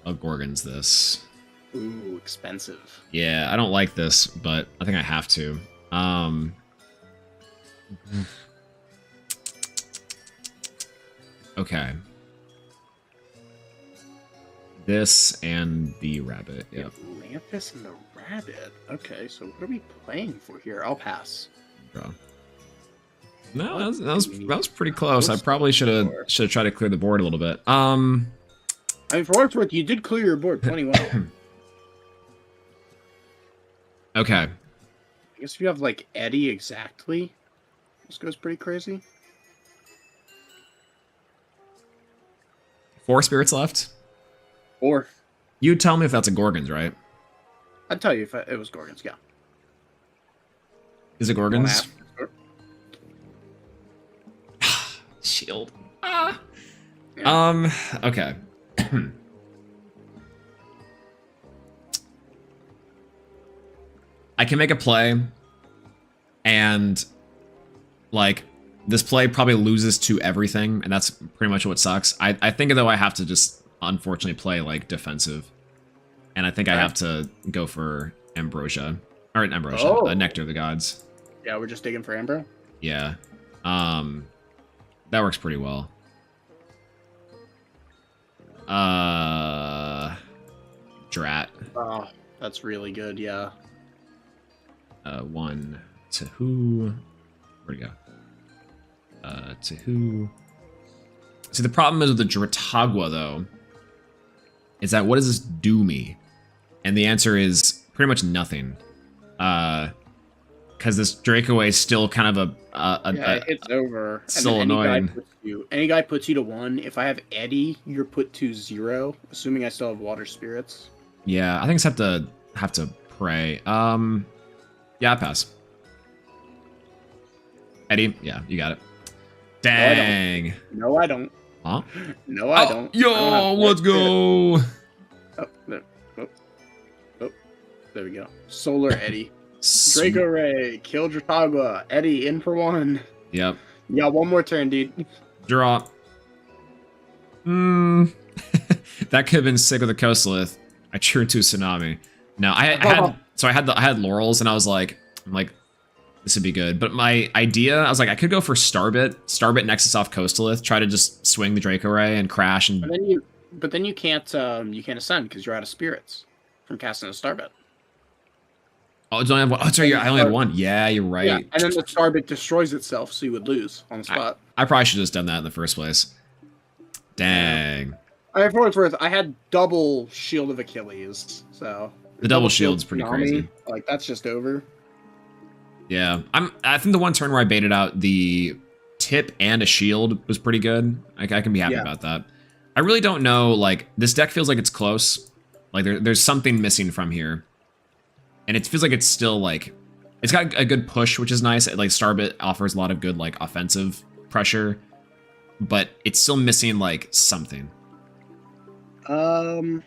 Gorgons this. Ooh, expensive. Yeah, I don't like this, but I think I have to. Okay. This and the rabbit. Yep. Atlantis and the rabbit. Okay, so what are we playing for here? I'll pass. Draw. No, that was pretty close. I probably should have tried to clear the board a little bit. I mean, for what it's worth, you did clear your board plenty well. Okay. I guess if you have like Eddie exactly, this goes pretty crazy. 4 spirits left. Or You tell me if that's a Gorgons, right? I'd tell you if it was Gorgons, yeah. Is it Gorgons? Shield. Ah. Yeah. Okay. I can make a play, and like this play probably loses to everything, and that's pretty much what sucks. I think though I have to just unfortunately play like defensive, and I think I have to go for Ambrosia or Nectar of the Gods. Yeah, we're just digging for Ambro. Yeah, that works pretty well. Drat. Oh, that's really good. Yeah. 1 to who? Where'd it go? To who? See, the problem is with the Dratagua, though, is that what does this do me? And the answer is pretty much nothing. Yeah, this Draco is still kind of it hits over. still And then annoying. Any guy puts you to 1. If I have Eddie, you're put to 0, assuming I still have water spirits. Yeah, I think I just have to pray. Yeah, I pass. Eddie, yeah, you got it. Dang. No, I don't. Huh? No, I don't. Yo, let's go. Oh, there. Oh, there we go. Solar Eddie. Draco Ray, kill Drataga. Eddie, in for 1. Yep. You got 1 more turn, dude. Draw. That could have been sick with a Coastalith. I churned to a Tsunami. No, I had Laurels, and I'm like, this would be good. But my idea, I was like, I could go for Starbit Nexus off Coastalith, try to just swing the Draco Ray and crash. And but then you can't ascend because you're out of spirits from casting a Starbit. Oh, don't have one. Oh, sorry, I only had 1. Yeah, you're right. Yeah, and then the Starbit destroys itself, so you would lose on the spot. I probably should have just done that in the first place. Dang. For what it's worth, I had double Shield of Achilles, so the double shield's pretty crazy. Like, that's just over. Yeah, I think the one turn where I baited out the tip and a shield was pretty good. I can be happy about that. I really don't know. Like, this deck feels like it's close. Like there's something missing from here, and it feels like it's still like it's got a good push, which is nice. Like Starbit offers a lot of good like offensive pressure, but it's still missing like something. I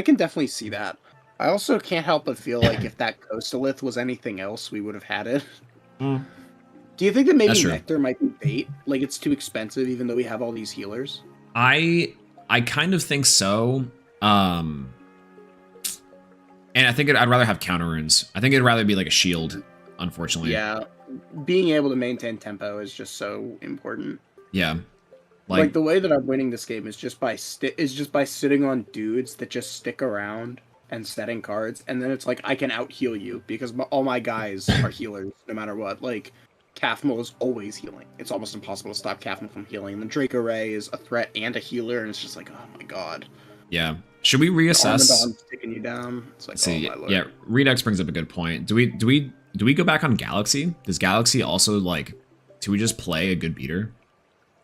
can definitely see that. I also can't help but feel like if that Coastalith was anything else, we would have had it. Do you think that maybe Nectar might be bait? Like, it's too expensive, even though we have all these healers? I kind of think so. And I think I'd rather have counter runes. I think it'd rather be like a shield, unfortunately. Yeah, being able to maintain tempo is just so important. Yeah. Like the way that I'm winning this game is just by sitting on dudes that just stick around and setting cards, and then it's like I can out heal you because all my guys are healers no matter what. Like Kathmal is always healing. It's almost impossible to stop Kathmal from healing. And then Draco Ray is a threat and a healer, and it's just like, oh my god. Yeah. Should we reassess? Armadon's taking you down. It's like, see, oh my lord. Yeah, Redux brings up a good point. Do we go back on Galaxy? Does Galaxy also like? Do we just play a good beater?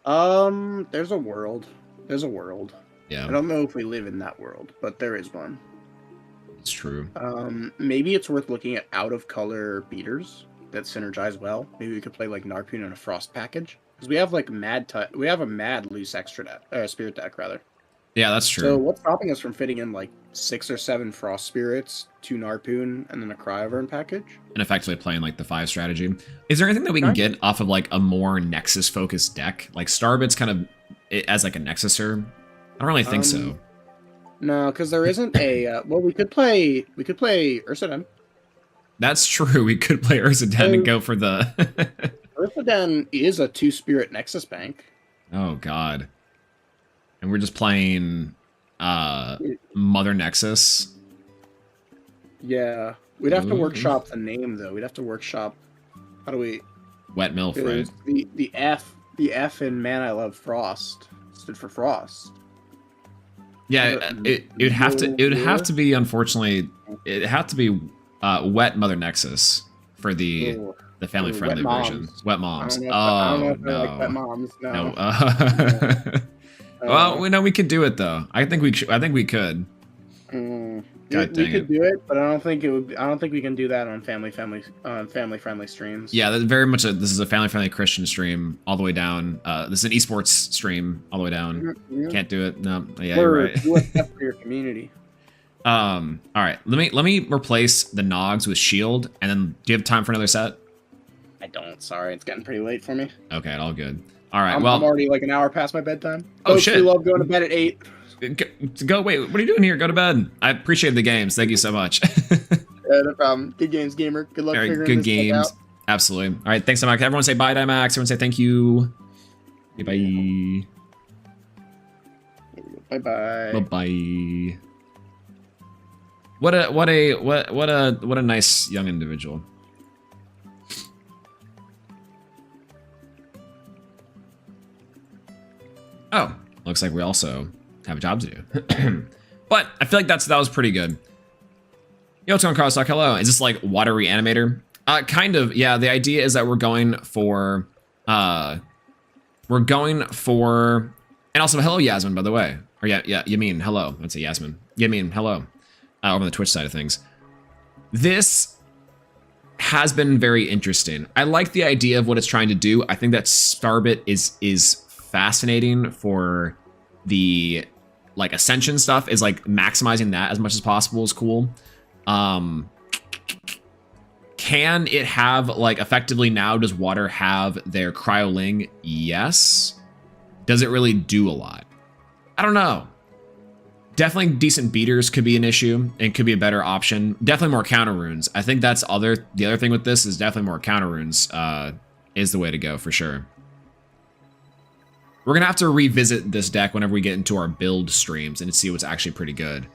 There's a world. Yeah. I don't know if we live in that world, but there is one. It's true. Maybe it's worth looking at out-of-color beaters that synergize well. Maybe we could play like Narpoon in a Frost package because we have like we have a mad loose extra deck, spirit deck rather. Yeah, that's true. So what's stopping us from fitting in like 6 or 7 Frost Spirits, 2 Narpoon, and then a Cryovern package? And effectively playing like the 5 strategy. Is there anything that we can get off of like a more Nexus-focused deck? Like Starbit's kind of as like a Nexuser? I don't really think so. No, because there isn't a. Well, we could play Ursaden. That's true. We could play Ursaden and go for the. Ursaden is a 2-spirit Nexus bank. Oh god. And we're just playing Mother Nexus. Yeah. We'd have to workshop the name though. We'd have to workshop how do we Wet Milf, right? The F in Man I Love Frost stood for Frost. Yeah, it would have to be, unfortunately, it'd have to be Wet Mother Nexus for the family friendly version. Wet Moms. I don't know if I like Wet Moms. No. Well, we know we could do it though. I think we could. God dang we could do it, but I don't think we can do that on family friendly streams. Yeah, that's very much this is a family friendly Christian stream all the way down. This is an esports stream all the way down. Can't do it. No. Yeah, you're right. Do what's best for your community. All right. Let me replace the Nogs with shield, and then do you have time for another set? I don't. Sorry, it's getting pretty late for me. Okay, all good. All right. I'm already like an hour past my bedtime. Oh shit! We love going to bed at 8. Go. Wait. What are you doing here? Go to bed. I appreciate the games. Thank you so much. No problem. Good games, gamer. Good luck. All right, figuring good this games. out. Absolutely. All right. Thanks so much. Everyone say bye, Dimax. Everyone say thank you. Okay, bye. Bye bye. Bye bye. What a nice young individual. Oh, looks like we also have a job to do. But I feel like that was pretty good. Yo, Tone Crosstalk, hello. Is this like water reanimator? Kind of, yeah. The idea is that we're going for, and also hello Yasmin, by the way. Or yeah, you mean hello. I'd say Yasmin. You mean hello. Over on the Twitch side of things. This has been very interesting. I like the idea of what it's trying to do. I think that Starbit is fascinating for the like Ascension stuff, is like maximizing that as much as possible is cool. Can it have like effectively now, does water have their cryoling? Yes. Does it really do a lot? I don't know. Definitely decent beaters could be an issue and could be a better option. Definitely more counter runes. I think that's the other thing with this is definitely more counter runes is the way to go for sure. We're gonna have to revisit this deck whenever we get into our build streams and see what's actually pretty good.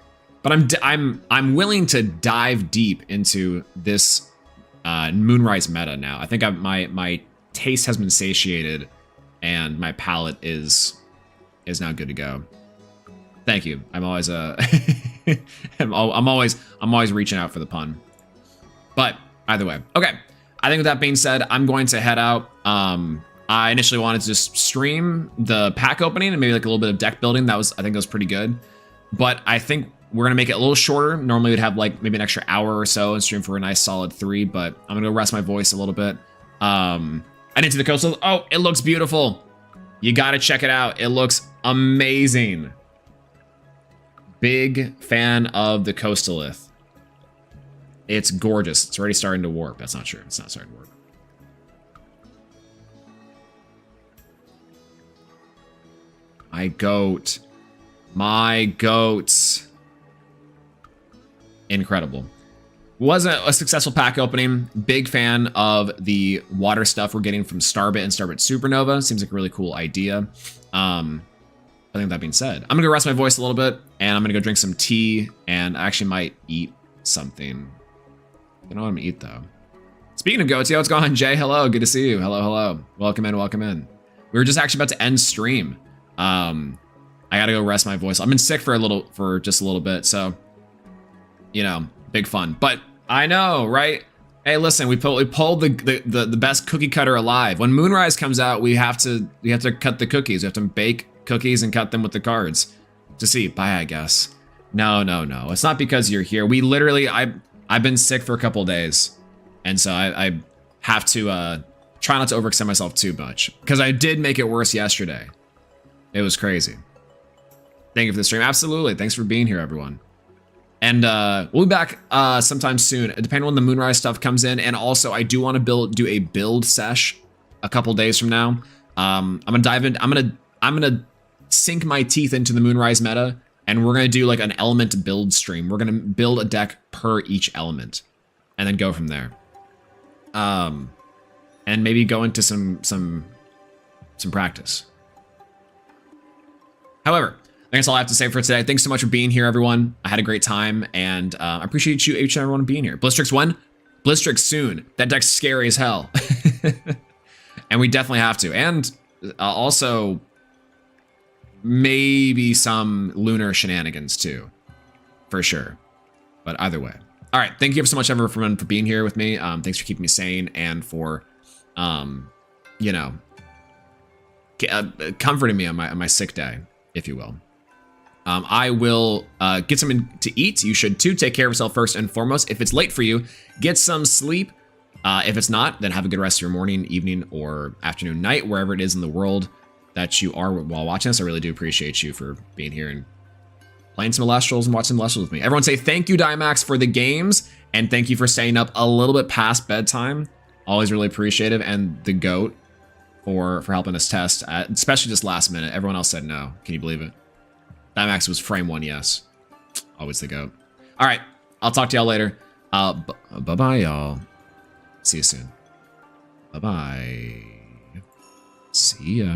But I'm willing to dive deep into this Moonrise meta now. I think my taste has been satiated and my palate is now good to go. Thank you. I'm always I'm always reaching out for the pun. But either way, okay. I think with that being said, I'm going to head out. I initially wanted to just stream the pack opening and maybe like a little bit of deck building. I think that was pretty good. But I think we're gonna make it a little shorter. Normally we'd have like maybe an extra hour or so and stream for a nice solid 3. But I'm gonna go rest my voice a little bit. I didn't see the coastal. Oh, it looks beautiful. You gotta check it out. It looks amazing. Big fan of the Coastalith. It's gorgeous. It's already starting to warp. That's not true. It's not starting to warp. My goat. My goats. Incredible. Wasn't a successful pack opening. Big fan of the water stuff we're getting from Starbit and Starbit Supernova. Seems like a really cool idea. I think that being said, I'm gonna go rest my voice a little bit and I'm gonna go drink some tea and I actually might eat something. I don't know what I'm gonna eat though. Speaking of goats, what's going on, Jay? Hello, good to see you. Hello, hello. Welcome in, welcome in. We were just actually about to end stream. I gotta go rest my voice. I've been sick for just a little bit, so you know, big fun. But I know, right? Hey, listen, we pulled the best cookie cutter alive. When Moonrise comes out, we have to cut the cookies. We have to bake cookies and cut them with the cards. To see, bye, I guess. No. It's not because you're here. We literally, I've been sick for a couple days, and so I have to try not to overextend myself too much because I did make it worse yesterday. It was crazy. Thank you for the stream. Absolutely. Thanks for being here, everyone. And we'll be back sometime soon, depending on when the Moonrise stuff comes in. And also, I do want to do a build sesh a couple days from now. I'm gonna dive in. I'm gonna sink my teeth into the Moonrise meta, and we're gonna do like an element build stream. We're gonna build a deck per each element, and then go from there. And maybe go into some practice. However, that's all I have to say for today. Thanks so much for being here, everyone. I had a great time, and I appreciate you, each and everyone, being here. Blistrix when? Blistrix soon. That deck's scary as hell. And we definitely have to. And also, maybe some lunar shenanigans, too. For sure. But either way. All right. Thank you so much, everyone, for being here with me. Thanks for keeping me sane and for, you know, comforting me on my sick day, if you will. I will get something to eat. You should too. Take care of yourself first and foremost. If it's late for you, get some sleep. If it's not, then have a good rest of your morning, evening, or afternoon, night, wherever it is in the world that you are while watching this. I really do appreciate you for being here and playing some Elestrals and watching Elestrals with me. Everyone say thank you, Dimax, for the games, and thank you for staying up a little bit past bedtime. Always really appreciative, and the GOAT for helping us test, especially just last minute. Everyone else said no. Can you believe it? Dimax was frame 1, yes. Always the GOAT. All right, I'll talk to y'all later. Bye-bye, y'all. See you soon. Bye-bye. See ya.